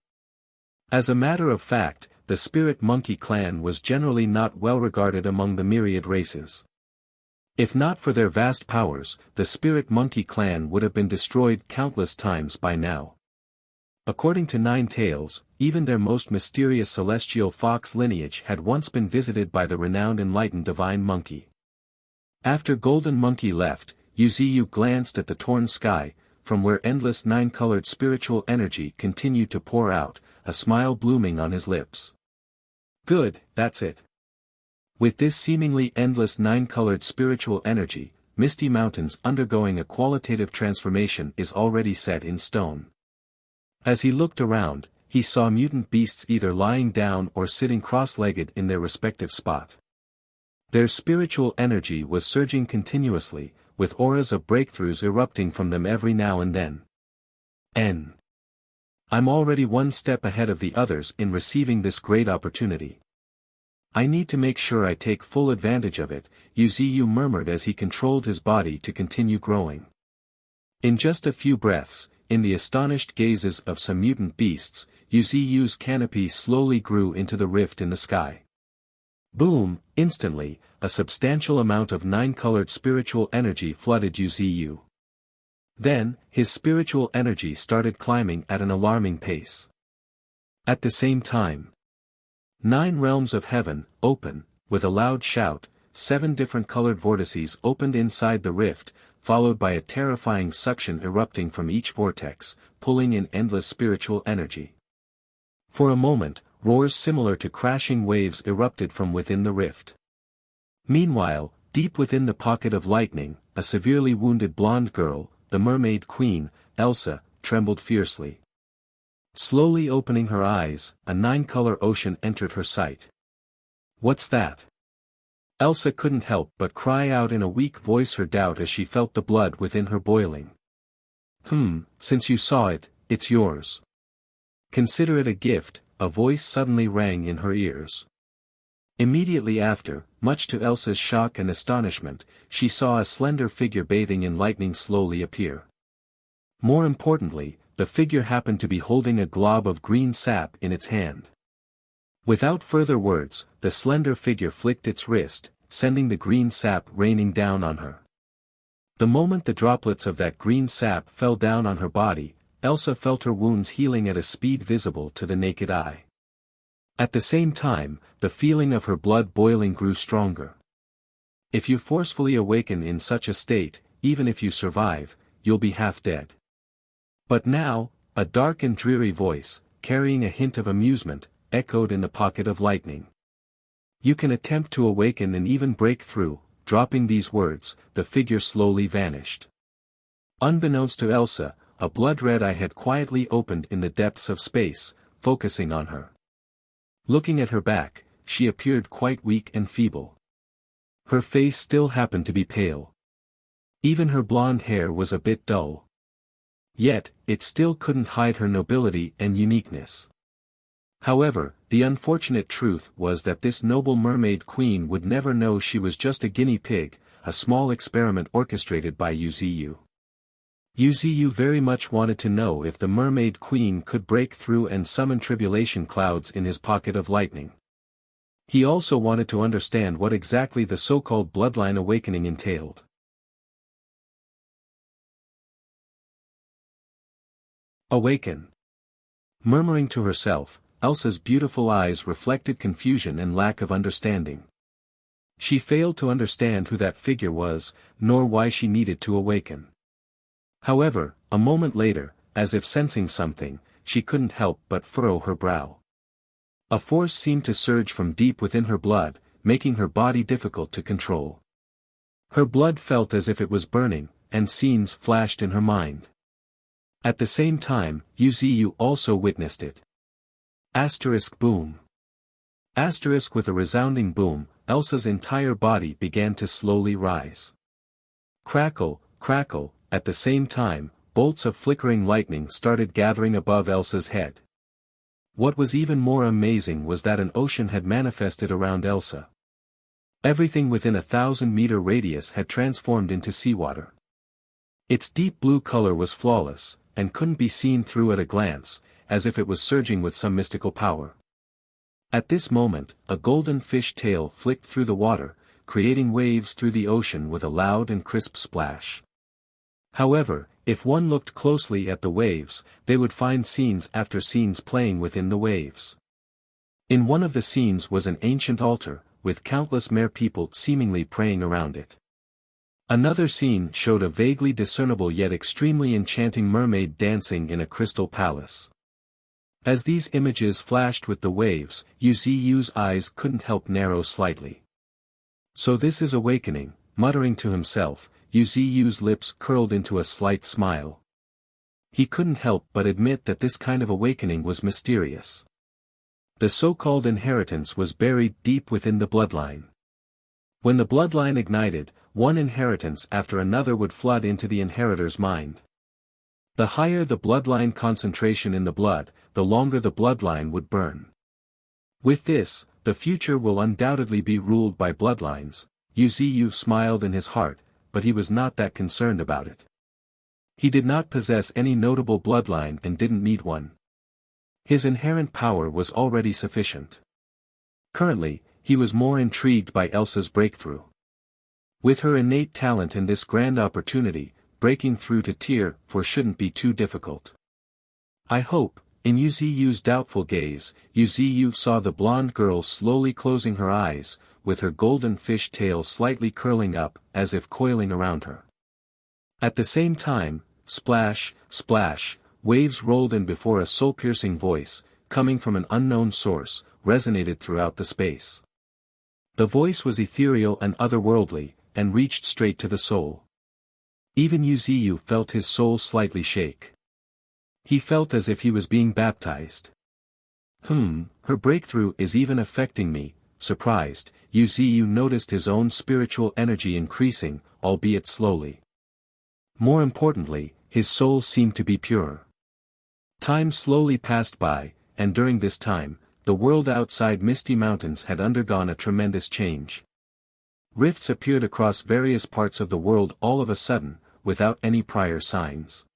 As a matter of fact, the Spirit Monkey clan was generally not well regarded among the myriad races. If not for their vast powers, the Spirit Monkey clan would have been destroyed countless times by now. According to Nine Tails, even their most mysterious celestial fox lineage had once been visited by the renowned enlightened divine monkey. After Golden Monkey left, Wuxia glanced at the torn sky, from where endless nine-colored spiritual energy continued to pour out, a smile blooming on his lips. Good, that's it. With this seemingly endless nine-colored spiritual energy, Misty Mountain's undergoing a qualitative transformation is already set in stone. As he looked around, he saw mutant beasts either lying down or sitting cross-legged in their respective spot. Their spiritual energy was surging continuously, with auras of breakthroughs erupting from them every now and then. I'm already one step ahead of the others in receiving this great opportunity. I need to make sure I take full advantage of it, Wuxia murmured as he controlled his body to continue growing. In just a few breaths, in the astonished gazes of some mutant beasts, Wuxia's canopy slowly grew into the rift in the sky. Boom! Instantly, a substantial amount of nine-colored spiritual energy flooded Wuxia. Then, his spiritual energy started climbing at an alarming pace. At the same time, 9 realms of heaven, open, with a loud shout, 7 different colored vortices opened inside the rift, followed by a terrifying suction erupting from each vortex, pulling in endless spiritual energy. For a moment, roars similar to crashing waves erupted from within the rift. Meanwhile, deep within the pocket of lightning, a severely wounded blonde girl, the Mermaid Queen, Elsa, trembled fiercely. Slowly opening her eyes, a 9-color ocean entered her sight. What's that? Elsa couldn't help but cry out in a weak voice her doubt as she felt the blood within her boiling. Since you saw it, it's yours. Consider it a gift, a voice suddenly rang in her ears. Immediately after, much to Elsa's shock and astonishment, she saw a slender figure bathing in lightning slowly appear. More importantly, the figure happened to be holding a glob of green sap in its hand. Without further words, the slender figure flicked its wrist, sending the green sap raining down on her. The moment the droplets of that green sap fell down on her body, Elsa felt her wounds healing at a speed visible to the naked eye. At the same time, the feeling of her blood boiling grew stronger. If you forcefully awaken in such a state, even if you survive, you'll be half dead. But now, a dark and dreary voice, carrying a hint of amusement, echoed in the pocket of lightning. You can attempt to awaken and even break through. Dropping these words, the figure slowly vanished. Unbeknownst to Elsa, a blood-red eye had quietly opened in the depths of space, focusing on her. Looking at her back, she appeared quite weak and feeble. Her face still happened to be pale. Even her blonde hair was a bit dull. Yet, it still couldn't hide her nobility and uniqueness. However, the unfortunate truth was that this noble mermaid queen would never know she was just a guinea pig, a small experiment orchestrated by Wuxia. Wuxia very much wanted to know if the mermaid queen could break through and summon tribulation clouds in his pocket of lightning. He also wanted to understand what exactly the so-called bloodline awakening entailed. Awaken. Murmuring to herself, Elsa's beautiful eyes reflected confusion and lack of understanding. She failed to understand who that figure was, nor why she needed to awaken. However, a moment later, as if sensing something, she couldn't help but furrow her brow. A force seemed to surge from deep within her blood, making her body difficult to control. Her blood felt as if it was burning, and scenes flashed in her mind. At the same time, Wuxia also witnessed it. Asterisk boom. Asterisk with a resounding boom, Elsa's entire body began to slowly rise. Crackle, crackle, at the same time, bolts of flickering lightning started gathering above Elsa's head. What was even more amazing was that an ocean had manifested around Elsa. Everything within a 1,000-meter radius had transformed into seawater. Its deep blue color was flawless, and couldn't be seen through at a glance, as if it was surging with some mystical power. At this moment, a golden fish tail flicked through the water, creating waves through the ocean with a loud and crisp splash. However, if one looked closely at the waves, they would find scenes after scenes playing within the waves. In one of the scenes was an ancient altar, with countless mere people seemingly praying around it. Another scene showed a vaguely discernible yet extremely enchanting mermaid dancing in a crystal palace. As these images flashed with the waves, Yu's eyes couldn't help narrow slightly. So this is awakening, muttering to himself, Yu's lips curled into a slight smile. He couldn't help but admit that this kind of awakening was mysterious. The so-called inheritance was buried deep within the bloodline. When the bloodline ignited, one inheritance after another would flood into the inheritor's mind. The higher the bloodline concentration in the blood, the longer the bloodline would burn. With this, the future will undoubtedly be ruled by bloodlines. Yu smiled in his heart, but he was not that concerned about it. He did not possess any notable bloodline and didn't need one. His inherent power was already sufficient. Currently, he was more intrigued by Elsa's breakthrough. With her innate talent and this grand opportunity, breaking through to Tier 4 shouldn't be too difficult. I hope. In Yu's doubtful gaze, Yu saw the blonde girl slowly closing her eyes, with her golden fish tail slightly curling up, as if coiling around her. At the same time, splash, splash, waves rolled in before a soul-piercing voice, coming from an unknown source, resonated throughout the space. The voice was ethereal and otherworldly, and reached straight to the soul. Even Yu felt his soul slightly shake. He felt as if he was being baptized. Her breakthrough is even affecting me. Surprised, Yu noticed his own spiritual energy increasing, albeit slowly. More importantly, his soul seemed to be pure. Time slowly passed by, and during this time, the world outside Misty Mountains had undergone a tremendous change. Rifts appeared across various parts of the world all of a sudden, without any prior signs.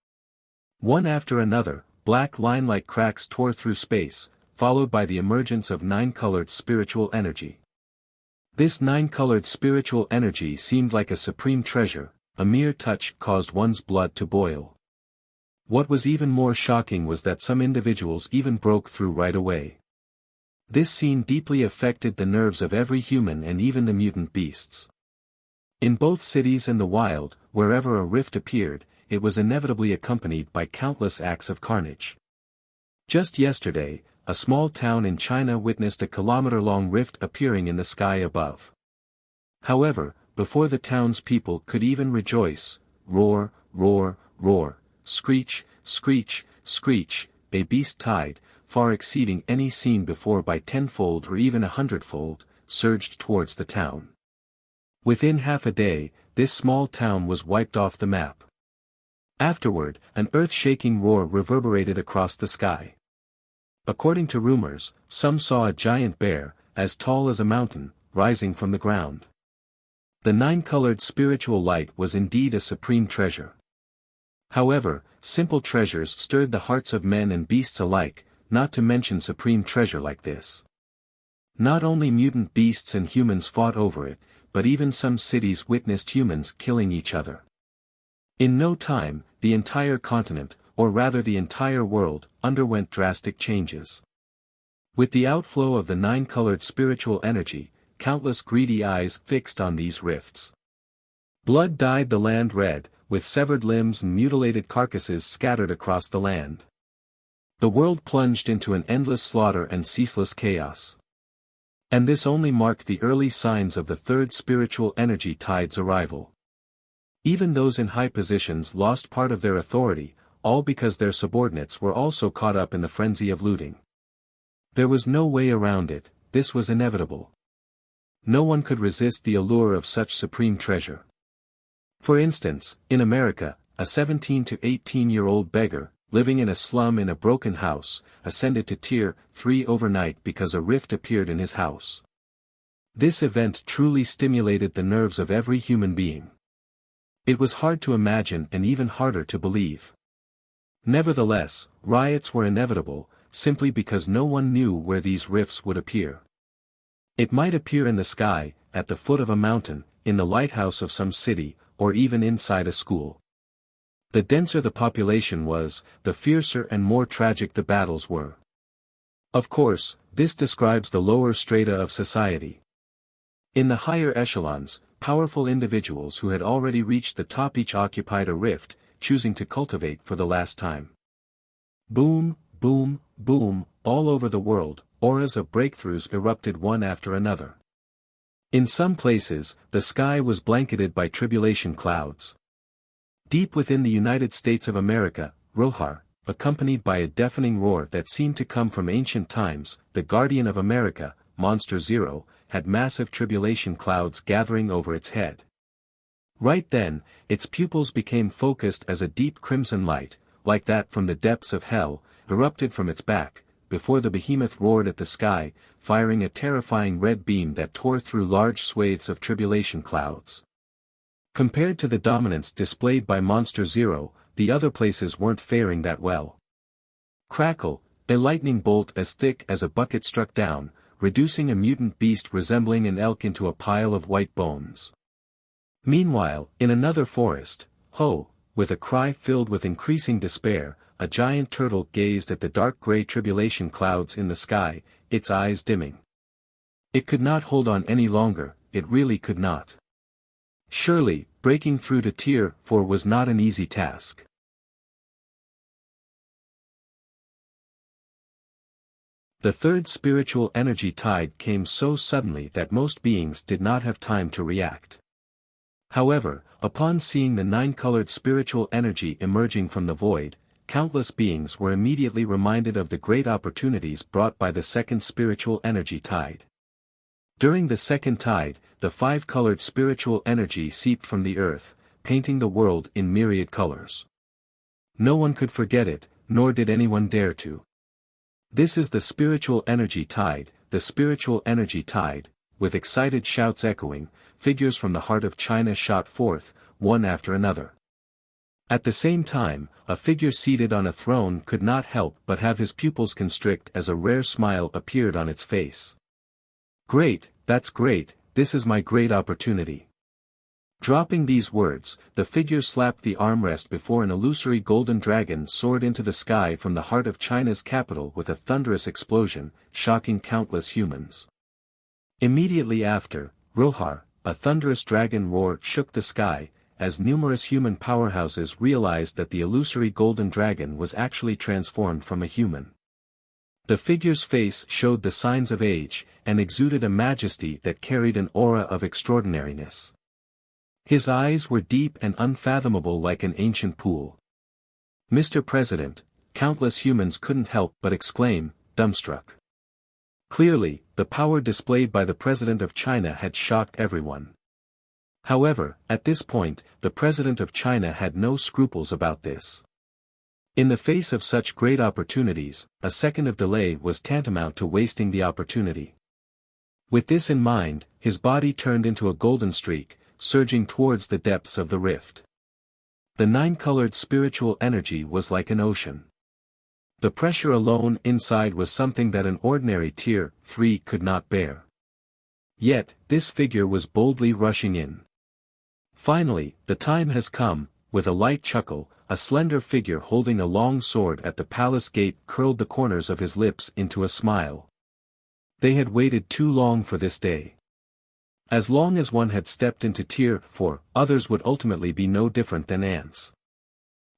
One after another, black line-like cracks tore through space, followed by the emergence of 9-colored spiritual energy. This 9-colored spiritual energy seemed like a supreme treasure, a mere touch caused one's blood to boil. What was even more shocking was that some individuals even broke through right away. This scene deeply affected the nerves of every human and even the mutant beasts. In both cities and the wild, wherever a rift appeared, it was inevitably accompanied by countless acts of carnage. Just yesterday, a small town in China witnessed a kilometer-long rift appearing in the sky above. However, before the town's people could even rejoice, roar, roar, roar, screech, screech, screech, a beast tide, far exceeding any seen before by 10-fold or even 100-fold, surged towards the town. Within half a day, this small town was wiped off the map. Afterward, an earth-shaking roar reverberated across the sky. According to rumors, some saw a giant bear, as tall as a mountain, rising from the ground. The 9-colored spiritual light was indeed a supreme treasure. However, simple treasures stirred the hearts of men and beasts alike, not to mention supreme treasure like this. Not only mutant beasts and humans fought over it, but even some cities witnessed humans killing each other. In no time, the entire continent, or rather the entire world, underwent drastic changes. With the outflow of the 9-colored spiritual energy, countless greedy eyes fixed on these rifts. Blood dyed the land red, with severed limbs and mutilated carcasses scattered across the land. The world plunged into an endless slaughter and ceaseless chaos. And this only marked the early signs of the third spiritual energy tide's arrival. Even those in high positions lost part of their authority, all because their subordinates were also caught up in the frenzy of looting. There was no way around it, this was inevitable. No one could resist the allure of such supreme treasure. For instance, in America, a 17 to 18-year-old beggar, living in a slum in a broken house, ascended to Tier 3 overnight because a rift appeared in his house. This event truly stimulated the nerves of every human being. It was hard to imagine and even harder to believe. Nevertheless, riots were inevitable, simply because no one knew where these rifts would appear. It might appear in the sky, at the foot of a mountain, in the lighthouse of some city, or even inside a school. The denser the population was, the fiercer and more tragic the battles were. Of course, this describes the lower strata of society. In the higher echelons, powerful individuals who had already reached the top each occupied a rift, choosing to cultivate for the last time. Boom, boom, boom, all over the world, auras of breakthroughs erupted one after another. In some places, the sky was blanketed by tribulation clouds. Deep within the United States of America, Rohar, accompanied by a deafening roar that seemed to come from ancient times, the guardian of America, Monster Zero, had massive tribulation clouds gathering over its head. Right then, its pupils became focused as a deep crimson light, like that from the depths of hell, erupted from its back, before the behemoth roared at the sky, firing a terrifying red beam that tore through large swathes of tribulation clouds. Compared to the dominance displayed by Monster Zero, the other places weren't faring that well. Crackle, a lightning bolt as thick as a bucket struck down, reducing a mutant beast resembling an elk into a pile of white bones. Meanwhile, in another forest, Ho, with a cry filled with increasing despair, a giant turtle gazed at the dark gray tribulation clouds in the sky, its eyes dimming. It could not hold on any longer, it really could not. Surely, breaking through to Tier 4 was not an easy task. The third spiritual energy tide came so suddenly that most beings did not have time to react. However, upon seeing the nine-colored spiritual energy emerging from the void, countless beings were immediately reminded of the great opportunities brought by the second spiritual energy tide. During the second tide, the five-colored spiritual energy seeped from the earth, painting the world in myriad colors. No one could forget it, nor did anyone dare to. This is the spiritual energy tide, the spiritual energy tide, with excited shouts echoing, figures from the heart of China shot forth, one after another. At the same time, a figure seated on a throne could not help but have his pupils constrict as a rare smile appeared on its face. Great, that's great, this is my great opportunity. Dropping these words, the figure slapped the armrest before an illusory golden dragon soared into the sky from the heart of China's capital with a thunderous explosion, shocking countless humans. Immediately after, Rohar, a thunderous dragon roar shook the sky, as numerous human powerhouses realized that the illusory golden dragon was actually transformed from a human. The figure's face showed the signs of age, and exuded a majesty that carried an aura of extraordinariness. His eyes were deep and unfathomable like an ancient pool. Mr. President, countless humans couldn't help but exclaim, dumbstruck. Clearly, the power displayed by the President of China had shocked everyone. However, at this point, the President of China had no scruples about this. In the face of such great opportunities, a second of delay was tantamount to wasting the opportunity. With this in mind, his body turned into a golden streak, surging towards the depths of the rift. The nine-colored spiritual energy was like an ocean. The pressure alone inside was something that an ordinary Tier 3 could not bear. Yet, this figure was boldly rushing in. Finally, the time has come, with a light chuckle, a slender figure holding a long sword at the palace gate curled the corners of his lips into a smile. They had waited too long for this day. As long as one had stepped into Tier 4, others would ultimately be no different than ants.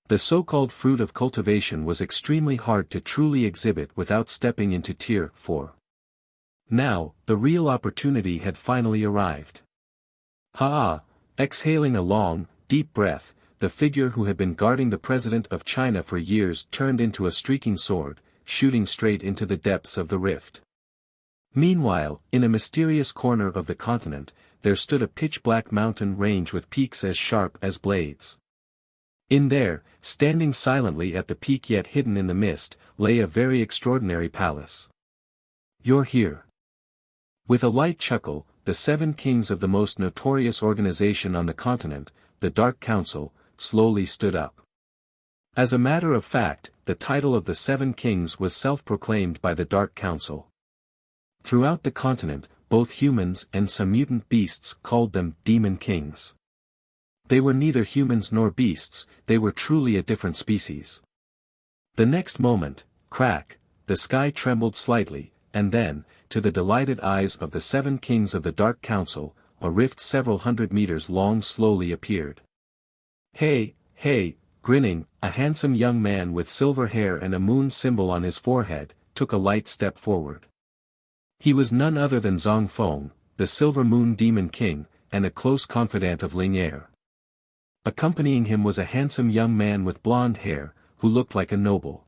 The so-called fruit of cultivation was extremely hard to truly exhibit without stepping into Tier 4. Now, the real opportunity had finally arrived. Ha! Exhaling a long, deep breath, the figure who had been guarding the President of China for years turned into a streaking sword, shooting straight into the depths of the rift. Meanwhile, in a mysterious corner of the continent, there stood a pitch-black mountain range with peaks as sharp as blades. In there, standing silently at the peak yet hidden in the mist, lay a very extraordinary palace. "You're here." With a light chuckle, the 7 kings of the most notorious organization on the continent, the Dark Council, slowly stood up. As a matter of fact, the title of the 7 kings was self-proclaimed by the Dark Council. Throughout the continent, both humans and some mutant beasts called them Demon Kings. They were neither humans nor beasts, they were truly a different species. The next moment, crack, the sky trembled slightly, and then, to the delighted eyes of the 7 kings of the Dark Council, a rift several hundred meters long slowly appeared. Hey, grinning, a handsome young man with silver hair and a moon symbol on his forehead, took a light step forward. He was none other than Zhang Feng, the Silver Moon Demon King, and a close confidant of Ling Er. Accompanying him was a handsome young man with blonde hair, who looked like a noble.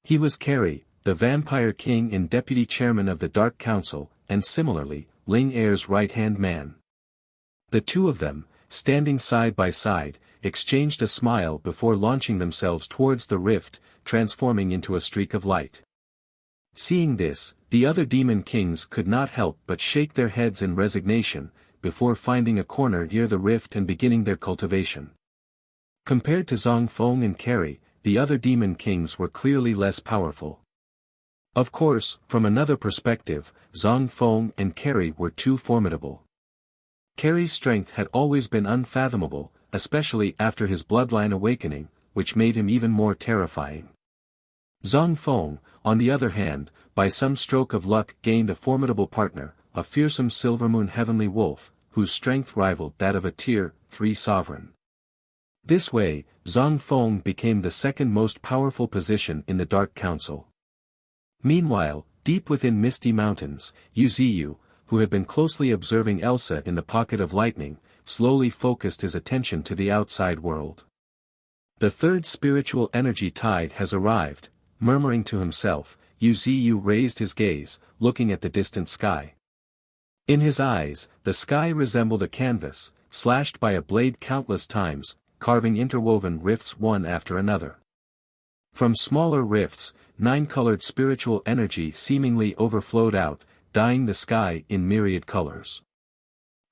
He was Carrie, the Vampire King and Deputy Chairman of the Dark Council, and similarly, Ling Er's right-hand man. The two of them, standing side by side, exchanged a smile before launching themselves towards the rift, transforming into a streak of light. Seeing this, the other Demon Kings could not help but shake their heads in resignation, before finding a corner near the rift and beginning their cultivation. Compared to Zhang Feng and Carrie, the other Demon Kings were clearly less powerful. Of course, from another perspective, Zhang Feng and Carrie were too formidable. Carrie's strength had always been unfathomable, especially after his bloodline awakening, which made him even more terrifying. Zhang Feng, on the other hand, by some stroke of luck gained a formidable partner, a fearsome Silvermoon Heavenly Wolf, whose strength rivaled that of a Tier 3 sovereign. This way, Zhang Feng became the second most powerful position in the Dark Council. Meanwhile, deep within Misty Mountains, Wuxia, who had been closely observing Elsa in the Pocket of Lightning, slowly focused his attention to the outside world. The third spiritual energy tide has arrived, murmuring to himself, Wuxia raised his gaze, looking at the distant sky. In his eyes, the sky resembled a canvas, slashed by a blade countless times, carving interwoven rifts one after another. From smaller rifts, 9-colored spiritual energy seemingly overflowed out, dyeing the sky in myriad colors.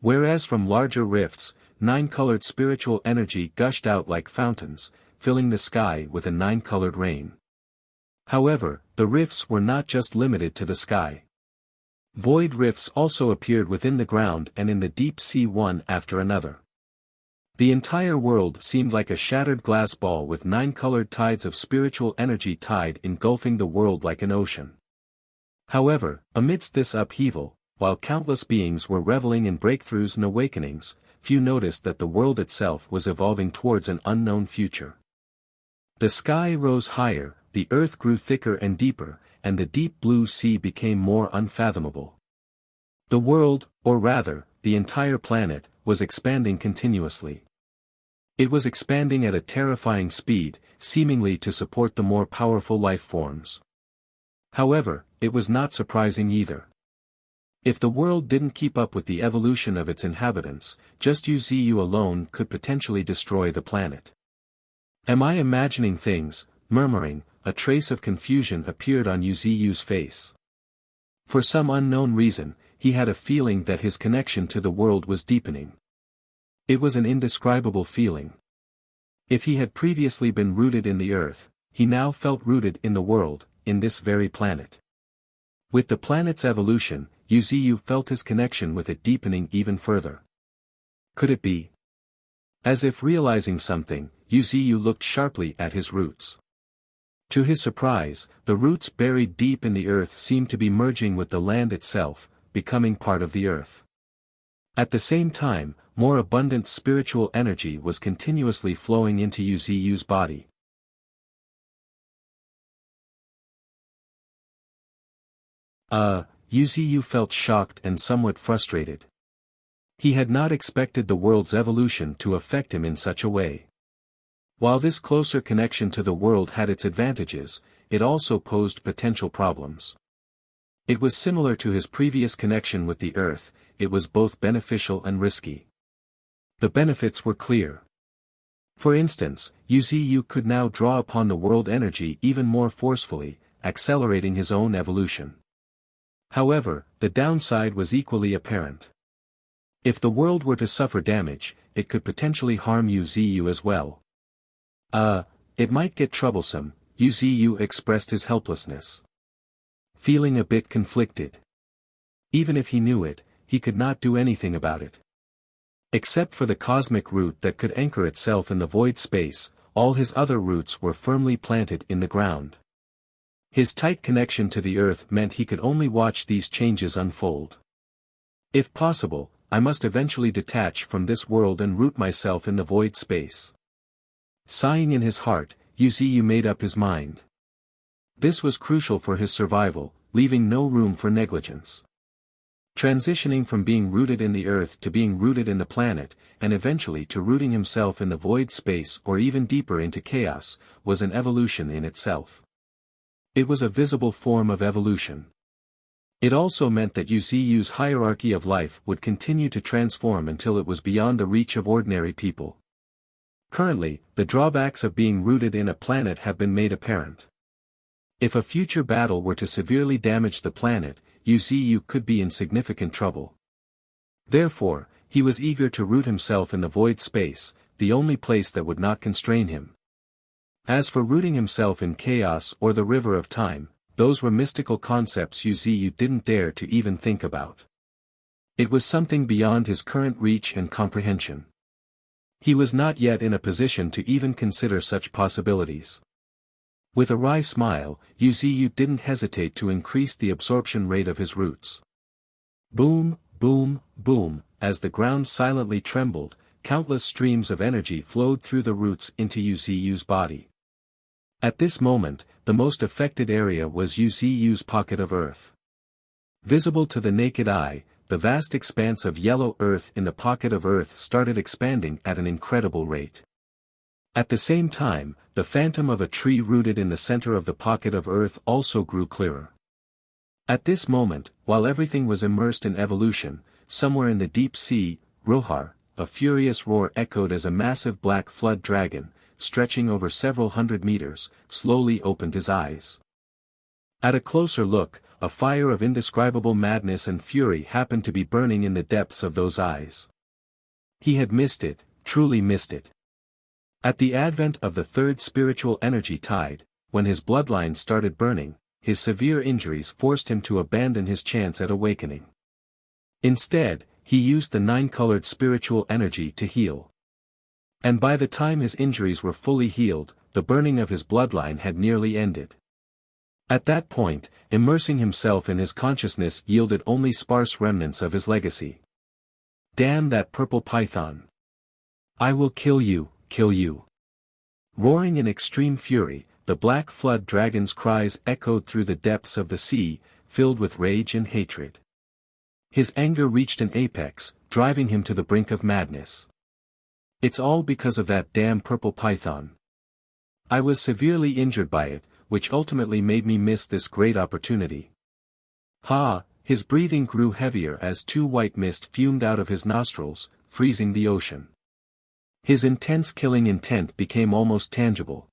Whereas from larger rifts, 9-colored spiritual energy gushed out like fountains, filling the sky with a 9-colored rain. However, the rifts were not just limited to the sky. Void rifts also appeared within the ground and in the deep sea one after another. The entire world seemed like a shattered glass ball with 9-colored tides of spiritual energy tide engulfing the world like an ocean. However, amidst this upheaval, while countless beings were reveling in breakthroughs and awakenings, few noticed that the world itself was evolving towards an unknown future. The sky rose higher, the earth grew thicker and deeper, and the deep blue sea became more unfathomable. The world, or rather, the entire planet, was expanding continuously. It was expanding at a terrifying speed, seemingly to support the more powerful life forms. However, it was not surprising either. If the world didn't keep up with the evolution of its inhabitants, just Wuxia alone could potentially destroy the planet. Am I imagining things? Murmuring, a trace of confusion appeared on Wuxia's face. For some unknown reason, he had a feeling that his connection to the world was deepening. It was an indescribable feeling. If he had previously been rooted in the earth, he now felt rooted in the world, in this very planet. With the planet's evolution, Wuxia felt his connection with it deepening even further. Could it be? As if realizing something, Wuxia looked sharply at his roots. To his surprise, the roots buried deep in the earth seemed to be merging with the land itself, becoming part of the earth. At the same time, more abundant spiritual energy was continuously flowing into Wuxia's body. Wuxia felt shocked and somewhat frustrated. He had not expected the world's evolution to affect him in such a way. While this closer connection to the world had its advantages, it also posed potential problems. It was similar to his previous connection with the earth, it was both beneficial and risky. The benefits were clear. For instance, Wuxia could now draw upon the world energy even more forcefully, accelerating his own evolution. However, the downside was equally apparent. If the world were to suffer damage, it could potentially harm Wuxia as well. It might get troublesome, Wuxia expressed his helplessness. Feeling a bit conflicted. Even if he knew it, he could not do anything about it. Except for the cosmic root that could anchor itself in the void space, all his other roots were firmly planted in the ground. His tight connection to the earth meant he could only watch these changes unfold. If possible, I must eventually detach from this world and root myself in the void space. Sighing in his heart, Wuxia made up his mind. This was crucial for his survival, leaving no room for negligence. Transitioning from being rooted in the earth to being rooted in the planet, and eventually to rooting himself in the void space or even deeper into chaos, was an evolution in itself. It was a visible form of evolution. It also meant that Wuxia's hierarchy of life would continue to transform until it was beyond the reach of ordinary people. Currently, the drawbacks of being rooted in a planet have been made apparent. If a future battle were to severely damage the planet, Wuxia could be in significant trouble. Therefore, he was eager to root himself in the void space, the only place that would not constrain him. As for rooting himself in chaos or the river of time, those were mystical concepts Wuxia didn't dare to even think about. It was something beyond his current reach and comprehension. He was not yet in a position to even consider such possibilities. With a wry smile, Wuxia didn't hesitate to increase the absorption rate of his roots. Boom, boom, boom, as the ground silently trembled, countless streams of energy flowed through the roots into Wuxia's body. At this moment, the most affected area was Wuxia's pocket of earth. Visible to the naked eye, the vast expanse of yellow earth in the pocket of earth started expanding at an incredible rate. At the same time, the phantom of a tree rooted in the center of the pocket of earth also grew clearer. At this moment, while everything was immersed in evolution, somewhere in the deep sea, Rohar, a furious roar echoed as a massive black flood dragon, stretching over several hundred meters, slowly opened his eyes. At a closer look, a fire of indescribable madness and fury happened to be burning in the depths of those eyes. He had missed it, truly missed it. At the advent of the third spiritual energy tide, when his bloodline started burning, his severe injuries forced him to abandon his chance at awakening. Instead, he used the nine-colored spiritual energy to heal. And by the time his injuries were fully healed, the burning of his bloodline had nearly ended. At that point, immersing himself in his consciousness yielded only sparse remnants of his legacy. Damn that purple python! I will kill you! Kill you. Roaring in extreme fury, the black flood dragon's cries echoed through the depths of the sea, filled with rage and hatred. His anger reached an apex, driving him to the brink of madness. It's all because of that damn purple python. I was severely injured by it, which ultimately made me miss this great opportunity. Ha! His breathing grew heavier as two white mist fumed out of his nostrils, freezing the ocean. His intense killing intent became almost tangible.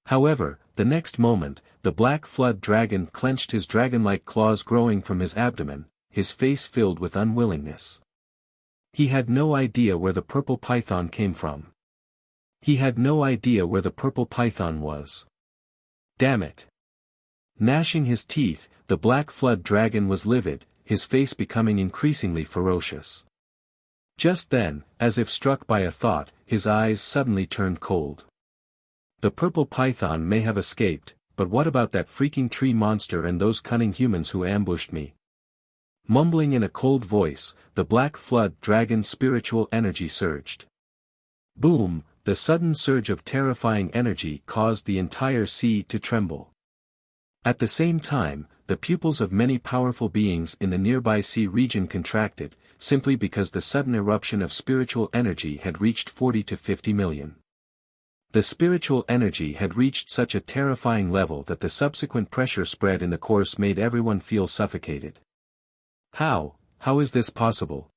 However, the next moment, the black flood dragon clenched his dragon-like claws growing from his abdomen, his face filled with unwillingness. He had no idea where the purple python came from. He had no idea where the purple python was. Damn it! Gnashing his teeth, the black flood dragon was livid, his face becoming increasingly ferocious. Just then, as if struck by a thought, his eyes suddenly turned cold. The purple python may have escaped, but what about that freaking tree monster and those cunning humans who ambushed me? Mumbling in a cold voice, the black flood dragon's spiritual energy surged. Boom! The sudden surge of terrifying energy caused the entire sea to tremble. At the same time, the pupils of many powerful beings in the nearby sea region contracted, simply because the sudden eruption of spiritual energy had reached 40 to 50 million. The spiritual energy had reached such a terrifying level that the subsequent pressure spread in the course made everyone feel suffocated. How is this possible?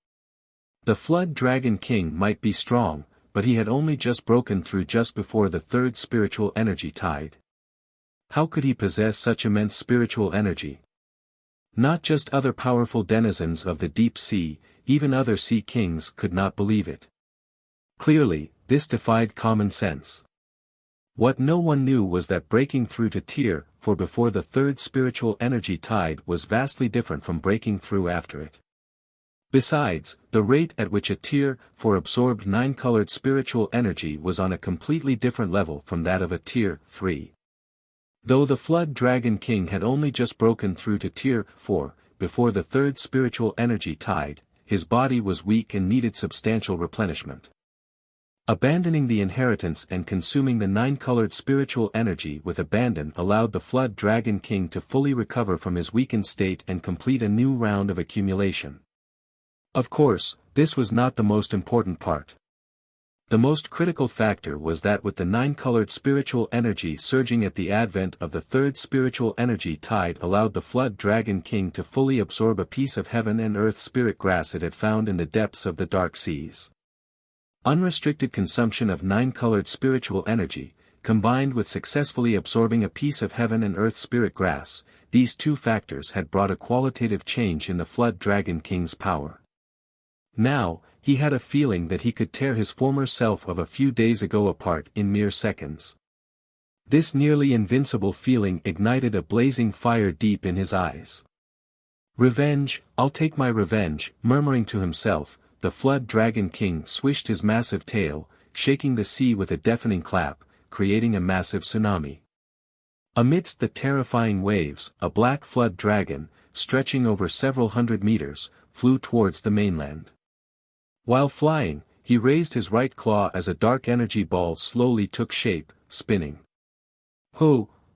The Flood Dragon King might be strong, but he had only just broken through just before the third spiritual energy tide. How could he possess such immense spiritual energy? Not just other powerful denizens of the deep sea, even other sea kings could not believe it. Clearly, this defied common sense. What no one knew was that breaking through to Tier 4 before the third spiritual energy tide was vastly different from breaking through after it. Besides, the rate at which a Tier 4 absorbed 9-colored spiritual energy was on a completely different level from that of a Tier 3. Though the Flood Dragon King had only just broken through to Tier 4, before the third spiritual energy tide, his body was weak and needed substantial replenishment. Abandoning the inheritance and consuming the 9-colored spiritual energy with abandon allowed the Flood Dragon King to fully recover from his weakened state and complete a new round of accumulation. Of course, this was not the most important part. The most critical factor was that with the 9-colored spiritual energy surging at the advent of the third spiritual energy tide allowed the Flood Dragon King to fully absorb a piece of heaven and earth spirit grass it had found in the depths of the dark seas. Unrestricted consumption of 9-colored spiritual energy, combined with successfully absorbing a piece of heaven and earth spirit grass, these two factors had brought a qualitative change in the Flood Dragon King's power. Now, he had a feeling that he could tear his former self of a few days ago apart in mere seconds. This nearly invincible feeling ignited a blazing fire deep in his eyes. Revenge, I'll take my revenge, murmuring to himself, the Flood Dragon King swished his massive tail, shaking the sea with a deafening clap, creating a massive tsunami. Amidst the terrifying waves, a black flood dragon, stretching over several hundred meters, flew towards the mainland. While flying, he raised his right claw as a dark energy ball slowly took shape, spinning.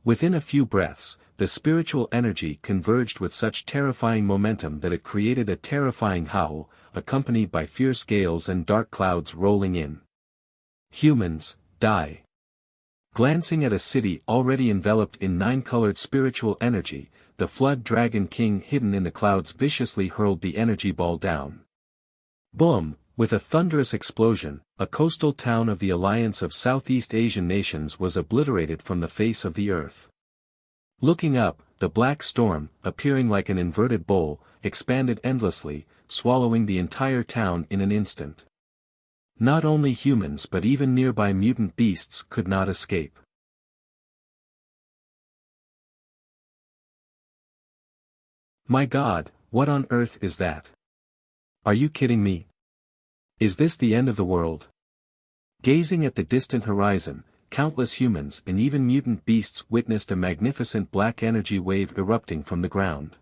Within a few breaths, the spiritual energy converged with such terrifying momentum that it created a terrifying howl, accompanied by fierce gales and dark clouds rolling in. Humans, die. Glancing at a city already enveloped in 9-colored spiritual energy, the Flood Dragon King hidden in the clouds viciously hurled the energy ball down. Boom! With a thunderous explosion, a coastal town of the Alliance of Southeast Asian Nations was obliterated from the face of the earth. Looking up, the black storm, appearing like an inverted bowl, expanded endlessly, swallowing the entire town in an instant. Not only humans but even nearby mutant beasts could not escape. My God, what on earth is that? Are you kidding me? Is this the end of the world? Gazing at the distant horizon, countless humans and even mutant beasts witnessed a magnificent black energy wave erupting from the ground.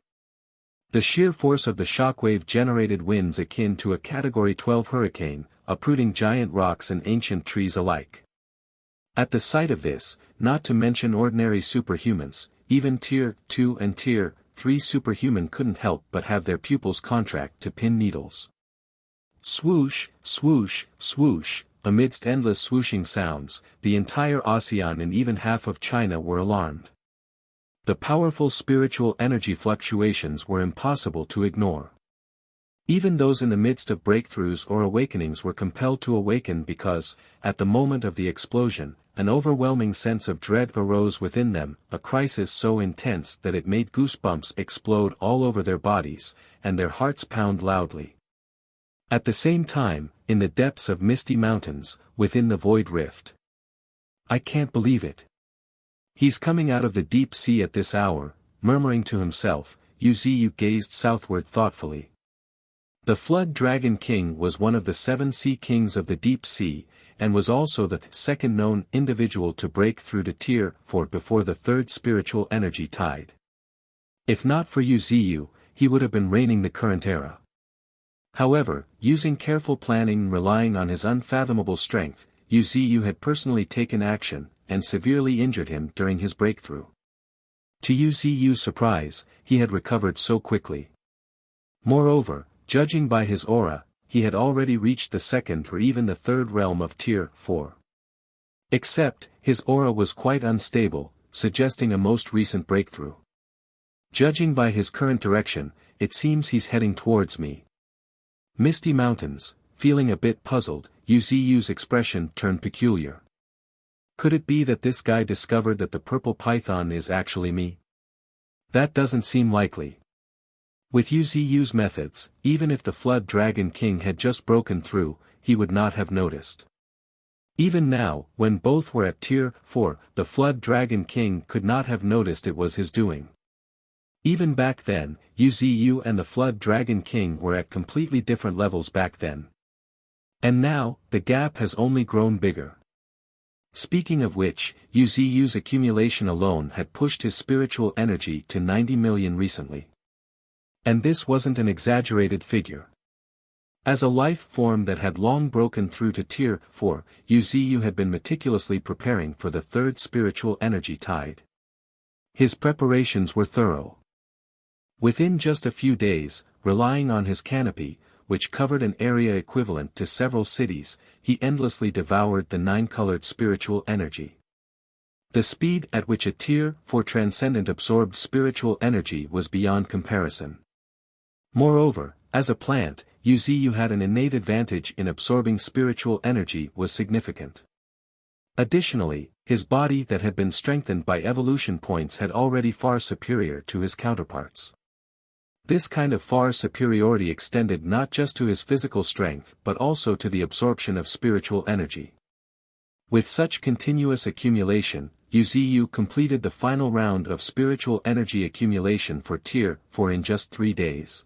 The sheer force of the shockwave generated winds akin to a Category 12 hurricane, uprooting giant rocks and ancient trees alike. At the sight of this, not to mention ordinary superhumans, even Tier 2 and Tier 3 superhuman couldn't help but have their pupils contract to pin needles. Swoosh, swoosh, swoosh, amidst endless swooshing sounds, the entire ASEAN and even half of China were alarmed. The powerful spiritual energy fluctuations were impossible to ignore. Even those in the midst of breakthroughs or awakenings were compelled to awaken because, at the moment of the explosion, an overwhelming sense of dread arose within them, a crisis so intense that it made goosebumps explode all over their bodies, and their hearts pound loudly. At the same time, in the depths of misty mountains, within the void rift. I can't believe it. He's coming out of the deep sea at this hour, murmuring to himself. Wuxia gazed southward thoughtfully. The Flood Dragon King was one of the 7 sea kings of the deep sea, and was also the second known individual to break through to Tier 4 before the third spiritual energy tide. If not for Wuxia, he would have been reigning the current era. However, using careful planning and relying on his unfathomable strength, Wuxia had personally taken action, and severely injured him during his breakthrough. To Wuxia's surprise, he had recovered so quickly. Moreover, judging by his aura, he had already reached the second or even the third realm of Tier 4. Except, his aura was quite unstable, suggesting a most recent breakthrough. Judging by his current direction, it seems he's heading towards me. Misty Mountains, feeling a bit puzzled, Yu's expression turned peculiar. Could it be that this guy discovered that the purple python is actually me? That doesn't seem likely. With Yu's methods, even if the Flood Dragon King had just broken through, he would not have noticed. Even now, when both were at Tier 4, the Flood Dragon King could not have noticed it was his doing. Even back then, Yu and the Flood Dragon King were at completely different levels back then. And now, the gap has only grown bigger. Speaking of which, Yu's accumulation alone had pushed his spiritual energy to 90 million recently. And this wasn't an exaggerated figure. As a life form that had long broken through to Tier 4, Yu had been meticulously preparing for the third spiritual energy tide. His preparations were thorough. Within just a few days, relying on his canopy, which covered an area equivalent to several cities, he endlessly devoured the nine-colored spiritual energy. The speed at which a Tier 4 transcendent absorbed spiritual energy was beyond comparison. Moreover, as a plant, Yu had an innate advantage in absorbing spiritual energy was significant. Additionally, his body that had been strengthened by evolution points had already far superior to his counterparts. This kind of far superiority extended not just to his physical strength but also to the absorption of spiritual energy. With such continuous accumulation, Yu completed the final round of spiritual energy accumulation for Tier 4 in just 3 days.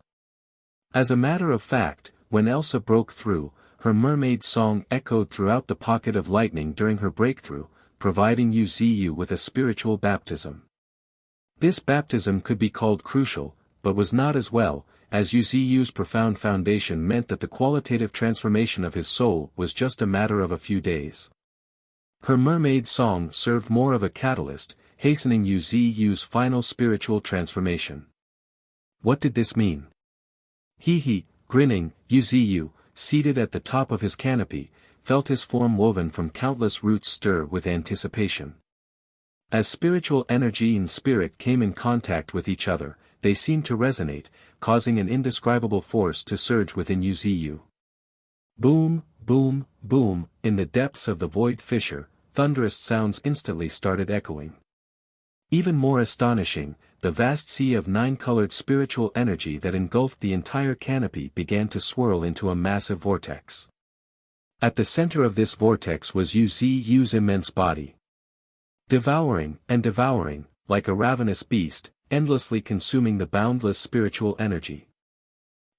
As a matter of fact, when Elsa broke through, her mermaid song echoed throughout the pocket of lightning during her breakthrough, providing Yu with a spiritual baptism. This baptism could be called crucial, but was not as well, as Yu's profound foundation meant that the qualitative transformation of his soul was just a matter of a few days. Her mermaid song served more of a catalyst, hastening Yu's final spiritual transformation. What did this mean? Grinning, Yu, seated at the top of his canopy, felt his form woven from countless roots stir with anticipation. As spiritual energy and spirit came in contact with each other, they seemed to resonate, causing an indescribable force to surge within Yu. Boom, boom, boom, in the depths of the void fissure, thunderous sounds instantly started echoing. Even more astonishing, the vast sea of nine-colored spiritual energy that engulfed the entire canopy began to swirl into a massive vortex. At the center of this vortex was Yu's immense body. Devouring, like a ravenous beast, endlessly consuming the boundless spiritual energy.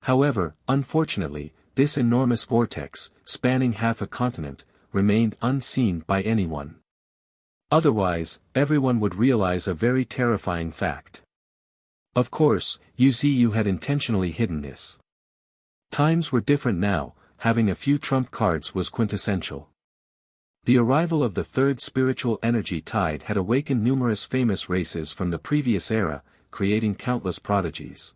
However, unfortunately, this enormous vortex, spanning half a continent, remained unseen by anyone. Otherwise, everyone would realize a very terrifying fact. Of course, Yu had intentionally hidden this. Times were different now, having a few trump cards was quintessential. The arrival of the third spiritual energy tide had awakened numerous famous races from the previous era, creating countless prodigies.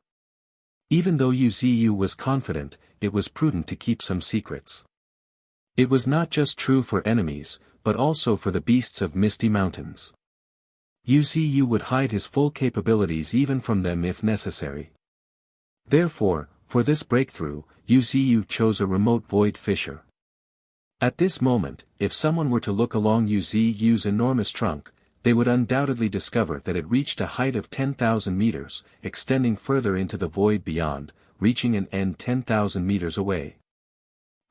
Even though Yu was confident, it was prudent to keep some secrets. It was not just true for enemies, but also for the beasts of Misty Mountains. Yu would hide his full capabilities even from them if necessary. Therefore, for this breakthrough, Yu chose a remote void fissure. At this moment, if someone were to look along Yu's enormous trunk, they would undoubtedly discover that it reached a height of 10,000 meters, extending further into the void beyond, reaching an end 10,000 meters away.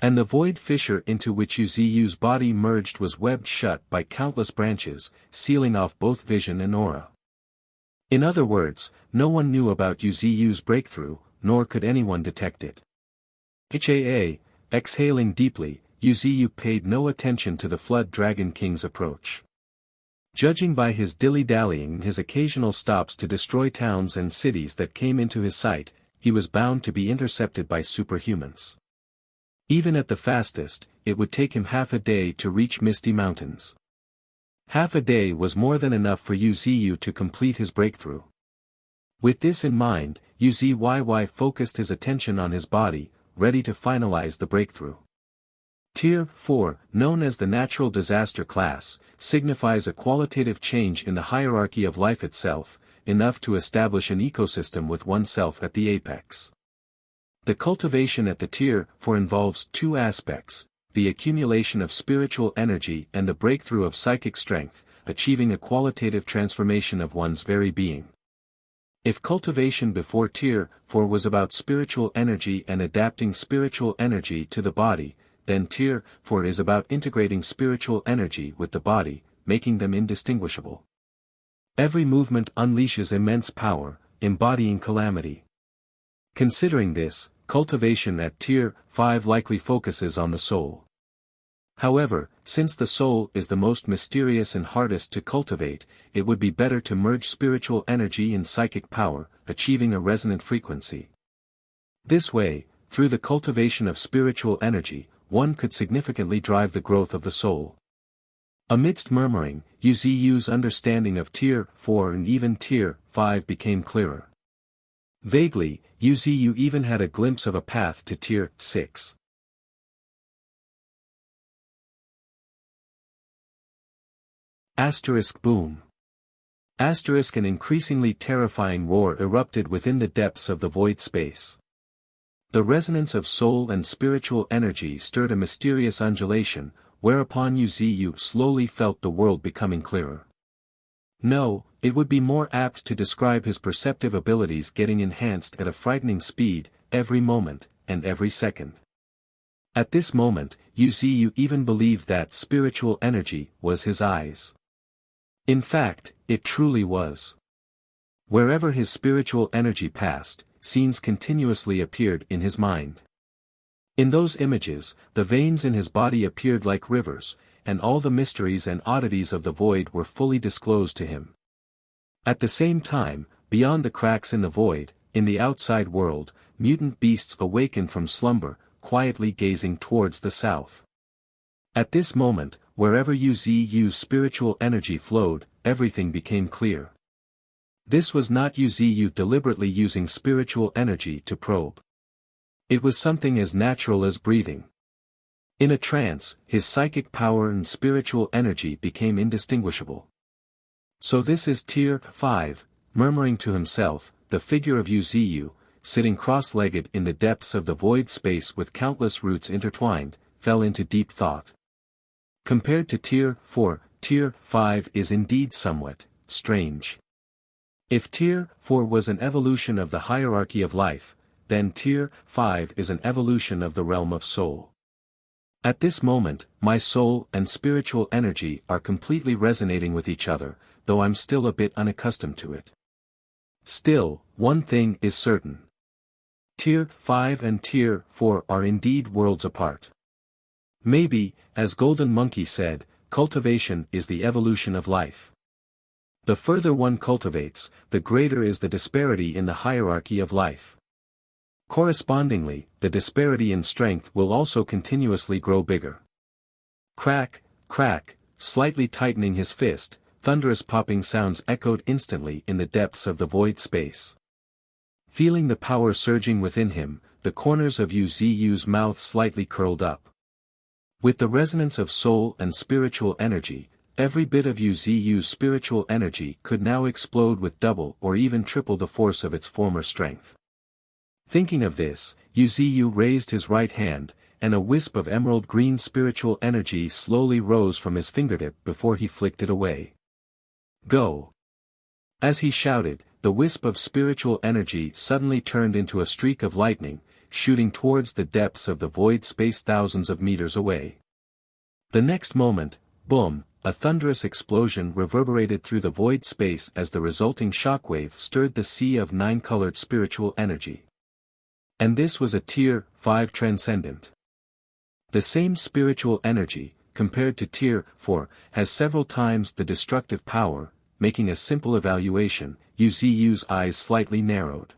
And the void fissure into which Yu's body merged was webbed shut by countless branches, sealing off both vision and aura. In other words, no one knew about Yu's breakthrough, nor could anyone detect it. Exhaling deeply, Yu paid no attention to the Flood Dragon King's approach. Judging by his dilly-dallying and his occasional stops to destroy towns and cities that came into his sight, he was bound to be intercepted by superhumans. Even at the fastest, it would take him half a day to reach Misty Mountains. Half a day was more than enough for Yu to complete his breakthrough. With this in mind, Yu focused his attention on his body, ready to finalize the breakthrough. Tier 4, known as the natural disaster class, signifies a qualitative change in the hierarchy of life itself, enough to establish an ecosystem with oneself at the apex. The cultivation at the Tier 4 involves two aspects, the accumulation of spiritual energy and the breakthrough of psychic strength, achieving a qualitative transformation of one's very being. If cultivation before Tier 4 was about spiritual energy and adapting spiritual energy to the body, then Tier 4 is about integrating spiritual energy with the body, making them indistinguishable. Every movement unleashes immense power, embodying calamity. Considering this, cultivation at Tier 5 likely focuses on the soul. However, since the soul is the most mysterious and hardest to cultivate, it would be better to merge spiritual energy and psychic power, achieving a resonant frequency. This way, through the cultivation of spiritual energy, one could significantly drive the growth of the soul. Amidst murmuring, Wuxia's understanding of Tier 4 and even Tier 5 became clearer. Vaguely, Wuxia even had a glimpse of a path to Tier 6. Boom. An increasingly terrifying roar erupted within the depths of the void space. The resonance of soul and spiritual energy stirred a mysterious undulation, whereupon Wuxia slowly felt the world becoming clearer. No, it would be more apt to describe his perceptive abilities getting enhanced at a frightening speed, every moment, and every second. At this moment, Wuxia even believed that spiritual energy was his eyes. In fact, it truly was. Wherever his spiritual energy passed, scenes continuously appeared in his mind. In those images, the veins in his body appeared like rivers, and all the mysteries and oddities of the void were fully disclosed to him. At the same time, beyond the cracks in the void, in the outside world, mutant beasts awakened from slumber, quietly gazing towards the south. At this moment, wherever Wuxia's spiritual energy flowed, everything became clear. This was not Wuxia deliberately using spiritual energy to probe. It was something as natural as breathing. In a trance, his psychic power and spiritual energy became indistinguishable. So this is Tier 5, murmuring to himself, the figure of Wuxia, sitting cross-legged in the depths of the void space with countless roots intertwined, fell into deep thought. Compared to Tier 4, Tier 5 is indeed somewhat strange. If Tier 4 was an evolution of the hierarchy of life, then Tier 5 is an evolution of the realm of soul. At this moment, my soul and spiritual energy are completely resonating with each other, though I'm still a bit unaccustomed to it. Still, one thing is certain. Tier 5 and Tier 4 are indeed worlds apart. Maybe, as Golden Monkey said, cultivation is the evolution of life. The further one cultivates, the greater is the disparity in the hierarchy of life. Correspondingly, the disparity in strength will also continuously grow bigger. Crack, crack, slightly tightening his fist, thunderous popping sounds echoed instantly in the depths of the void space. Feeling the power surging within him, the corners of Wuxia's mouth slightly curled up. With the resonance of soul and spiritual energy, every bit of Wuxia's spiritual energy could now explode with double or even triple the force of its former strength. Thinking of this, Wuxia raised his right hand, and a wisp of emerald green spiritual energy slowly rose from his fingertip before he flicked it away. Go! As he shouted, the wisp of spiritual energy suddenly turned into a streak of lightning, shooting towards the depths of the void space thousands of meters away. The next moment, boom, a thunderous explosion reverberated through the void space as the resulting shockwave stirred the sea of nine-colored spiritual energy. And this was a Tier 5 transcendent. The same spiritual energy, compared to Tier 4, has several times the destructive power, making a simple evaluation, Wuxia's eyes slightly narrowed.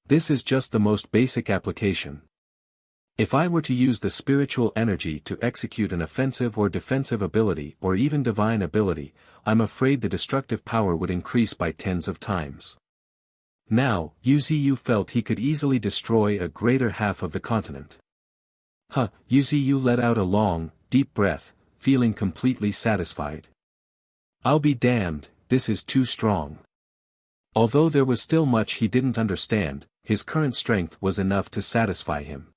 This is just the most basic application. If I were to use the spiritual energy to execute an offensive or defensive ability or even divine ability, I'm afraid the destructive power would increase by tens of times. Now, Wuxia felt he could easily destroy a greater half of the continent. Yuziyu let out a long, deep breath, feeling completely satisfied. I'll be damned, this is too strong. Although there was still much he didn't understand, his current strength was enough to satisfy him.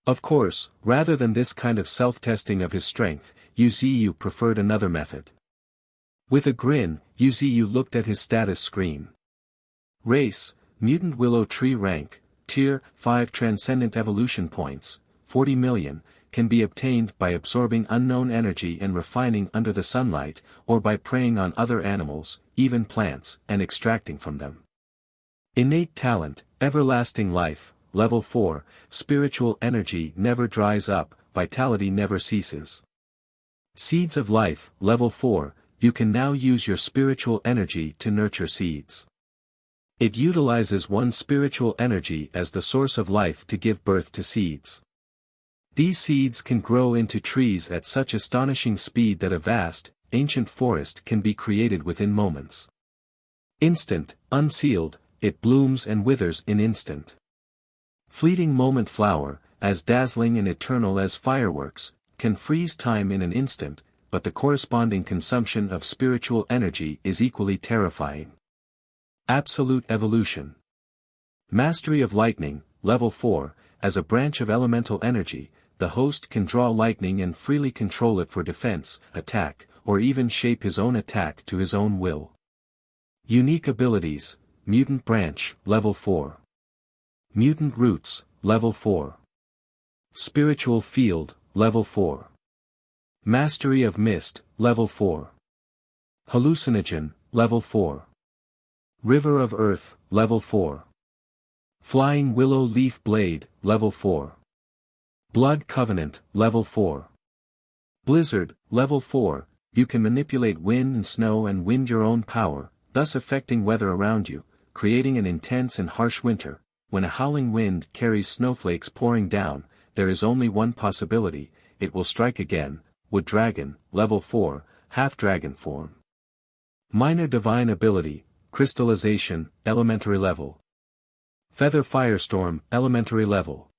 Of course, rather than this kind of self-testing of his strength, Yuziyu preferred another method. With a grin, Yuziyu looked at his status screen. Race, Mutant Willow Tree Rank, Tier 5 Transcendent Evolution Points, 40 million, can be obtained by absorbing unknown energy and refining under the sunlight, or by preying on other animals, even plants, and extracting from them. Innate Talent, Everlasting Life, Level 4, Spiritual Energy never dries up, vitality never ceases. Seeds of Life, Level 4, you can now use your spiritual energy to nurture seeds. It utilizes one's spiritual energy as the source of life to give birth to seeds. These seeds can grow into trees at such astonishing speed that a vast, ancient forest can be created within moments. Instant, unsealed, it blooms and withers in instant. Fleeting moment flower, as dazzling and eternal as fireworks, can freeze time in an instant, but the corresponding consumption of spiritual energy is equally terrifying. Absolute Evolution. Mastery of Lightning, Level 4, as a branch of elemental energy, the host can draw lightning and freely control it for defense, attack, or even shape his own attack to his own will. Unique Abilities, Mutant Branch, Level 4. Mutant Roots, Level 4. Spiritual Field, Level 4. Mastery of Mist, Level 4. Hallucinogen, Level 4. River of Earth, Level 4. Flying Willow Leaf Blade, Level 4. Blood Covenant, Level 4. Blizzard, Level 4, you can manipulate wind and snow and wind your own power, thus affecting weather around you, creating an intense and harsh winter. When a howling wind carries snowflakes pouring down, there is only one possibility, it will strike again. Wood Dragon, Level 4, Half-Dragon Form. Minor Divine Ability, Crystallization, Elementary Level. Feather Firestorm, Elementary Level.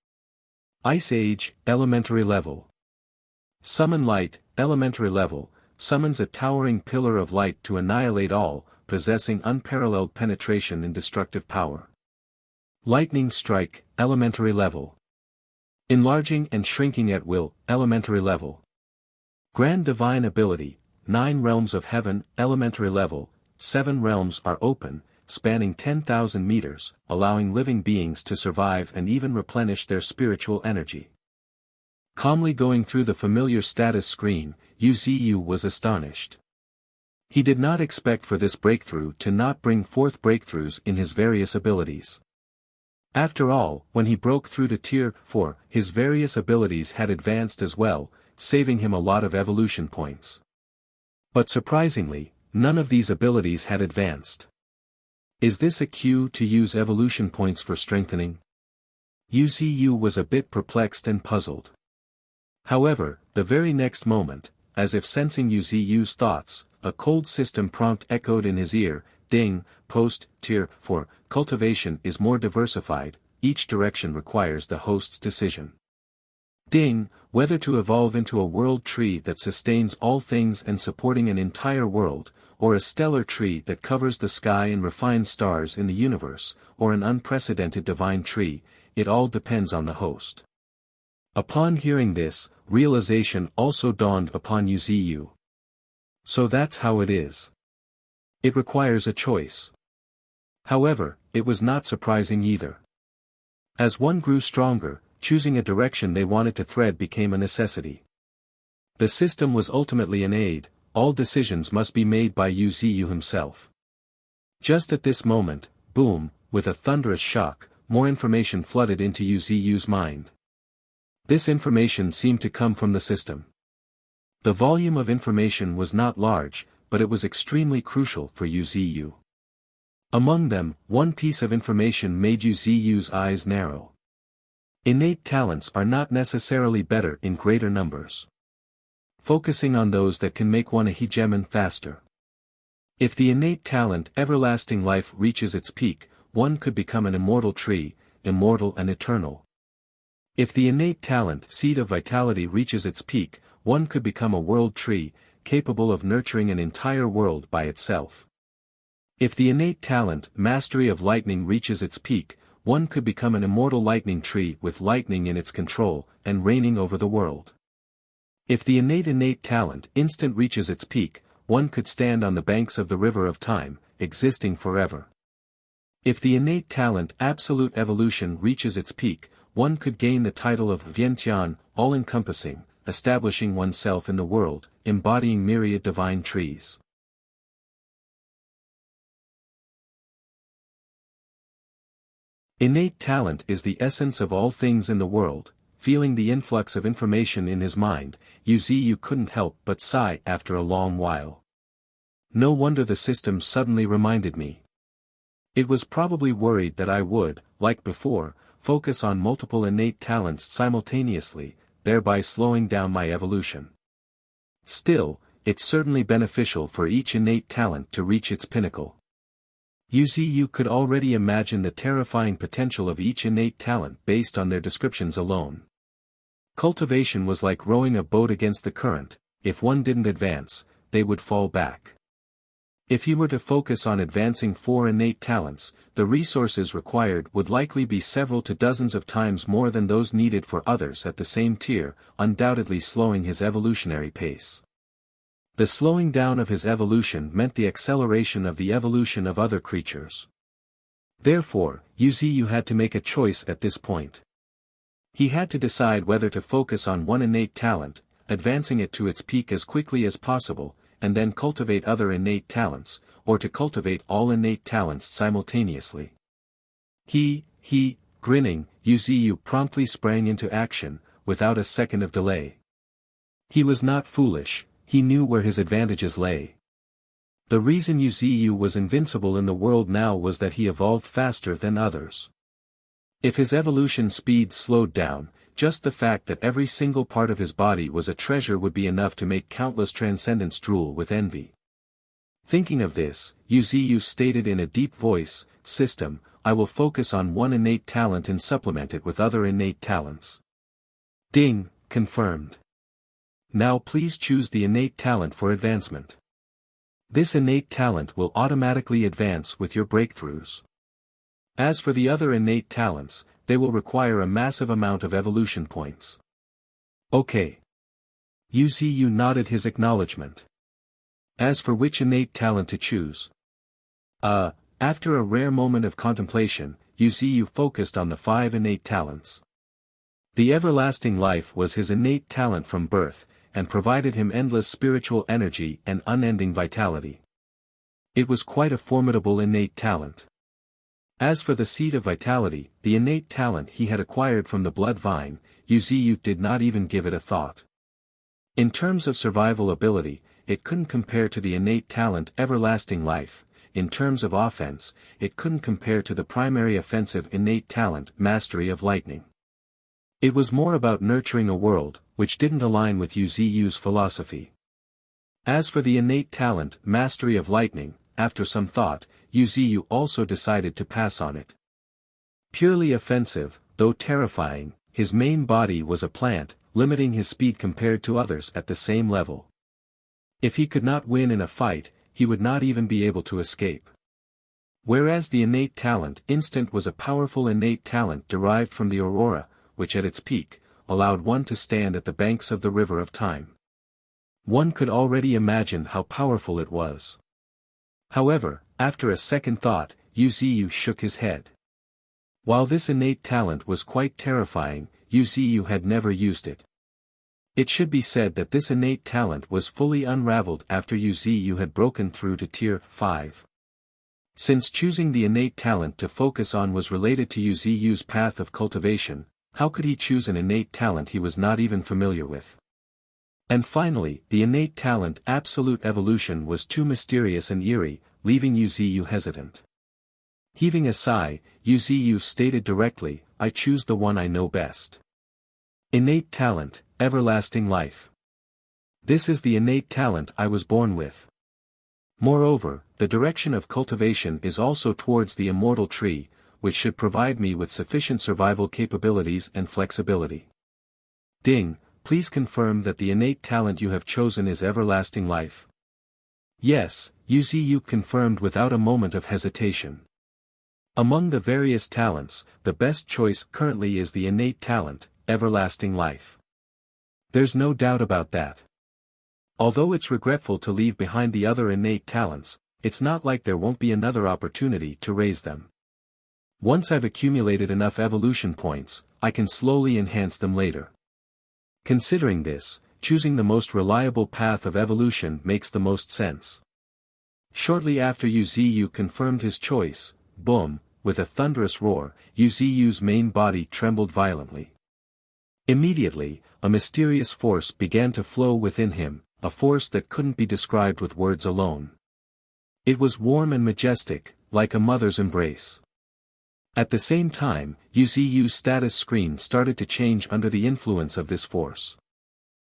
Ice Age, Elementary Level. Summon Light, Elementary Level, summons a towering pillar of light to annihilate all, possessing unparalleled penetration and destructive power. Lightning Strike, Elementary Level. Enlarging and Shrinking at Will, Elementary Level. Grand Divine Ability, 9 Realms of Heaven, Elementary Level, 7 realms are open, spanning 10,000 meters, allowing living beings to survive and even replenish their spiritual energy. Calmly going through the familiar status screen, Yuziyu was astonished. He did not expect for this breakthrough to not bring forth breakthroughs in his various abilities. After all, when he broke through to Tier 4, his various abilities had advanced as well, saving him a lot of evolution points. But surprisingly, none of these abilities had advanced. Is this a cue to use evolution points for strengthening? Yuziyu was a bit perplexed and puzzled. However, the very next moment, as if sensing Yuziyu's thoughts, a cold system prompt echoed in his ear, ding, post, Tier 4, cultivation is more diversified, each direction requires the host's decision. Ding, whether to evolve into a world tree that sustains all things and supporting an entire world, or a stellar tree that covers the sky and refines stars in the universe, or an unprecedented divine tree, it all depends on the host. Upon hearing this, realization also dawned upon Yuziyu. So that's how it is. It requires a choice. However, it was not surprising either. As one grew stronger, choosing a direction they wanted to thread became a necessity. The system was ultimately an aid, all decisions must be made by Yuziyu himself. Just at this moment, boom, with a thunderous shock, more information flooded into Yuziyu's mind. This information seemed to come from the system. The volume of information was not large, but it was extremely crucial for Yuziyu. Among them, one piece of information made Yuziyu's eyes narrow. Innate talents are not necessarily better in greater numbers. Focusing on those that can make one a hegemon faster. If the innate talent everlasting life reaches its peak, one could become an immortal tree, immortal and eternal. If the innate talent, seed of vitality, reaches its peak, one could become a world tree, capable of nurturing an entire world by itself. If the innate talent, mastery of lightning, reaches its peak, one could become an immortal lightning tree with lightning in its control, and reigning over the world. If the innate talent, instant, reaches its peak, one could stand on the banks of the river of time, existing forever. If the innate talent, absolute evolution, reaches its peak, one could gain the title of Vientian, all-encompassing, establishing oneself in the world, embodying myriad divine trees. Innate talent is the essence of all things in the world. Feeling the influx of information in his mind, Wuxia couldn't help but sigh after a long while. No wonder the system suddenly reminded me. It was probably worried that I would, like before, focus on multiple innate talents simultaneously, thereby slowing down my evolution. Still, it's certainly beneficial for each innate talent to reach its pinnacle. Wuxia could already imagine the terrifying potential of each innate talent based on their descriptions alone. Cultivation was like rowing a boat against the current. If one didn't advance, they would fall back. If he were to focus on advancing 4 innate talents, the resources required would likely be several to dozens of times more than those needed for others at the same tier, undoubtedly slowing his evolutionary pace. The slowing down of his evolution meant the acceleration of the evolution of other creatures. Therefore, Wuxia had to make a choice at this point. He had to decide whether to focus on one innate talent, advancing it to its peak as quickly as possible, and then cultivate other innate talents, or to cultivate all innate talents simultaneously. Grinning, Wuxia promptly sprang into action, without a second of delay. He was not foolish, he knew where his advantages lay. The reason Wuxia was invincible in the world now was that he evolved faster than others. If his evolution speed slowed down, just the fact that every single part of his body was a treasure would be enough to make countless transcendents drool with envy. Thinking of this, Wuxia stated in a deep voice, "System, I will focus on one innate talent and supplement it with other innate talents." Ding, confirmed. Now please choose the innate talent for advancement. This innate talent will automatically advance with your breakthroughs. As for the other innate talents, they will require a massive amount of evolution points. Okay. Wuxia nodded his acknowledgement. As for which innate talent to choose? After a rare moment of contemplation, Wuxia focused on the 5 innate talents. The everlasting life was his innate talent from birth, and provided him endless spiritual energy and unending vitality. It was quite a formidable innate talent. As for the seed of vitality, the innate talent he had acquired from the blood vine, Wuxia did not even give it a thought. In terms of survival ability, it couldn't compare to the innate talent everlasting life. In terms of offense, it couldn't compare to the primary offensive innate talent mastery of lightning. It was more about nurturing a world, which didn't align with Wuxia's philosophy. As for the innate talent mastery of lightning, after some thought, Wuxia also decided to pass on it. Purely offensive, though terrifying, his main body was a plant, limiting his speed compared to others at the same level. If he could not win in a fight, he would not even be able to escape. Whereas the innate talent instant was a powerful innate talent derived from the aurora, which at its peak, allowed one to stand at the banks of the river of time. One could already imagine how powerful it was. However, after a second thought, Wuxia shook his head. While this innate talent was quite terrifying, Wuxia had never used it. It should be said that this innate talent was fully unraveled after Wuxia had broken through to Tier 5. Since choosing the innate talent to focus on was related to Wuxia's path of cultivation, how could he choose an innate talent he was not even familiar with? And finally, the innate talent absolute evolution was too mysterious and eerie, leaving Wuxia hesitant. Heaving a sigh, Wuxia stated directly, "I choose the one I know best. Innate talent, everlasting life. This is the innate talent I was born with. Moreover, the direction of cultivation is also towards the immortal tree, which should provide me with sufficient survival capabilities and flexibility. Ding, please confirm that the innate talent you have chosen is everlasting life. Yes, Wuxia confirmed without a moment of hesitation. Among the various talents, the best choice currently is the innate talent, everlasting life. There's no doubt about that. Although it's regretful to leave behind the other innate talents, it's not like there won't be another opportunity to raise them. Once I've accumulated enough evolution points, I can slowly enhance them later. Considering this, choosing the most reliable path of evolution makes the most sense. Shortly after Wuxia confirmed his choice, boom, with a thunderous roar, Wuxia's main body trembled violently. Immediately, a mysterious force began to flow within him, a force that couldn't be described with words alone. It was warm and majestic, like a mother's embrace. At the same time, Wuxia's status screen started to change under the influence of this force.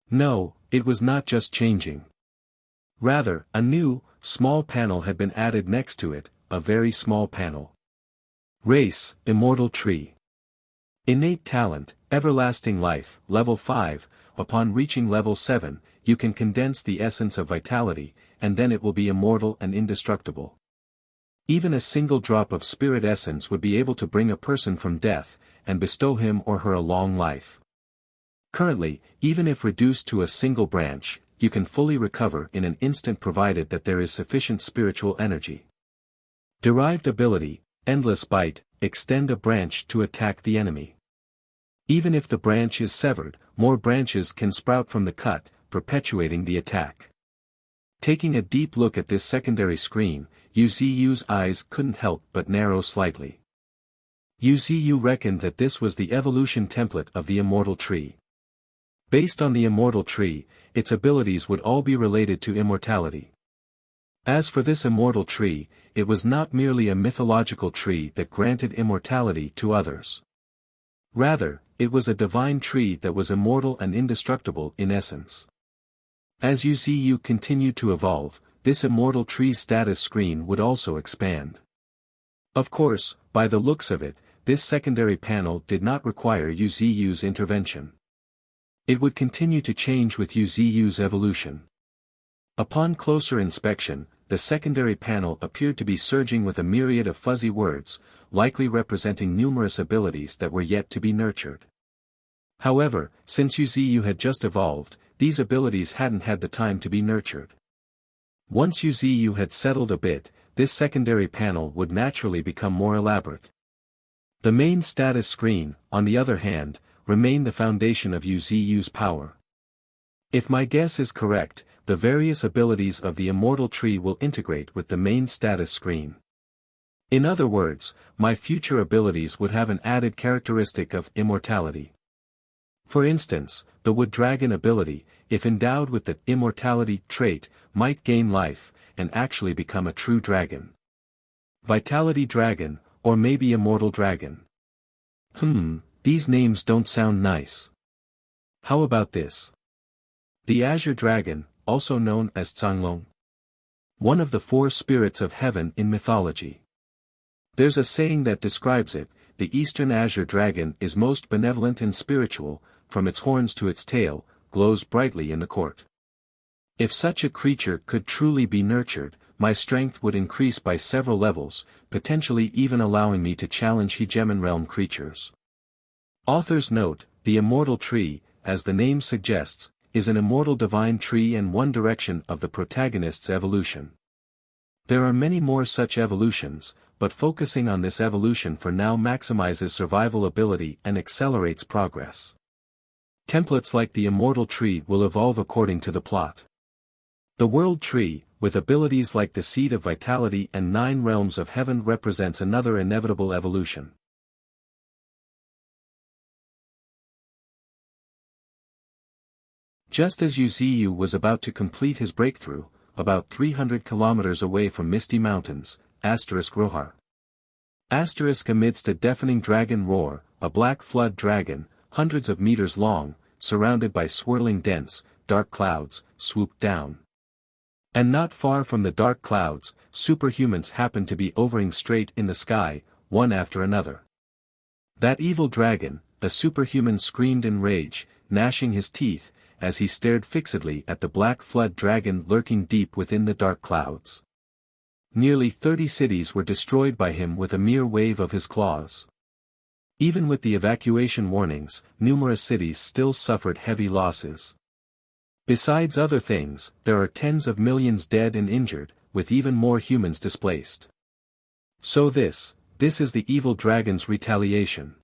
No, it was not just changing. Rather, a new, small panel had been added next to it, a very small panel. Race, Immortal Tree. Innate Talent, Everlasting Life, Level 5, upon reaching Level 7, you can condense the essence of vitality, and then it will be immortal and indestructible. Even a single drop of spirit essence would be able to bring a person from death, and bestow him or her a long life. Currently, even if reduced to a single branch, you can fully recover in an instant provided that there is sufficient spiritual energy. Derived ability, Endless Bite, extend a branch to attack the enemy. Even if the branch is severed, more branches can sprout from the cut, perpetuating the attack. Taking a deep look at this secondary screen, Wuxia's eyes couldn't help but narrow slightly. Wuxia reckoned that this was the evolution template of the Immortal Tree. Based on the Immortal Tree, its abilities would all be related to immortality. As for this Immortal Tree, it was not merely a mythological tree that granted immortality to others. Rather, it was a divine tree that was immortal and indestructible in essence. As Wuxia continued to evolve, this Immortal Tree's status screen would also expand. Of course, by the looks of it, this secondary panel did not require Wuxia's intervention. It would continue to change with Wuxia's evolution. Upon closer inspection, the secondary panel appeared to be surging with a myriad of fuzzy words, likely representing numerous abilities that were yet to be nurtured. However, since Wuxia had just evolved, these abilities hadn't had the time to be nurtured. Once Wuxia had settled a bit, this secondary panel would naturally become more elaborate. The main status screen, on the other hand, remained the foundation of Wuxia's power. If my guess is correct, the various abilities of the Immortal Tree will integrate with the main status screen. In other words, my future abilities would have an added characteristic of immortality. For instance, the Wood Dragon ability, if endowed with the immortality trait, might gain life, and actually become a true dragon. Vitality Dragon, or maybe Immortal Dragon. These names don't sound nice. How about this? The Azure Dragon, also known as Canglong. One of the 4 spirits of heaven in mythology. There's a saying that describes it: the Eastern Azure Dragon is most benevolent and spiritual, from its horns to its tail, glows brightly in the court. If such a creature could truly be nurtured, my strength would increase by several levels, potentially even allowing me to challenge Hegemon Realm creatures. Author's note: the Immortal Tree, as the name suggests, is an immortal divine tree and one direction of the protagonist's evolution. There are many more such evolutions, but focusing on this evolution for now maximizes survival ability and accelerates progress. Templates like the Immortal Tree will evolve according to the plot. The World Tree, with abilities like the Seed of Vitality and 9 Realms of Heaven, represents another inevitable evolution. Just as Wuxia was about to complete his breakthrough, about 300 kilometers away from Misty Mountains, Rohar. Amidst a deafening dragon roar, a black flood dragon, hundreds of meters long, surrounded by swirling dense, dark clouds, swooped down. And not far from the dark clouds, superhumans happened to be hovering straight in the sky, one after another. That evil dragon, a superhuman, screamed in rage, gnashing his teeth, as he stared fixedly at the black flood dragon lurking deep within the dark clouds. Nearly 30 cities were destroyed by him with a mere wave of his claws. Even with the evacuation warnings, numerous cities still suffered heavy losses. Besides other things, there are tens of millions dead and injured, with even more humans displaced. So this is the evil dragon's retaliation.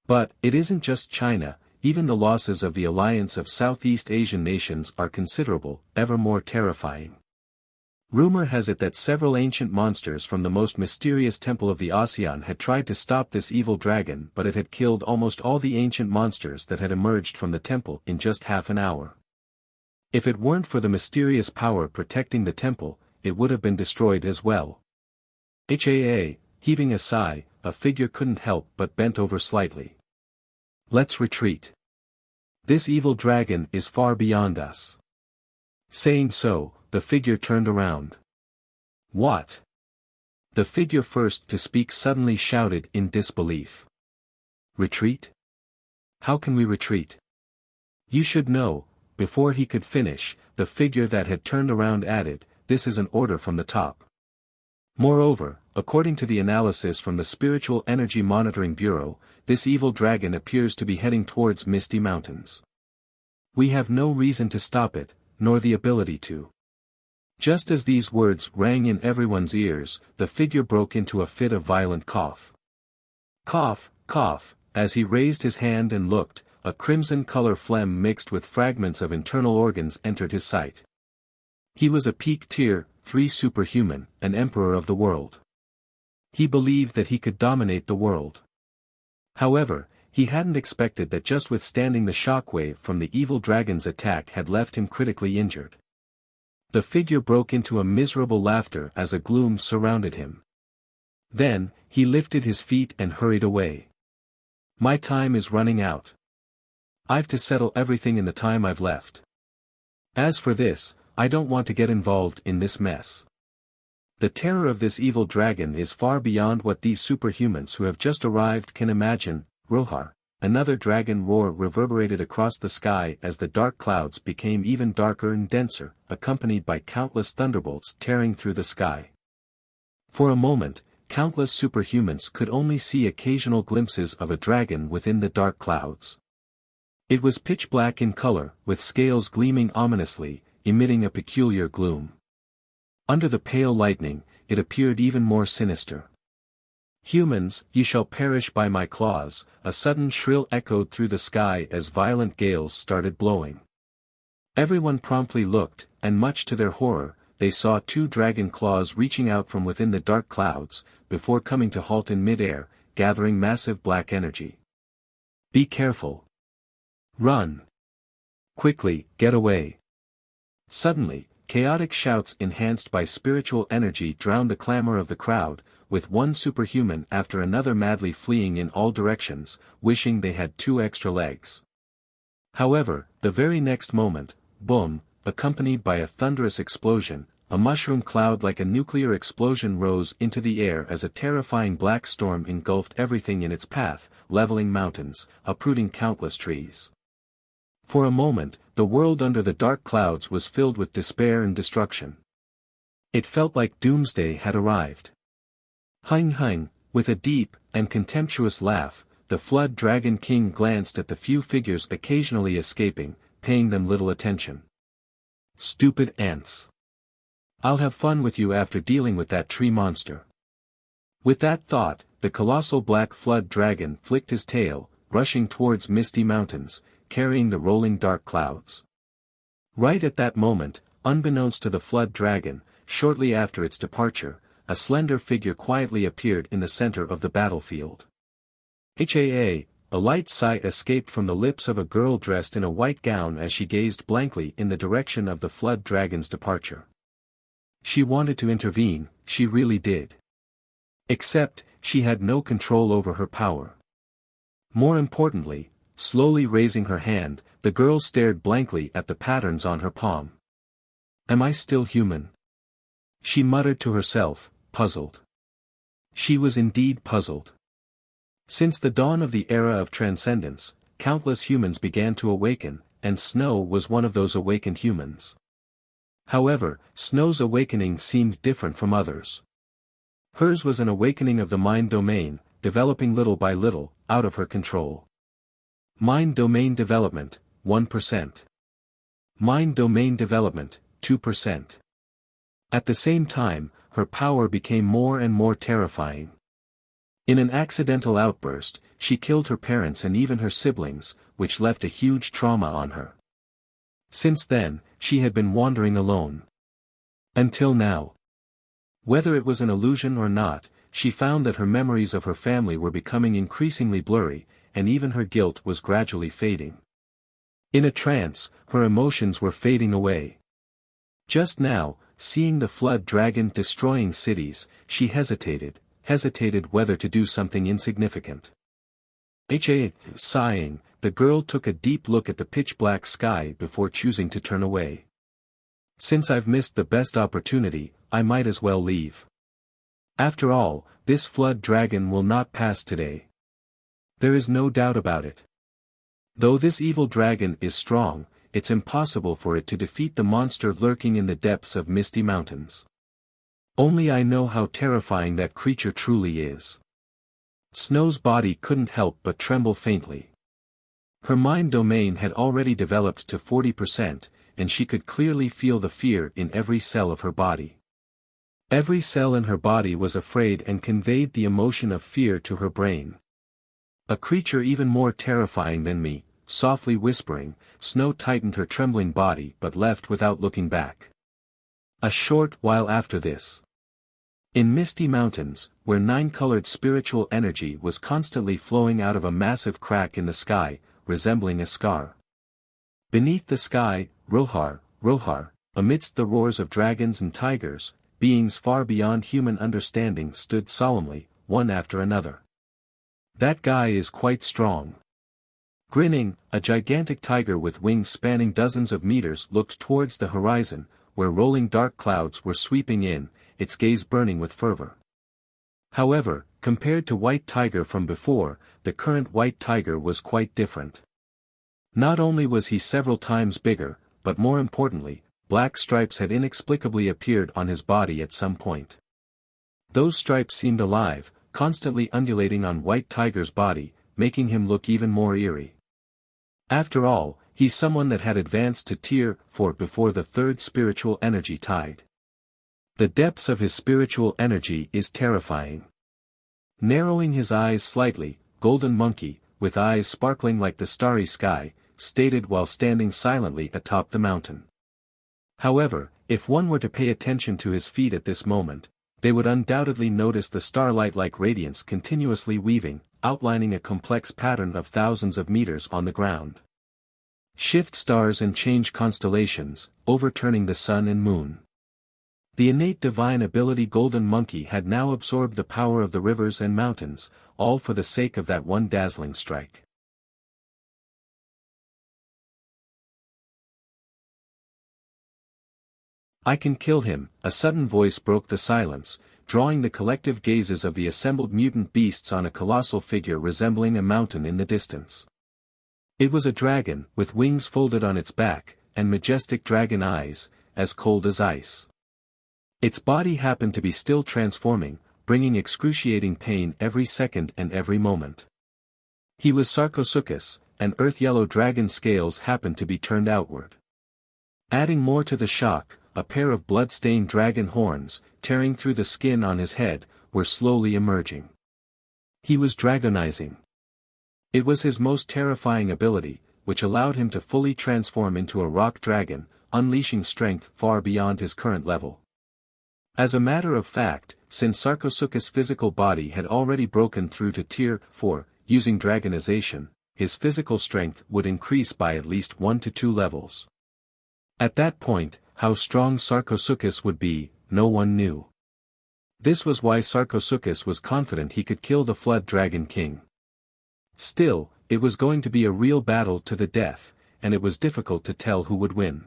But it isn't just China. Even the losses of the alliance of Southeast Asian nations are considerable, ever more terrifying. Rumor has it that several ancient monsters from the most mysterious temple of the ASEAN had tried to stop this evil dragon, but it had killed almost all the ancient monsters that had emerged from the temple in just half an hour. If it weren't for the mysterious power protecting the temple, it would have been destroyed as well. Heaving a sigh, a figure couldn't help but bent over slightly. Let's retreat. This evil dragon is far beyond us. Saying so, the figure turned around. What? The figure first to speak suddenly shouted in disbelief. Retreat? How can we retreat? You should know. Before he could finish, the figure that had turned around added, this is an order from the top. Moreover, according to the analysis from the Spiritual Energy Monitoring Bureau, this evil dragon appears to be heading towards Misty Mountains. We have no reason to stop it, nor the ability to. Just as these words rang in everyone's ears, the figure broke into a fit of violent cough. Cough, cough, as he raised his hand and looked, a crimson-color phlegm mixed with fragments of internal organs entered his sight. He was a peak tier 3 superhuman, an emperor of the world. He believed that he could dominate the world. However, he hadn't expected that just withstanding the shockwave from the evil dragon's attack had left him critically injured. The figure broke into a miserable laughter as a gloom surrounded him. Then, he lifted his feet and hurried away. My time is running out. I've to settle everything in the time I've left. As for this, I don't want to get involved in this mess. The terror of this evil dragon is far beyond what these superhumans who have just arrived can imagine. Roar! Another dragon roar reverberated across the sky as the dark clouds became even darker and denser, accompanied by countless thunderbolts tearing through the sky. For a moment, countless superhumans could only see occasional glimpses of a dragon within the dark clouds. It was pitch black in color, with scales gleaming ominously, emitting a peculiar gloom. Under the pale lightning, it appeared even more sinister. Humans, ye shall perish by my claws, a sudden shrill echoed through the sky as violent gales started blowing. Everyone promptly looked, and much to their horror, they saw 2 dragon claws reaching out from within the dark clouds, before coming to halt in mid-air, gathering massive black energy. Be careful. Run. Quickly, get away. Suddenly, chaotic shouts enhanced by spiritual energy drowned the clamor of the crowd, with one superhuman after another madly fleeing in all directions, wishing they had 2 extra legs. However, the very next moment, boom, accompanied by a thunderous explosion, a mushroom cloud like a nuclear explosion rose into the air as a terrifying black storm engulfed everything in its path, leveling mountains, uprooting countless trees. For a moment, the world under the dark clouds was filled with despair and destruction. It felt like doomsday had arrived. Hein, with a deep and contemptuous laugh, the Flood Dragon King glanced at the few figures occasionally escaping, paying them little attention. Stupid ants. I'll have fun with you after dealing with that tree monster. With that thought, the colossal black flood dragon flicked his tail, rushing towards Misty Mountains, carrying the rolling dark clouds. Right at that moment, unbeknownst to the flood dragon, shortly after its departure, a slender figure quietly appeared in the center of the battlefield. A light sigh escaped from the lips of a girl dressed in a white gown as she gazed blankly in the direction of the flood dragon's departure. She wanted to intervene, she really did. Except, she had no control over her power. More importantly, slowly raising her hand, the girl stared blankly at the patterns on her palm. Am I still human? She muttered to herself, puzzled. She was indeed puzzled. Since the dawn of the era of transcendence, countless humans began to awaken, and Snow was one of those awakened humans. However, Snow's awakening seemed different from others. Hers was an awakening of the mind domain, developing little by little, out of her control. Mind domain development, 1%. Mind domain development, 2%. At the same time, her power became more and more terrifying. In an accidental outburst, she killed her parents and even her siblings, which left a huge trauma on her. Since then, she had been wandering alone. Until now. Whether it was an illusion or not, she found that her memories of her family were becoming increasingly blurry, and even her guilt was gradually fading. In a trance, her emotions were fading away. Just now, seeing the flood dragon destroying cities, she hesitated whether to do something insignificant. Sighing, the girl took a deep look at the pitch-black sky before choosing to turn away. Since I've missed the best opportunity, I might as well leave. After all, this flood dragon will not pass today. There is no doubt about it. Though this evil dragon is strong, it's impossible for it to defeat the monster lurking in the depths of Misty Mountains. Only I know how terrifying that creature truly is. Snow's body couldn't help but tremble faintly. Her mind domain had already developed to 40%, and she could clearly feel the fear in every cell of her body. Every cell in her body was afraid and conveyed the emotion of fear to her brain. A creature even more terrifying than me, softly whispering, Snow tightened her trembling body but left without looking back. A short while after this. In Misty Mountains, where nine-colored spiritual energy was constantly flowing out of a massive crack in the sky, resembling a scar. Beneath the sky, Rohar, amidst the roars of dragons and tigers, beings far beyond human understanding stood solemnly, one after another. That guy is quite strong. Grinning, a gigantic tiger with wings spanning dozens of meters looked towards the horizon, where rolling dark clouds were sweeping in, its gaze burning with fervor. However, compared to White Tiger from before, the current White Tiger was quite different. Not only was he several times bigger, but more importantly, black stripes had inexplicably appeared on his body at some point. Those stripes seemed alive, constantly undulating on White Tiger's body, making him look even more eerie. After all, he's someone that had advanced to Tier 4 before the third spiritual energy tide. The depths of his spiritual energy is terrifying. Narrowing his eyes slightly, Golden Monkey, with eyes sparkling like the starry sky, stated while standing silently atop the mountain. However, if one were to pay attention to his feet at this moment, they would undoubtedly notice the starlight-like radiance continuously weaving, outlining a complex pattern of thousands of meters on the ground. Shift stars and change constellations, overturning the sun and moon. The innate divine ability Golden Monkey had now absorbed the power of the rivers and mountains, all for the sake of that one dazzling strike. I can kill him, a sudden voice broke the silence, drawing the collective gazes of the assembled mutant beasts on a colossal figure resembling a mountain in the distance. It was a dragon, with wings folded on its back, and majestic dragon eyes, as cold as ice. Its body happened to be still transforming, bringing excruciating pain every second and every moment. He was Sarcosuchus, and earth-yellow dragon scales happened to be turned outward. Adding more to the shock, a pair of blood-stained dragon horns, tearing through the skin on his head, were slowly emerging. He was dragonizing. It was his most terrifying ability, which allowed him to fully transform into a rock dragon, unleashing strength far beyond his current level. As a matter of fact, since Sarcosuchus' physical body had already broken through to Tier 4, using dragonization, his physical strength would increase by at least 1 to 2 levels. At that point, how strong Sarcosuchus would be, no one knew. This was why Sarcosuchus was confident he could kill the Flood Dragon King. Still, it was going to be a real battle to the death, and it was difficult to tell who would win.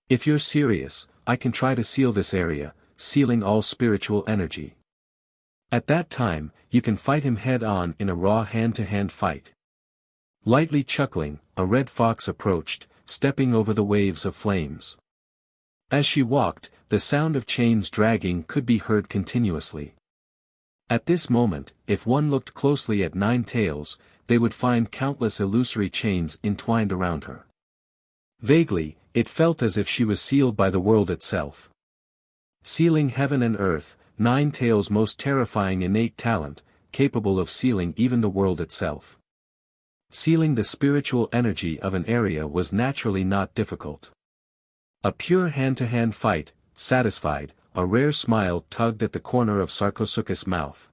If you're serious, I can try to seal this area, sealing all spiritual energy. At that time, you can fight him head-on in a raw hand-to-hand fight. Lightly chuckling, a red fox approached, stepping over the waves of flames. As she walked, the sound of chains dragging could be heard continuously. At this moment, if one looked closely at Nine Tails, they would find countless illusory chains entwined around her. Vaguely, it felt as if she was sealed by the world itself. Sealing heaven and earth, Nine Tails' most terrifying innate talent, capable of sealing even the world itself. Sealing the spiritual energy of an area was naturally not difficult. A pure hand-to-hand fight, satisfied, a rare smile tugged at the corner of Sarcosuchus' mouth.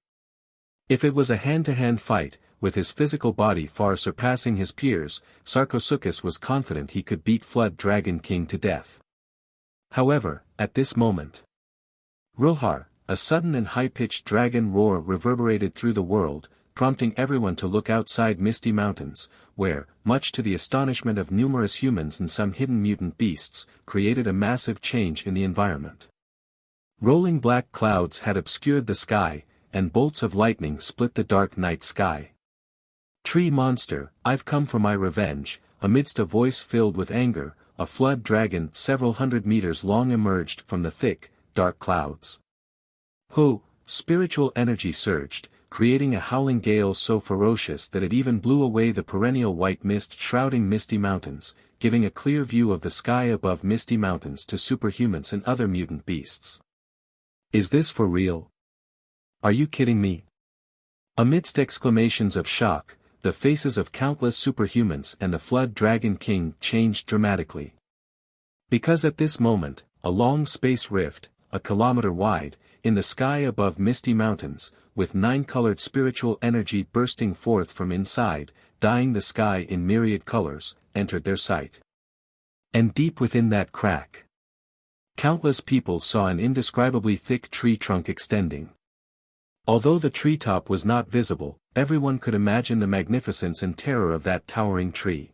If it was a hand-to-hand fight, with his physical body far surpassing his peers, Sarcosuchus was confident he could beat Flood Dragon King to death. However, at this moment, Rilhar, a sudden and high-pitched dragon roar reverberated through the world, prompting everyone to look outside Misty Mountains, where, much to the astonishment of numerous humans and some hidden mutant beasts, created a massive change in the environment. Rolling black clouds had obscured the sky, and bolts of lightning split the dark night sky. "Tree monster, I've come for my revenge," amidst a voice filled with anger, a flood dragon several hundred meters long emerged from the thick, dark clouds. Ho! Spiritual energy surged, creating a howling gale so ferocious that it even blew away the perennial white mist shrouding Misty Mountains, giving a clear view of the sky above Misty Mountains to superhumans and other mutant beasts. "Is this for real? Are you kidding me?" Amidst exclamations of shock, the faces of countless superhumans and the Flood Dragon King changed dramatically. Because at this moment, a long space rift, a kilometer wide, in the sky above Misty Mountains, with nine-colored spiritual energy bursting forth from inside, dyeing the sky in myriad colors, entered their sight. And deep within that crack, countless people saw an indescribably thick tree trunk extending. Although the treetop was not visible, everyone could imagine the magnificence and terror of that towering tree.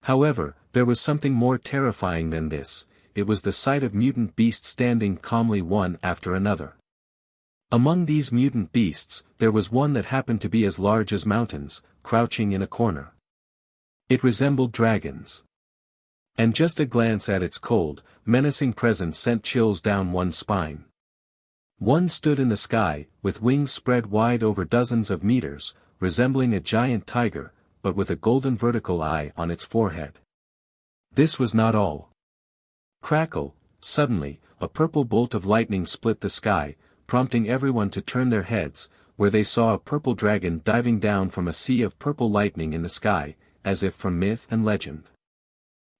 However, there was something more terrifying than this. It was the sight of mutant beasts standing calmly one after another. Among these mutant beasts, there was one that happened to be as large as mountains, crouching in a corner. It resembled dragons. And just a glance at its cold, menacing presence sent chills down one's spine. One stood in the sky, with wings spread wide over dozens of meters, resembling a giant tiger, but with a golden vertical eye on its forehead. This was not all. Crackle, suddenly, a purple bolt of lightning split the sky, prompting everyone to turn their heads, where they saw a purple dragon diving down from a sea of purple lightning in the sky, as if from myth and legend.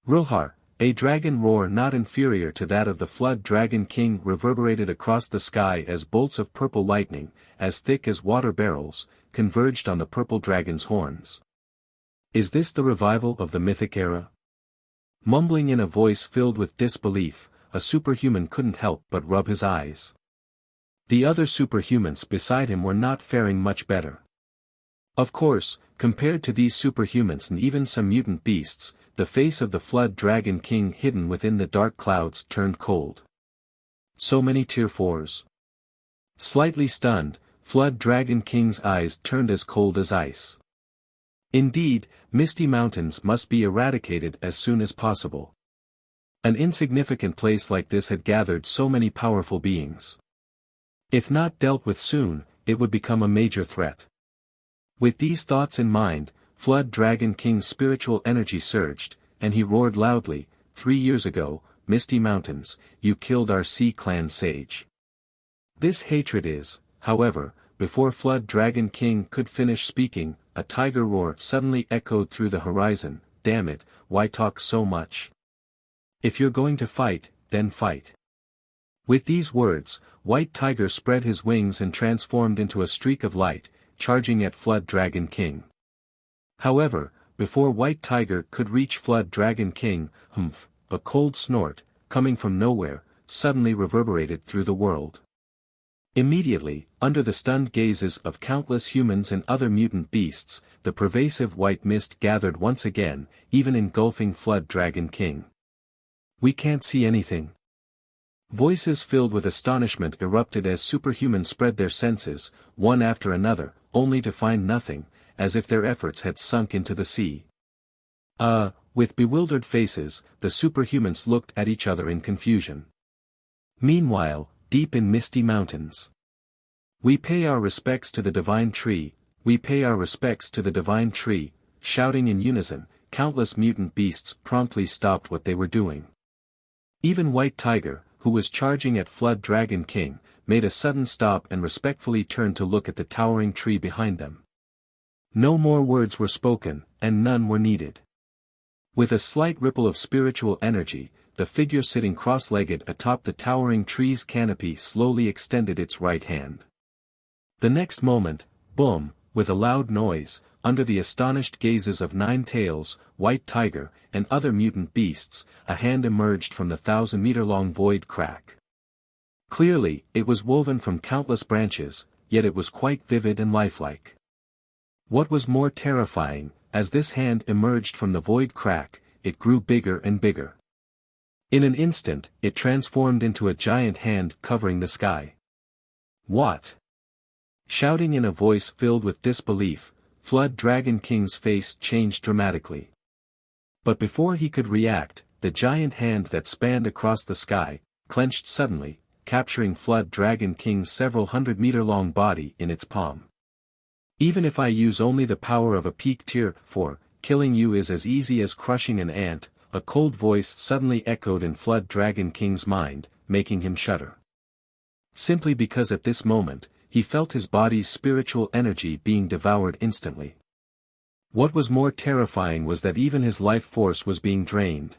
Rilhar, a dragon roar not inferior to that of the Flood Dragon King reverberated across the sky as bolts of purple lightning, as thick as water barrels, converged on the purple dragon's horns. "Is this the revival of the mythic era?" Mumbling in a voice filled with disbelief, a superhuman couldn't help but rub his eyes. The other superhumans beside him were not faring much better. Of course, compared to these superhumans and even some mutant beasts, the face of the Flood Dragon King hidden within the dark clouds turned cold. So many tier 4s. Slightly stunned, Flood Dragon King's eyes turned as cold as ice. Indeed, Misty Mountains must be eradicated as soon as possible. An insignificant place like this had gathered so many powerful beings. If not dealt with soon, it would become a major threat. With these thoughts in mind, Flood Dragon King's spiritual energy surged, and he roared loudly, 3 years ago, Misty Mountains, you killed our Sea Clan sage. This hatred is, however, before Flood Dragon King could finish speaking, a tiger roar suddenly echoed through the horizon. Damn it, why talk so much? If you're going to fight, then fight. With these words, White Tiger spread his wings and transformed into a streak of light, charging at Flood Dragon King. However, before White Tiger could reach Flood Dragon King, a cold snort, coming from nowhere, suddenly reverberated through the world. Immediately, under the stunned gazes of countless humans and other mutant beasts, the pervasive white mist gathered once again, even engulfing Flood Dragon King. We can't see anything. Voices filled with astonishment erupted as superhumans spread their senses, one after another, only to find nothing, as if their efforts had sunk into the sea. With bewildered faces, the superhumans looked at each other in confusion. Meanwhile, deep in misty mountains. "We pay our respects to the divine tree, we pay our respects to the divine tree," shouting in unison, countless mutant beasts promptly stopped what they were doing. Even White Tiger, who was charging at Flood Dragon King, made a sudden stop and respectfully turned to look at the towering tree behind them. No more words were spoken, and none were needed. With a slight ripple of spiritual energy, the figure sitting cross-legged atop the towering tree's canopy slowly extended its right hand. The next moment, boom, with a loud noise, under the astonished gazes of Nine Tails, White Tiger, and other mutant beasts, a hand emerged from the 1,000-meter-long void crack. Clearly, it was woven from countless branches, yet it was quite vivid and lifelike. What was more terrifying, as this hand emerged from the void crack, it grew bigger and bigger. In an instant, it transformed into a giant hand covering the sky. "What?" Shouting in a voice filled with disbelief, Flood Dragon King's face changed dramatically. But before he could react, the giant hand that spanned across the sky, clenched suddenly, capturing Flood Dragon King's several hundred-meter-long body in its palm. "Even if I use only the power of a peak tier 4, killing you is as easy as crushing an ant," a cold voice suddenly echoed in Flood Dragon King's mind, making him shudder. Simply because at this moment, he felt his body's spiritual energy being devoured instantly. What was more terrifying was that even his life force was being drained.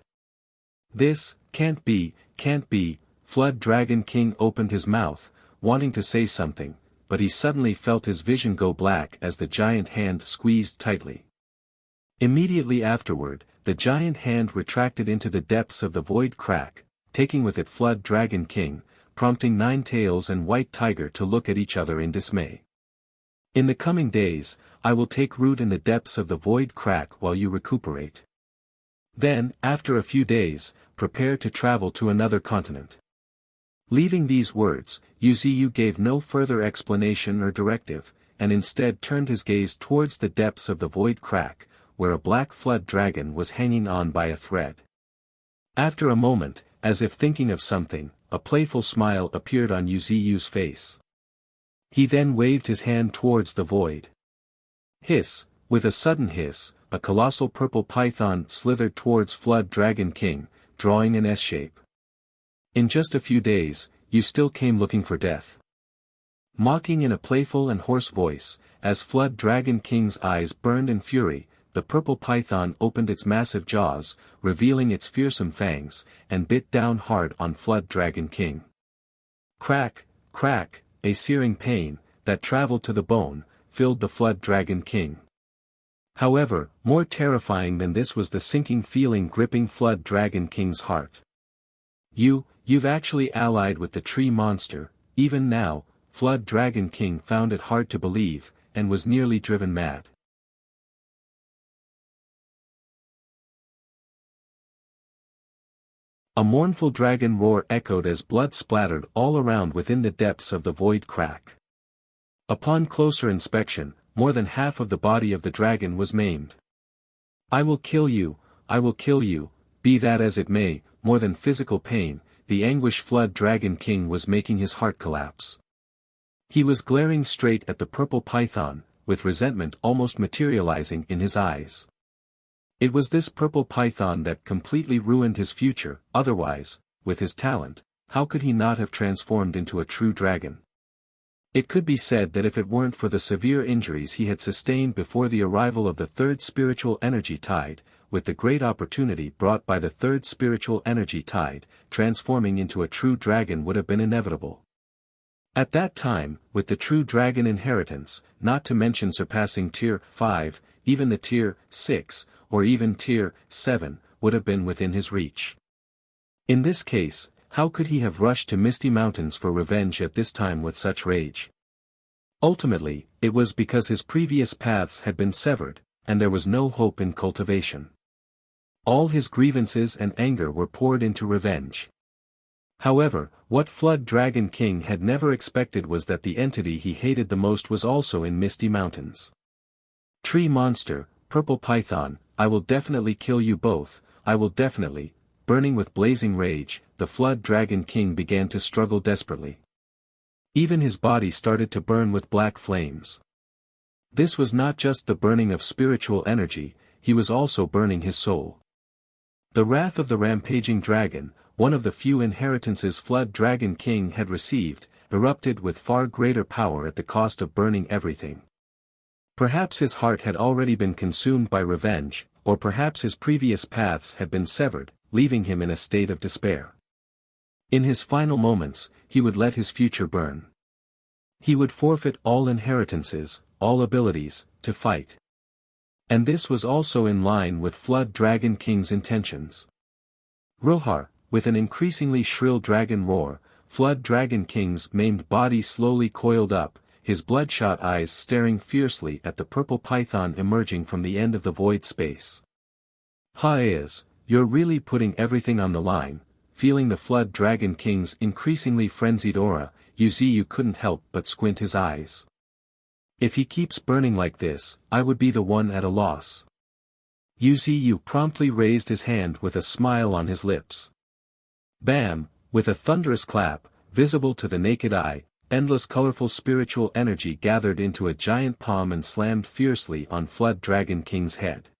"This can't be," Flood Dragon King opened his mouth, wanting to say something, but he suddenly felt his vision go black as the giant hand squeezed tightly. Immediately afterward, the giant hand retracted into the depths of the void crack, taking with it Flood Dragon King, prompting Nine Tails and White Tiger to look at each other in dismay. "In the coming days, I will take root in the depths of the void crack while you recuperate. Then, after a few days, prepare to travel to another continent." Leaving these words, Wuxia gave no further explanation or directive, and instead turned his gaze towards the depths of the void crack, where a black flood dragon was hanging on by a thread. After a moment, as if thinking of something, a playful smile appeared on Wuxia's face. He then waved his hand towards the void. Hiss, with a sudden hiss, a colossal purple python slithered towards Flood Dragon King, drawing an S shape. "In just a few days, you still came looking for death." Mocking in a playful and hoarse voice, as Flood Dragon King's eyes burned in fury, the purple python opened its massive jaws, revealing its fearsome fangs, and bit down hard on Flood Dragon King. Crack, crack, a searing pain, that traveled to the bone, filled the Flood Dragon King. However, more terrifying than this was the sinking feeling gripping Flood Dragon King's heart. You've actually allied with the tree monster." Even now, Flood Dragon King found it hard to believe, and was nearly driven mad. A mournful dragon roar echoed as blood splattered all around within the depths of the void crack. Upon closer inspection, more than half of the body of the dragon was maimed. I will kill you, be that as it may." More than physical pain, the anguished Flood Dragon King was making his heart collapse. He was glaring straight at the purple python, with resentment almost materializing in his eyes. It was this purple python that completely ruined his future, otherwise, with his talent, how could he not have transformed into a true dragon? It could be said that if it weren't for the severe injuries he had sustained before the arrival of the third spiritual energy tide, with the great opportunity brought by the third spiritual energy tide, transforming into a true dragon would have been inevitable. At that time, with the true dragon inheritance, not to mention surpassing tier 5, even the tier 6, or even tier 7, would have been within his reach. In this case, how could he have rushed to Misty Mountains for revenge at this time with such rage? Ultimately, it was because his previous paths had been severed, and there was no hope in cultivation. All his grievances and anger were poured into revenge. However, what Flood Dragon King had never expected was that the entity he hated the most was also in Misty Mountains. Tree monster, purple python, I will definitely kill you both, I will definitely. Burning with blazing rage, the Flood Dragon King began to struggle desperately. Even his body started to burn with black flames. This was not just the burning of spiritual energy, he was also burning his soul. The wrath of the rampaging dragon, one of the few inheritances Flood Dragon King had received, erupted with far greater power at the cost of burning everything. Perhaps his heart had already been consumed by revenge, or perhaps his previous paths had been severed, leaving him in a state of despair. In his final moments, he would let his future burn. He would forfeit all inheritances, all abilities, to fight. And this was also in line with Flood Dragon King's intentions. Roar! With an increasingly shrill dragon roar, Flood Dragon King's maimed body slowly coiled up, his bloodshot eyes staring fiercely at the purple python emerging from the end of the void space. You're really putting everything on the line. Feeling the Flood Dragon King's increasingly frenzied aura, Wuxia couldn't help but squint his eyes. If he keeps burning like this, I would be the one at a loss. Wuxia promptly raised his hand with a smile on his lips. Bam! With a thunderous clap, visible to the naked eye, endless colorful spiritual energy gathered into a giant palm and slammed fiercely on Flood Dragon King's head.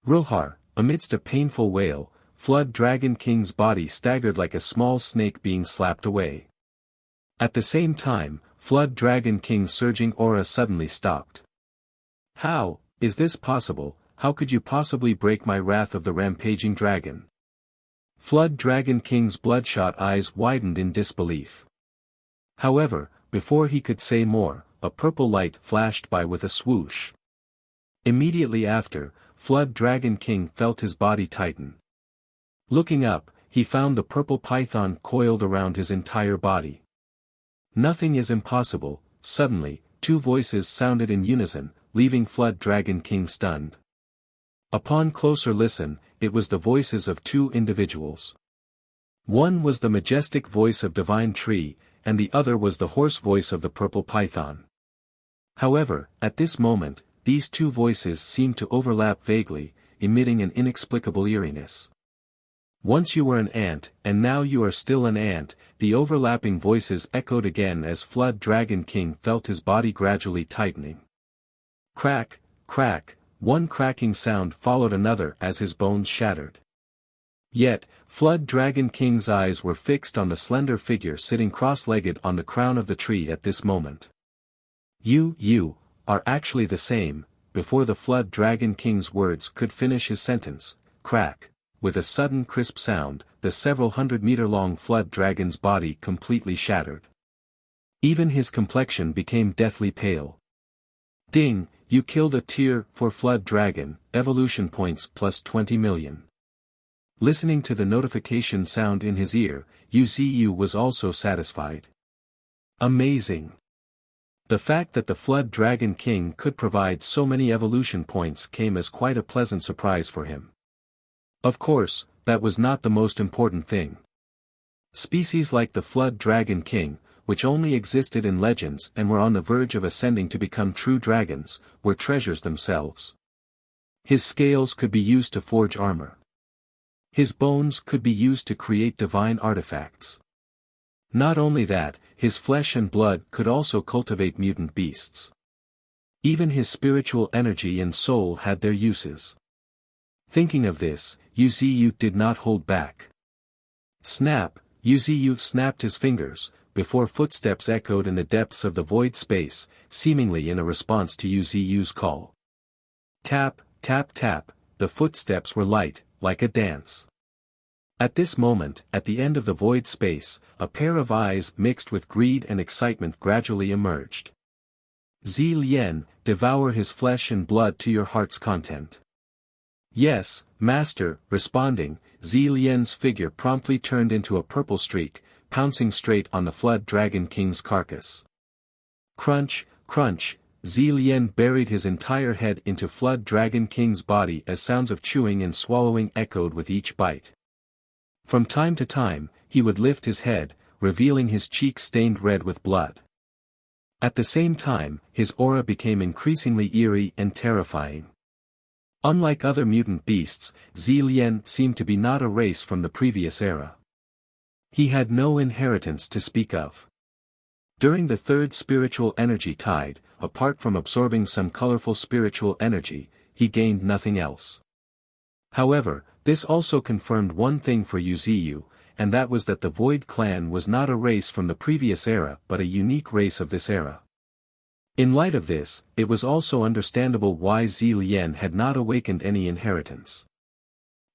Roar! Amidst a painful wail, Flood Dragon King's body staggered like a small snake being slapped away. At the same time, Flood Dragon King's surging aura suddenly stopped. How is this possible? How could you possibly break my wrath of the rampaging dragon? Flood Dragon King's bloodshot eyes widened in disbelief. However, before he could say more, a purple light flashed by with a swoosh. Immediately after, Flood Dragon King felt his body tighten. Looking up, he found the purple python coiled around his entire body. Nothing is impossible. Suddenly, two voices sounded in unison, leaving Flood Dragon King stunned. Upon closer listen, it was the voices of two individuals. One was the majestic voice of Divine Tree, and the other was the hoarse voice of the purple python. However, at this moment, these two voices seemed to overlap vaguely, emitting an inexplicable eeriness. Once you were an ant, and now you are still an ant, the overlapping voices echoed again as Flood Dragon King felt his body gradually tightening. Crack, crack, one cracking sound followed another as his bones shattered. Yet, Flood Dragon King's eyes were fixed on the slender figure sitting cross-legged on the crown of the tree at this moment. You are actually the same. Before the Flood Dragon King's words could finish his sentence, crack. With a sudden crisp sound, the several 100-meter-long Flood Dragon's body completely shattered. Even his complexion became deathly pale. Ding, you killed a tier 4 Flood Dragon, evolution points plus 20 million. Listening to the notification sound in his ear, Wuxia was also satisfied. Amazing. The fact that the Flood Dragon King could provide so many evolution points came as quite a pleasant surprise for him. Of course, that was not the most important thing. Species like the Flood Dragon King, which only existed in legends and were on the verge of ascending to become true dragons, were treasures themselves. His scales could be used to forge armor. His bones could be used to create divine artifacts. Not only that, his flesh and blood could also cultivate mutant beasts. Even his spiritual energy and soul had their uses. Thinking of this, Wuxia did not hold back. Snap! Wuxia snapped his fingers, before footsteps echoed in the depths of the void space, seemingly in a response to Wuxia's call. Tap, tap, tap, the footsteps were light, like a dance. At this moment, at the end of the void space, a pair of eyes mixed with greed and excitement gradually emerged. Zilien, devour his flesh and blood to your heart's content. Yes, master, responding, Zilien's figure promptly turned into a purple streak, pouncing straight on the Flood Dragon King's carcass. Crunch, crunch, Zilien buried his entire head into Flood Dragon King's body as sounds of chewing and swallowing echoed with each bite. From time to time, he would lift his head, revealing his cheeks stained red with blood. At the same time, his aura became increasingly eerie and terrifying. Unlike other mutant beasts, Zilien seemed to be not a race from the previous era. He had no inheritance to speak of. During the third spiritual energy tide, apart from absorbing some colorful spiritual energy, he gained nothing else. However, this also confirmed one thing for Yuziyu, and that was that the Void Clan was not a race from the previous era but a unique race of this era. In light of this, it was also understandable why Zilien had not awakened any inheritance.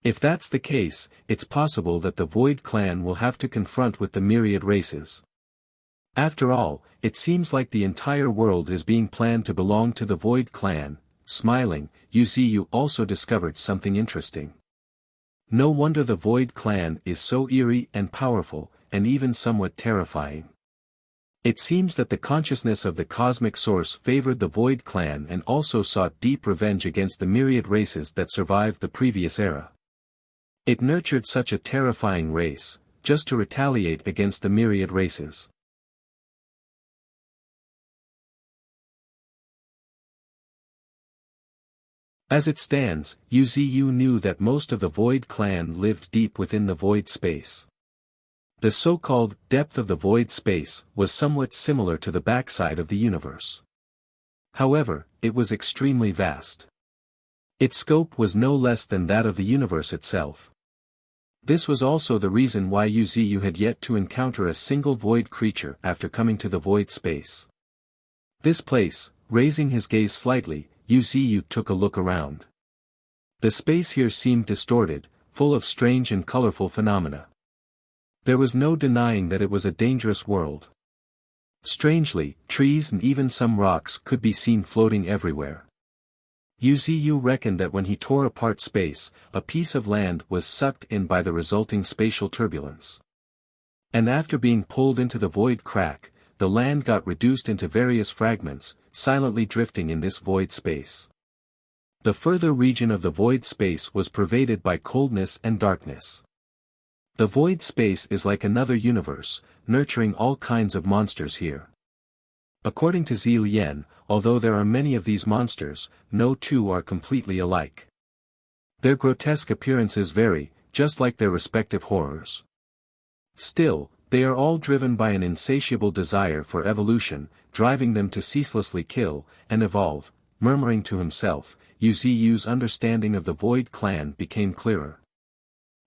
If that's the case, it's possible that the Void Clan will have to confront with the myriad races. After all, it seems like the entire world is being planned to belong to the Void Clan. Smiling, Yuziyu also discovered something interesting. No wonder the Void Clan is so eerie and powerful, and even somewhat terrifying. It seems that the consciousness of the cosmic source favored the Void Clan and also sought deep revenge against the myriad races that survived the previous era. It nurtured such a terrifying race, just to retaliate against the myriad races. As it stands, Yuziyu knew that most of the Void Clan lived deep within the void space. The so-called depth of the void space was somewhat similar to the backside of the universe. However, it was extremely vast. Its scope was no less than that of the universe itself. This was also the reason why Yuziyu had yet to encounter a single void creature after coming to the void space. This place, raising his gaze slightly, Yuziyu took a look around. The space here seemed distorted, full of strange and colorful phenomena. There was no denying that it was a dangerous world. Strangely, trees and even some rocks could be seen floating everywhere. Yuziyu reckoned that when he tore apart space, a piece of land was sucked in by the resulting spatial turbulence. And after being pulled into the void crack, the land got reduced into various fragments, silently drifting in this void space. The further region of the void space was pervaded by coldness and darkness. The void space is like another universe, nurturing all kinds of monsters here. According to Zilien, although there are many of these monsters, no two are completely alike. Their grotesque appearances vary, just like their respective horrors. Still, they are all driven by an insatiable desire for evolution, driving them to ceaselessly kill and evolve. Murmuring to himself, Yuziyu's understanding of the Void Clan became clearer.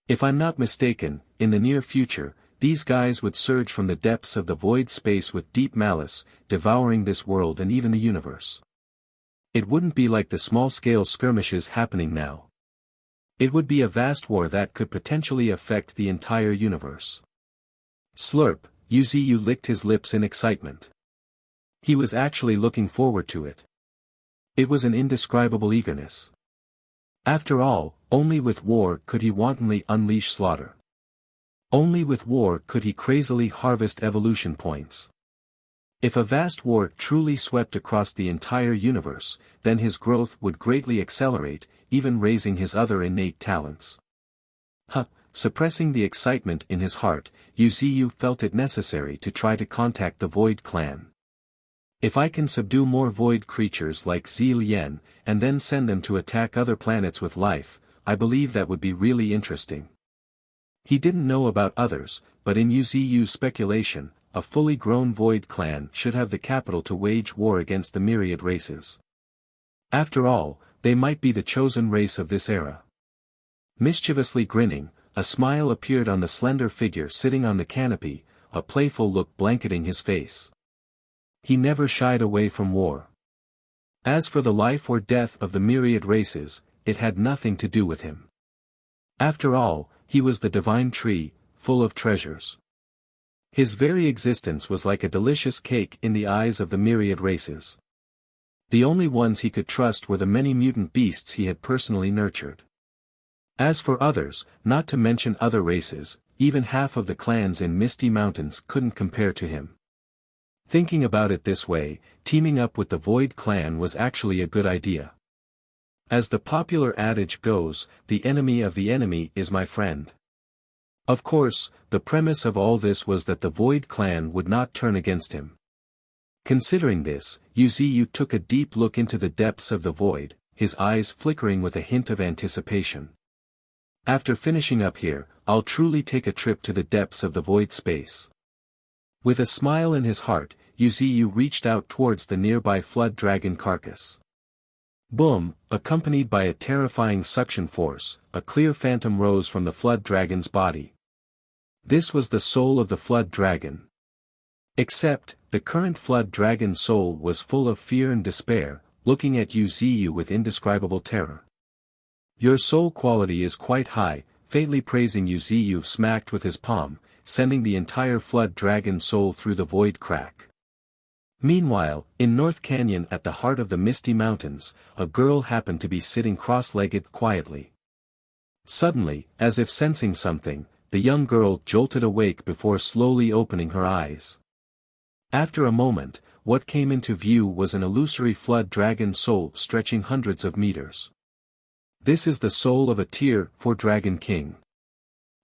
If I'm not mistaken, in the near future, these guys would surge from the depths of the void space with deep malice, devouring this world and even the universe. It wouldn't be like the small-scale skirmishes happening now. It would be a vast war that could potentially affect the entire universe. Slurp, Yuziyu licked his lips in excitement. He was actually looking forward to it. It was an indescribable eagerness. After all, only with war could he wantonly unleash slaughter. Only with war could he crazily harvest evolution points. If a vast war truly swept across the entire universe, then his growth would greatly accelerate, even raising his other innate talents. Suppressing the excitement in his heart, Yuziyu felt it necessary to try to contact the Void Clan. If I can subdue more void creatures like Zilien, and then send them to attack other planets with life, I believe that would be really interesting. He didn't know about others, but in Yuziyu's speculation, a fully grown Void Clan should have the capital to wage war against the myriad races. After all, they might be the chosen race of this era. Mischievously grinning, a smile appeared on the slender figure sitting on the canopy, a playful look blanketing his face. He never shied away from war. As for the life or death of the myriad races, it had nothing to do with him. After all, he was the divine tree, full of treasures. His very existence was like a delicious cake in the eyes of the myriad races. The only ones he could trust were the many mutant beasts he had personally nurtured. As for others, not to mention other races, even half of the clans in Misty Mountains couldn't compare to him. Thinking about it this way, teaming up with the Void Clan was actually a good idea. As the popular adage goes, the enemy of the enemy is my friend. Of course, the premise of all this was that the Void clan would not turn against him. Considering this, Wuxia took a deep look into the depths of the void, his eyes flickering with a hint of anticipation. After finishing up here, I'll truly take a trip to the depths of the void space. With a smile in his heart, Wuxia reached out towards the nearby flood dragon carcass. Boom, accompanied by a terrifying suction force, a clear phantom rose from the flood dragon's body. This was the soul of the flood dragon. Except, the current flood dragon soul was full of fear and despair, looking at Wuxia with indescribable terror. Your soul quality is quite high, faintly praising Wuxia smacked with his palm, sending the entire flood dragon soul through the void crack. Meanwhile, in North Canyon at the heart of the Misty Mountains, a girl happened to be sitting cross-legged quietly. Suddenly, as if sensing something, the young girl jolted awake before slowly opening her eyes. After a moment, what came into view was an illusory flood dragon soul stretching hundreds of meters. This is the soul of a Tier 4 Dragon King.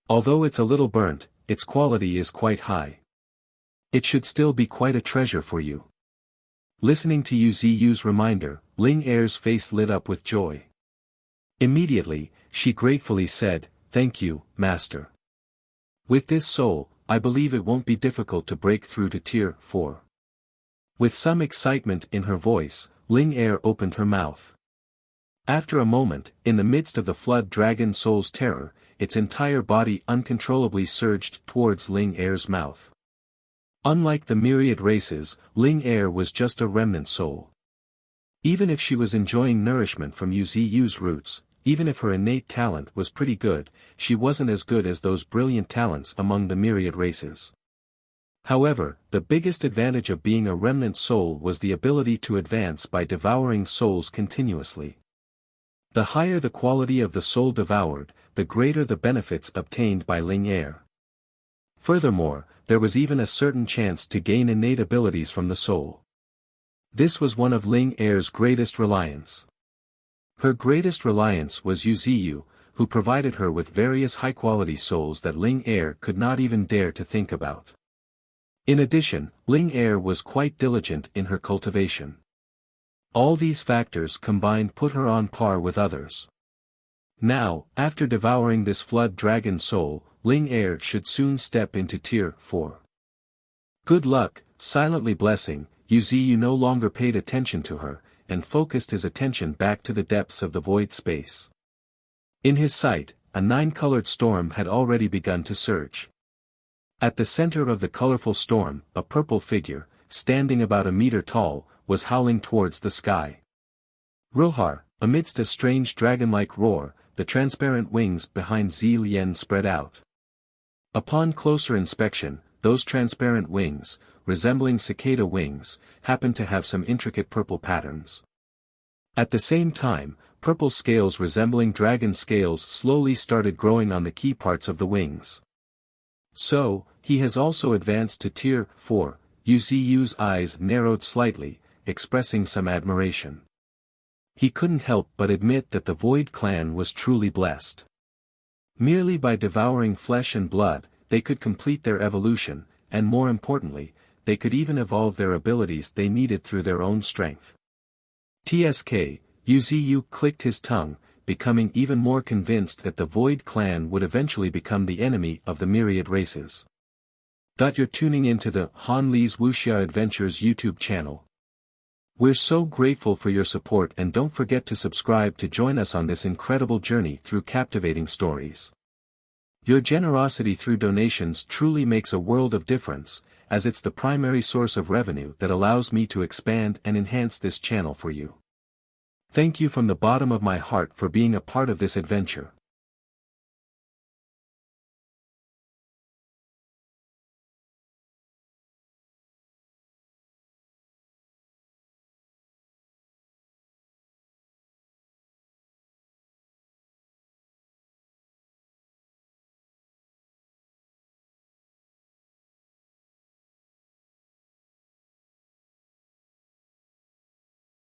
Although it's a little burnt, its quality is quite high. It should still be quite a treasure for you. Listening to Wuxia's reminder, Ling Er's face lit up with joy. Immediately, she gratefully said, "Thank you, Master. With this soul, I believe it won't be difficult to break through to Tier 4. With some excitement in her voice, Ling Er opened her mouth. After a moment, in the midst of the flood dragon soul's terror, its entire body uncontrollably surged towards Ling Er's mouth. Unlike the myriad races, Ling Er was just a remnant soul. Even if she was enjoying nourishment from Wuxia's roots, even if her innate talent was pretty good, she wasn't as good as those brilliant talents among the myriad races. However, the biggest advantage of being a remnant soul was the ability to advance by devouring souls continuously. The higher the quality of the soul devoured, the greater the benefits obtained by Ling Er. Furthermore, there was even a certain chance to gain innate abilities from the soul. This was one of Ling Er's greatest reliance. Her greatest reliance was Wuxia, who provided her with various high-quality souls that Ling Er could not even dare to think about. In addition, Ling Er was quite diligent in her cultivation. All these factors combined put her on par with others. Now, after devouring this flood dragon soul, Ling Er should soon step into Tier 4. Good luck, silently blessing, Wuxia no longer paid attention to her, and focused his attention back to the depths of the void space. In his sight, a 9-colored storm had already begun to surge. At the center of the colorful storm, a purple figure, standing about a meter tall, was howling towards the sky. Rohar, amidst a strange dragon-like roar, the transparent wings behind Zilien spread out. Upon closer inspection, those transparent wings, resembling cicada wings, happened to have some intricate purple patterns. At the same time, purple scales resembling dragon scales slowly started growing on the key parts of the wings. So, he has also advanced to Tier 4, Wuxia's eyes narrowed slightly, expressing some admiration. He couldn't help but admit that the Void clan was truly blessed. Merely by devouring flesh and blood, they could complete their evolution, and more importantly, they could even evolve their abilities they needed through their own strength. TSK, Wuxia clicked his tongue, becoming even more convinced that the Void clan would eventually become the enemy of the myriad races. You're tuning into the Han Li's Wuxia Adventures YouTube channel. We're so grateful for your support, and don't forget to subscribe to join us on this incredible journey through captivating stories. Your generosity through donations truly makes a world of difference, as it's the primary source of revenue that allows me to expand and enhance this channel for you. Thank you from the bottom of my heart for being a part of this adventure.